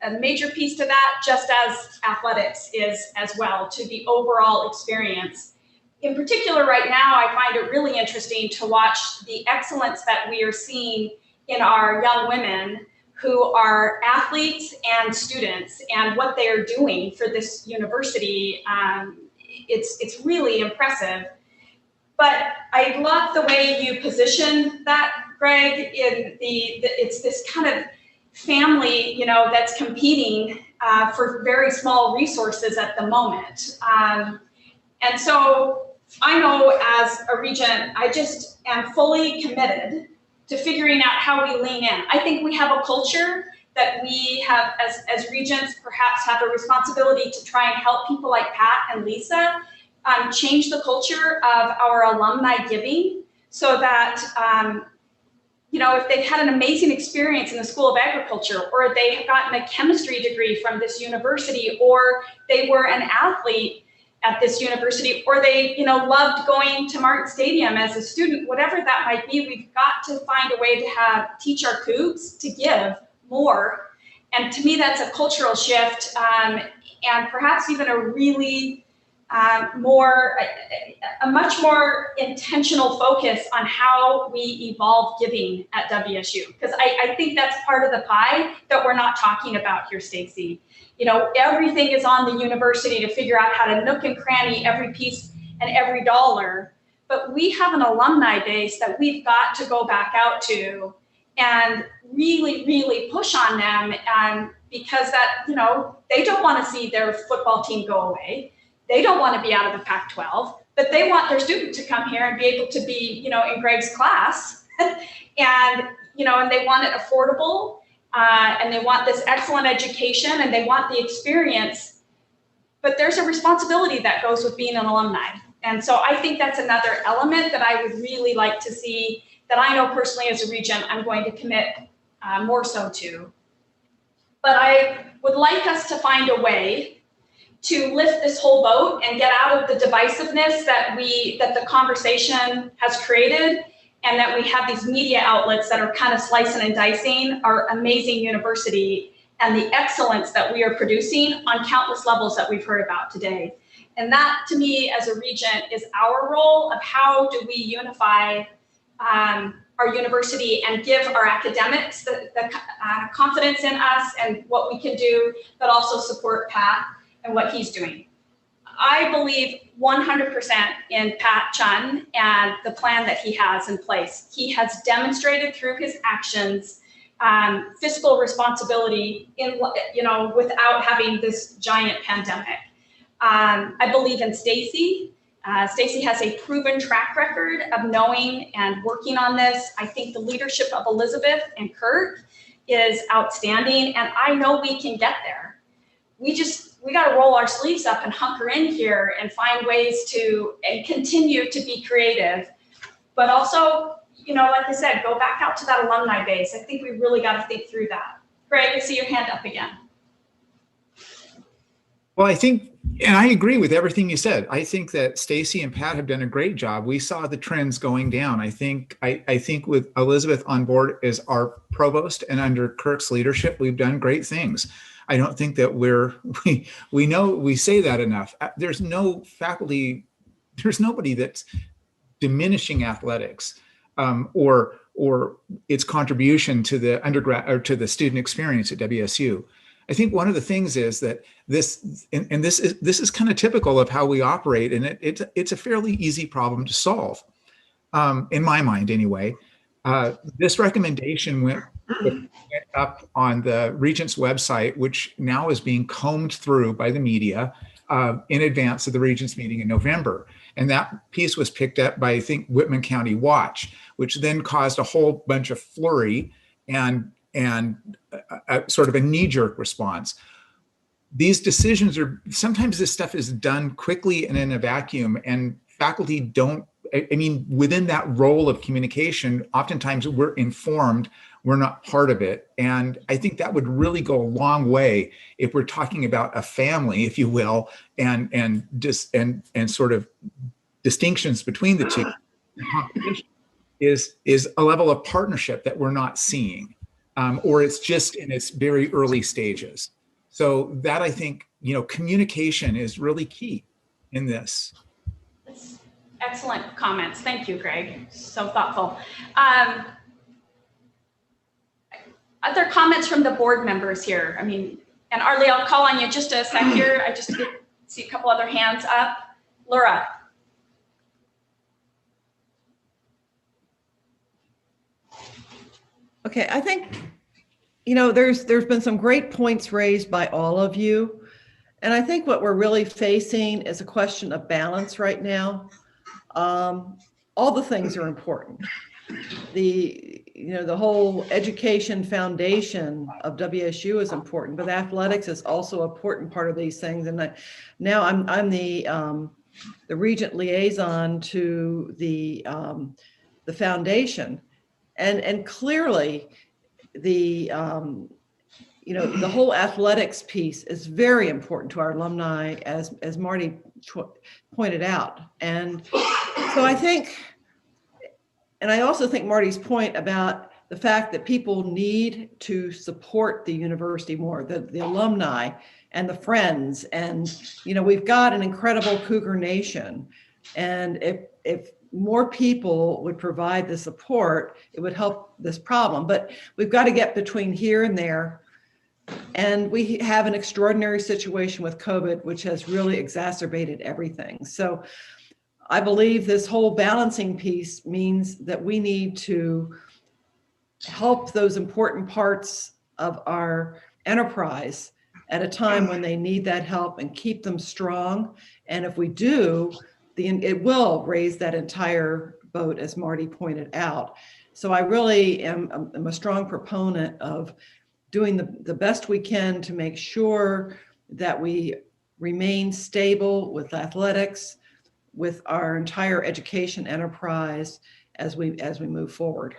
a major piece to that, just as athletics is as well, to the overall experience. In particular, right now, I find it really interesting to watch the excellence that we are seeing in our young women who are athletes and students, and what they are doing for this university. It's really impressive. But I love the way you position that, Greg, in it's this kind of family, that's competing for very small resources at the moment. And so I know as a regent, I just am fully committed to figuring out how we lean in. I think we have a culture that we have as regents perhaps have a responsibility to try and help people like Pat and Lisa change the culture of our alumni giving, so that if they've had an amazing experience in the School of Agriculture, or they have gotten a chemistry degree from this university, or they were an athlete at this university, or they loved going to Martin Stadium as a student, whatever that might be, we've got to find a way to teach our Cougs to give more. And to me, that's a cultural shift, and perhaps even a really a much more intentional focus on how we evolve giving at WSU. Because I think that's part of the pie that we're not talking about here, Stacy. Everything is on the university to figure out how to nook and cranny every piece and every dollar. But we have an alumni base that we've got to go back out to and really, really push on them, because that, they don't want to see their football team go away. They don't want to be out of the Pac-12, but they want their student to come here and be able to be, in Greg's class, and they want it affordable, and they want this excellent education, and they want the experience. But there's a responsibility that goes with being an alumni. And so I think that's another element that I would really like to see, that I know personally as a regent, I'm going to commit more so to. But I would like us to find a way to lift this whole boat and get out of the divisiveness that the conversation has created, and that we have these media outlets that are kind of slicing and dicing our amazing university and the excellence that we are producing on countless levels that we've heard about today. And that, to me, as a regent, is our role of how do we unify our university and give our academics the confidence in us and what we can do, but also support Pat and what he's doing. I believe 100% in Pat Chun and the plan that he has in place. He has demonstrated through his actions fiscal responsibility without having this giant pandemic. I believe in Stacy. Stacy has a proven track record of knowing and working on this. I think the leadership of Elizabeth and Kurt is outstanding, and I know we can get there. We got to roll our sleeves up and hunker in here and find ways to and continue to be creative. But also, like I said, go back out to that alumni base. I think we really got to think through that. Greg, I see your hand up again. Well, I think, and I agree with everything you said. I think that Stacy and Pat have done a great job. We saw the trends going down. I think with Elizabeth on board as our provost and under Kirk's leadership, we've done great things. I don't think that we say that enough. There's no faculty, there's nobody that's diminishing athletics or its contribution to the undergrad or to the student experience at WSU. I think one of the things is that this is kind of typical of how we operate, and it's a fairly easy problem to solve, in my mind anyway. This recommendation went up on the Regents website, which now is being combed through by the media in advance of the Regents meeting in November. And that piece was picked up by, I think, Whitman County Watch, which then caused a whole bunch of flurry and sort of a knee-jerk response. These decisions sometimes this stuff is done quickly and in a vacuum, and faculty don't, within that role of communication, oftentimes we're informed, we're not part of it. And I think that would really go a long way if we're talking about a family, if you will, and sort of distinctions between the two. Competition is a level of partnership that we're not seeing. Or it's just in its very early stages. So that, I think, communication is really key in this. That's excellent comments. Thank you, Greg. So thoughtful. Other comments from the board members here? And Arlie, I'll call on you just a sec here. I just see a couple other hands up. Laura. Okay, I think, there's been some great points raised by all of you. And I think what we're really facing is a question of balance right now. All the things are important. The whole education foundation of WSU is important, but athletics is also an important part of these things. And now I'm the Regent liaison to the foundation. And clearly, the whole athletics piece is very important to our alumni, as Marty pointed out. And so I think, and I also think Marty's point about the fact that people need to support the university more, the alumni and the friends. And, we've got an incredible Cougar Nation. And if more people would provide the support, it would help this problem. But we've got to get between here and there. And we have an extraordinary situation with COVID, which has really exacerbated everything. So I believe this whole balancing piece means that we need to help those important parts of our enterprise at a time when they need that help and keep them strong. And if we do, it will raise that entire boat, as Marty pointed out. So I really am a strong proponent of doing the best we can to make sure that we remain stable with athletics, with our entire education enterprise as we move forward.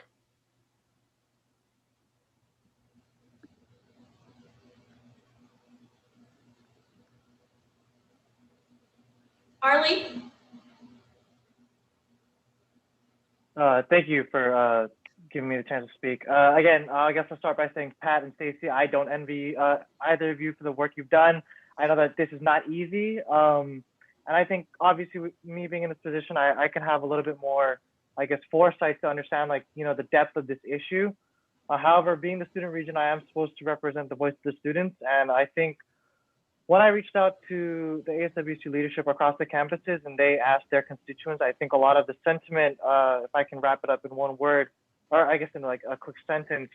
Arlie? Thank you for giving me the chance to speak. Again, I guess I'll start by saying, Pat and Stacy, I don't envy either of you for the work you've done. I know that this is not easy. And I think, obviously, with me being in this position, I can have a little bit more, I guess, foresight to understand, the depth of this issue. However, being the student region, I am supposed to represent the voice of the students. And I think when I reached out to the ASWC leadership across the campuses and they asked their constituents, I think a lot of the sentiment, if I can wrap it up in one word, or I guess in a quick sentence,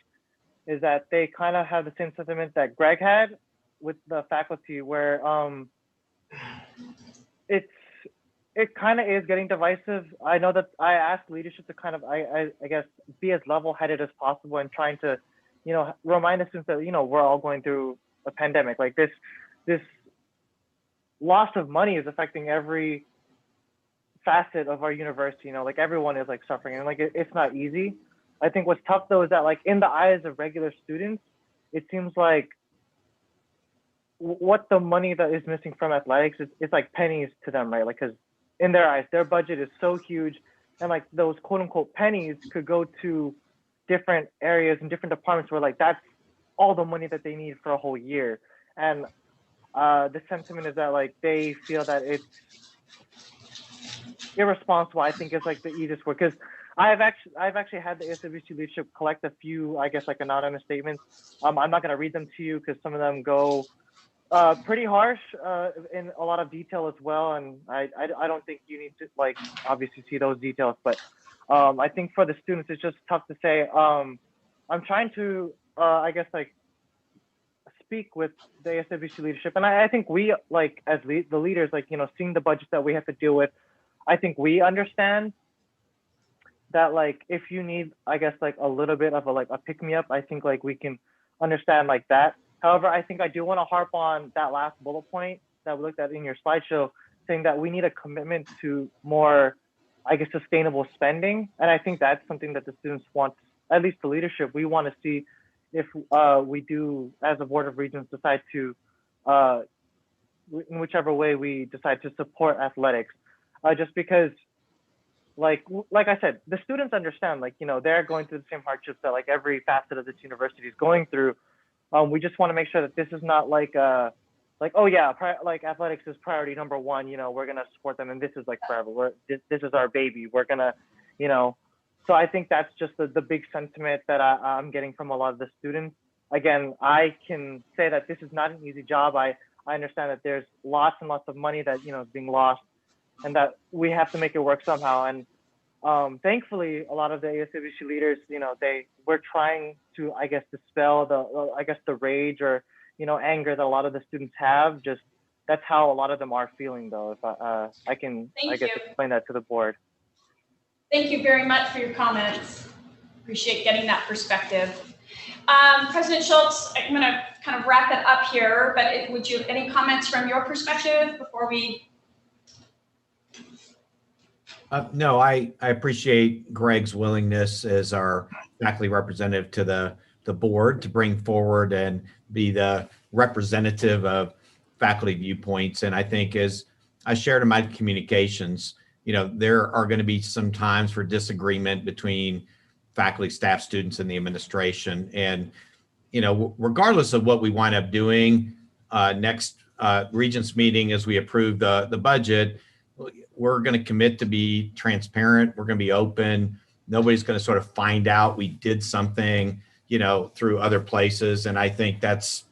is that they kind of have the same sentiment that Greg had with the faculty, where it kind of is getting divisive. I know that I asked leadership to kind of, I guess, be as level-headed as possible and trying to, remind the students that, we're all going through a pandemic. This loss of money is affecting every facet of our university, you know, like everyone is like suffering, and like it's not easy. I think what's tough though is that like in the eyes of regular students, it seems like what the money that is missing from athletics is like pennies to them, right? Like, because in their eyes, their budget is so huge, and like those quote unquote pennies could go to different areas and different departments where like that's all the money that they need for a whole year. And the sentiment is that like they feel that it's irresponsible. I think is like the easiest word, because I've actually had the ASWC leadership collect a few, I guess, like anonymous statements. I'm not going to read them to you because some of them go pretty harsh in a lot of detail as well, and I don't think you need to like obviously see those details, but I think for the students it's just tough to say. I'm trying to I guess like speak with the ASWC leadership, and I think we like as the leaders, like, you know, seeing the budget that we have to deal with, I think we understand that like if you need, I guess, like a little bit of a pick me up, I think like we can understand like that. However, I think I do want to harp on that last bullet point that we looked at in your slideshow, saying that we need a commitment to more, I guess, sustainable spending. And I think that's something that the students want, at least the leadership, we want to see if we do, as a Board of Regents, decide to, in whichever way we decide to support athletics. Just because, like I said, the students understand, like, you know, they're going through the same hardships that like every facet of this university is going through. We just want to make sure that this is not like oh yeah, like athletics is priority number one, you know, we're gonna support them and this is like forever. This is our baby. We're gonna, you know. So I think that's just the big sentiment that I'm getting from a lot of the students. Again, I can say that this is not an easy job. I understand that there's lots and lots of money that, you know, is being lost, and that we have to make it work somehow. And thankfully, a lot of the ASWC leaders, you know, we're trying to, I guess, dispel the rage or, you know, anger that a lot of the students have. Just that's how a lot of them are feeling, though. If I can, I guess, explain that to the board. Thank you very much for your comments. Appreciate getting that perspective. President Schultz, I'm going to kind of wrap it up here, but any comments from your perspective before we? No, I appreciate Greg's willingness as our faculty representative to the board to bring forward and be the representative of faculty viewpoints. And I think, as I shared in my communications, you know, there are going to be some times for disagreement between faculty, staff, students, and the administration. And, you know, regardless of what we wind up doing, next Regents meeting, as we approve the budget, we're going to commit to be transparent. We're going to be open. Nobody's going to sort of find out we did something, you know, through other places. And I think that's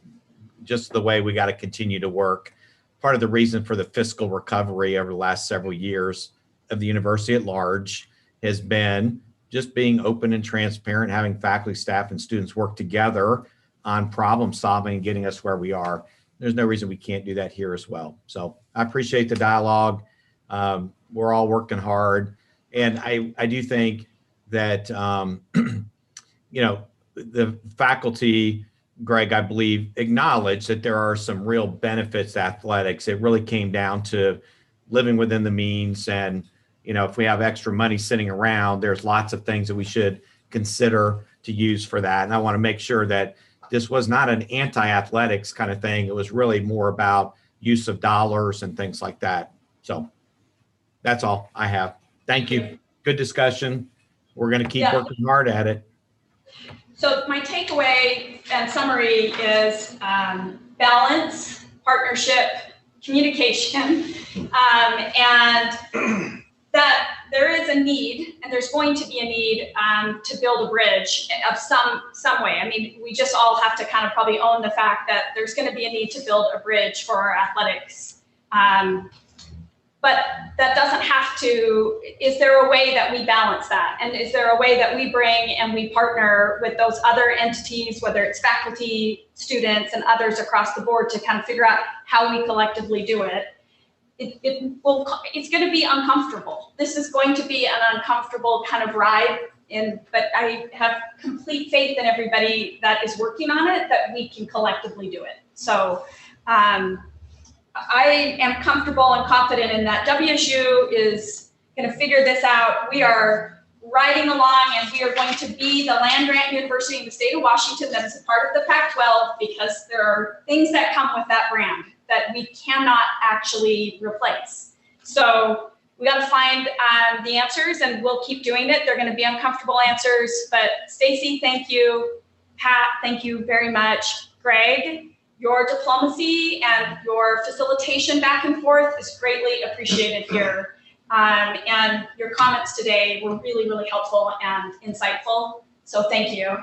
just the way we got to continue to work. Part of the reason for the fiscal recovery over the last several years of the university at large has been just being open and transparent, having faculty, staff, and students work together on problem solving and getting us where we are. There's no reason we can't do that here as well. So I appreciate the dialogue. We're all working hard. And I do think that, you know, the faculty, Greg, I believe, acknowledge that there are some real benefits to athletics. It really came down to living within the means. And, you know, if we have extra money sitting around, there's lots of things that we should consider to use for that. And I want to make sure that this was not an anti-athletics kind of thing. It was really more about use of dollars and things like that. So that's all I have. Thank you. Good discussion. We're going to keep working hard at it. So my takeaway and summary is balance, partnership, communication, and that there is a need, and there's going to be a need to build a bridge of some way. I mean, we just all have to kind of probably own the fact that there's going to be a need to build a bridge for our athletics. But that doesn't have to, is there a way that we balance that? And is there a way that we bring and we partner with those other entities, whether it's faculty, students, and others across the board, to kind of figure out how we collectively do it? It's going to be uncomfortable. This is going to be an uncomfortable kind of ride, but I have complete faith in everybody that is working on it, that we can collectively do it. So I am comfortable and confident in that. WSU is going to figure this out. We are riding along, and we are going to be the land-grant university in the state of Washington that is a part of the Pac-12, because there are things that come with that brand that we cannot actually replace. So we got to find the answers, and we'll keep doing it. They're going to be uncomfortable answers, but Stacy, thank you. Pat, thank you very much. Greg, your diplomacy and your facilitation back and forth is greatly appreciated here. And your comments today were really, really helpful and insightful. So thank you.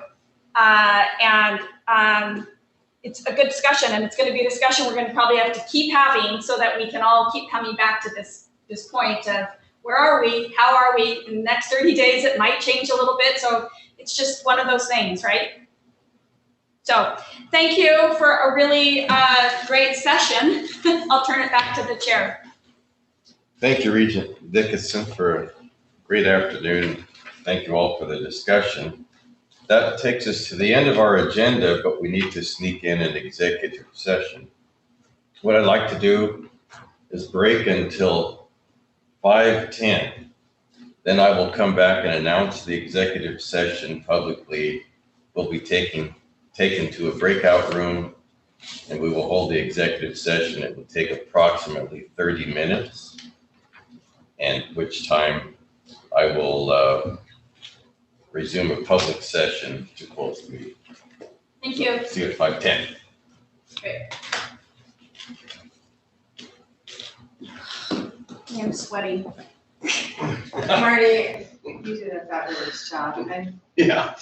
It's a good discussion, and it's going to be a discussion we're going to probably have to keep having so that we can all keep coming back to this point of where are we, how are we. In the next 30 days, it might change a little bit. So it's just one of those things, right? So thank you for a really great session. I'll turn it back to the chair. Thank you, Regent Dickinson, for a great afternoon. Thank you all for the discussion. That takes us to the end of our agenda, but we need to sneak in an executive session. What I'd like to do is break until 5:10. Then I will come back and announce the executive session publicly. We'll be taken to a breakout room, and we will hold the executive session. It will take approximately 30 minutes, and which time I will resume a public session to close the meeting. Thank you. See you at 5:10. Great. I'm sweating. Marty, you did a fabulous job. Yeah.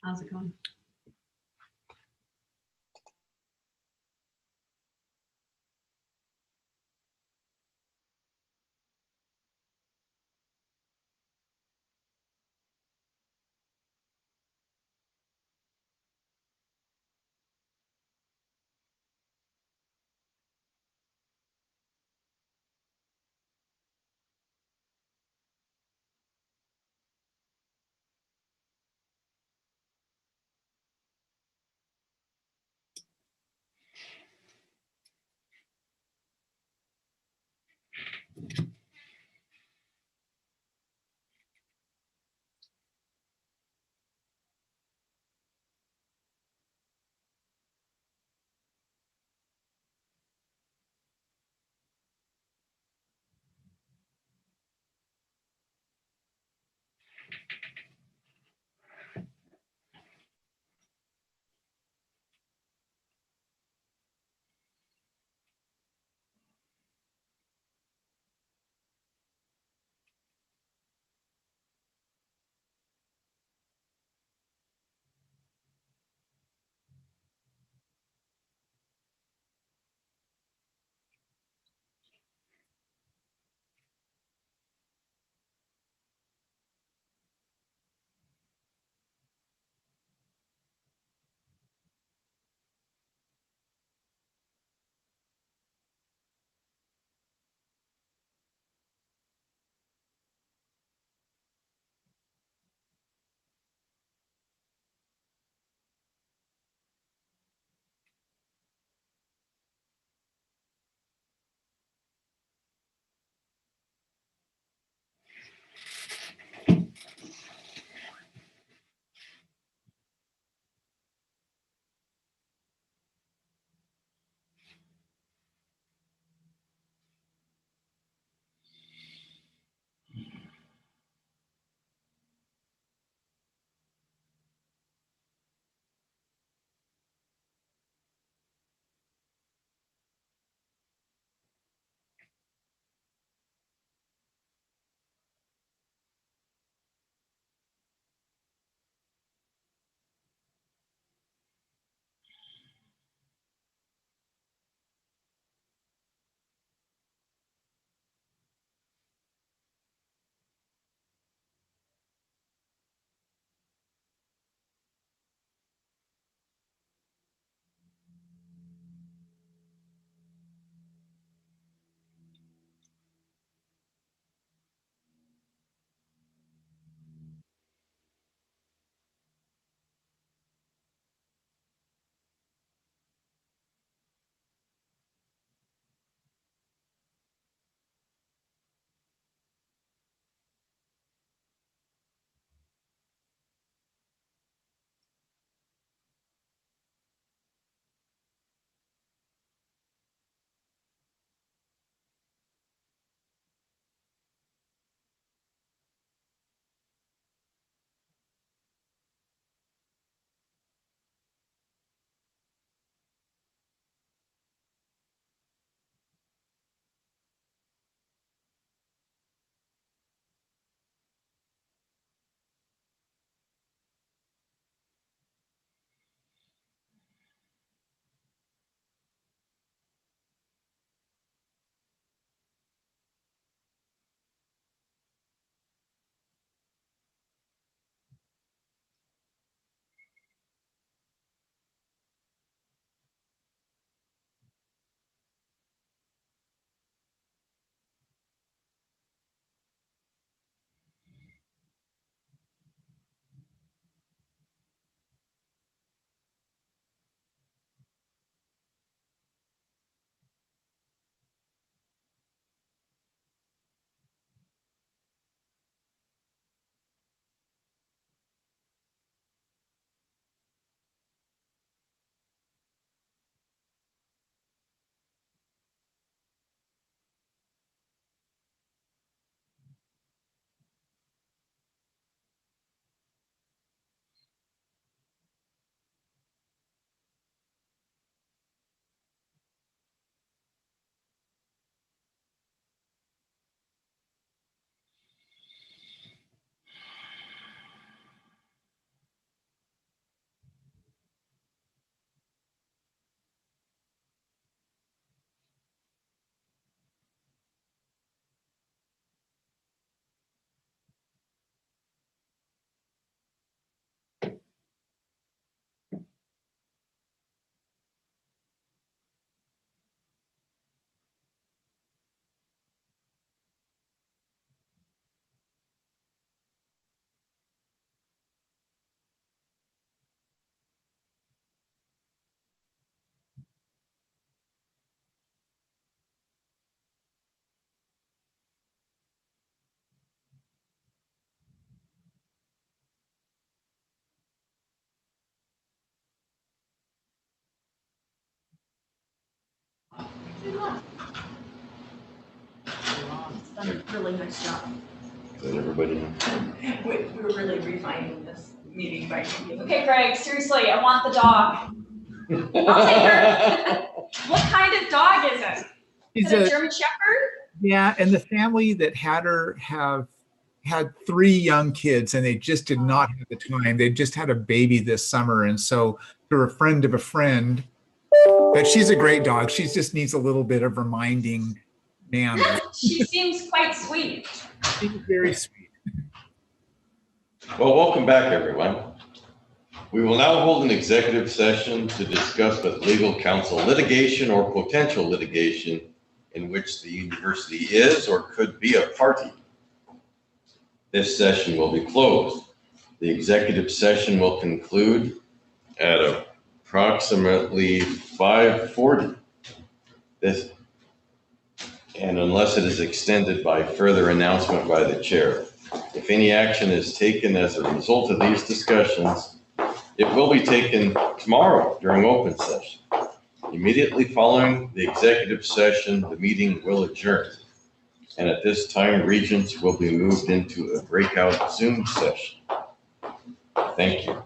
How's it going? done a really nice job. Let everybody know. We're really refining this meeting by meeting. Okay, Greg, seriously, I want the dog. I'll take her. What kind of dog is it? Is it a German Shepherd? Yeah, and the family that had her have had 3 young kids, and they just did not have the time. They just had a baby this summer, and so they're a friend of a friend. But she's a great dog. She just needs a little bit of reminding manners. She seems quite sweet. She's very sweet. Well, welcome back, everyone. We will now hold an executive session to discuss with legal counsel litigation or potential litigation in which the university is or could be a party. This session will be closed. The executive session will conclude at approximately 5:40. And unless it is extended by further announcement by the chair. If any action is taken as a result of these discussions, it will be taken tomorrow during open session. Immediately following the executive session, the meeting will adjourn. And at this time, Regents will be moved into a breakout Zoom session. Thank you.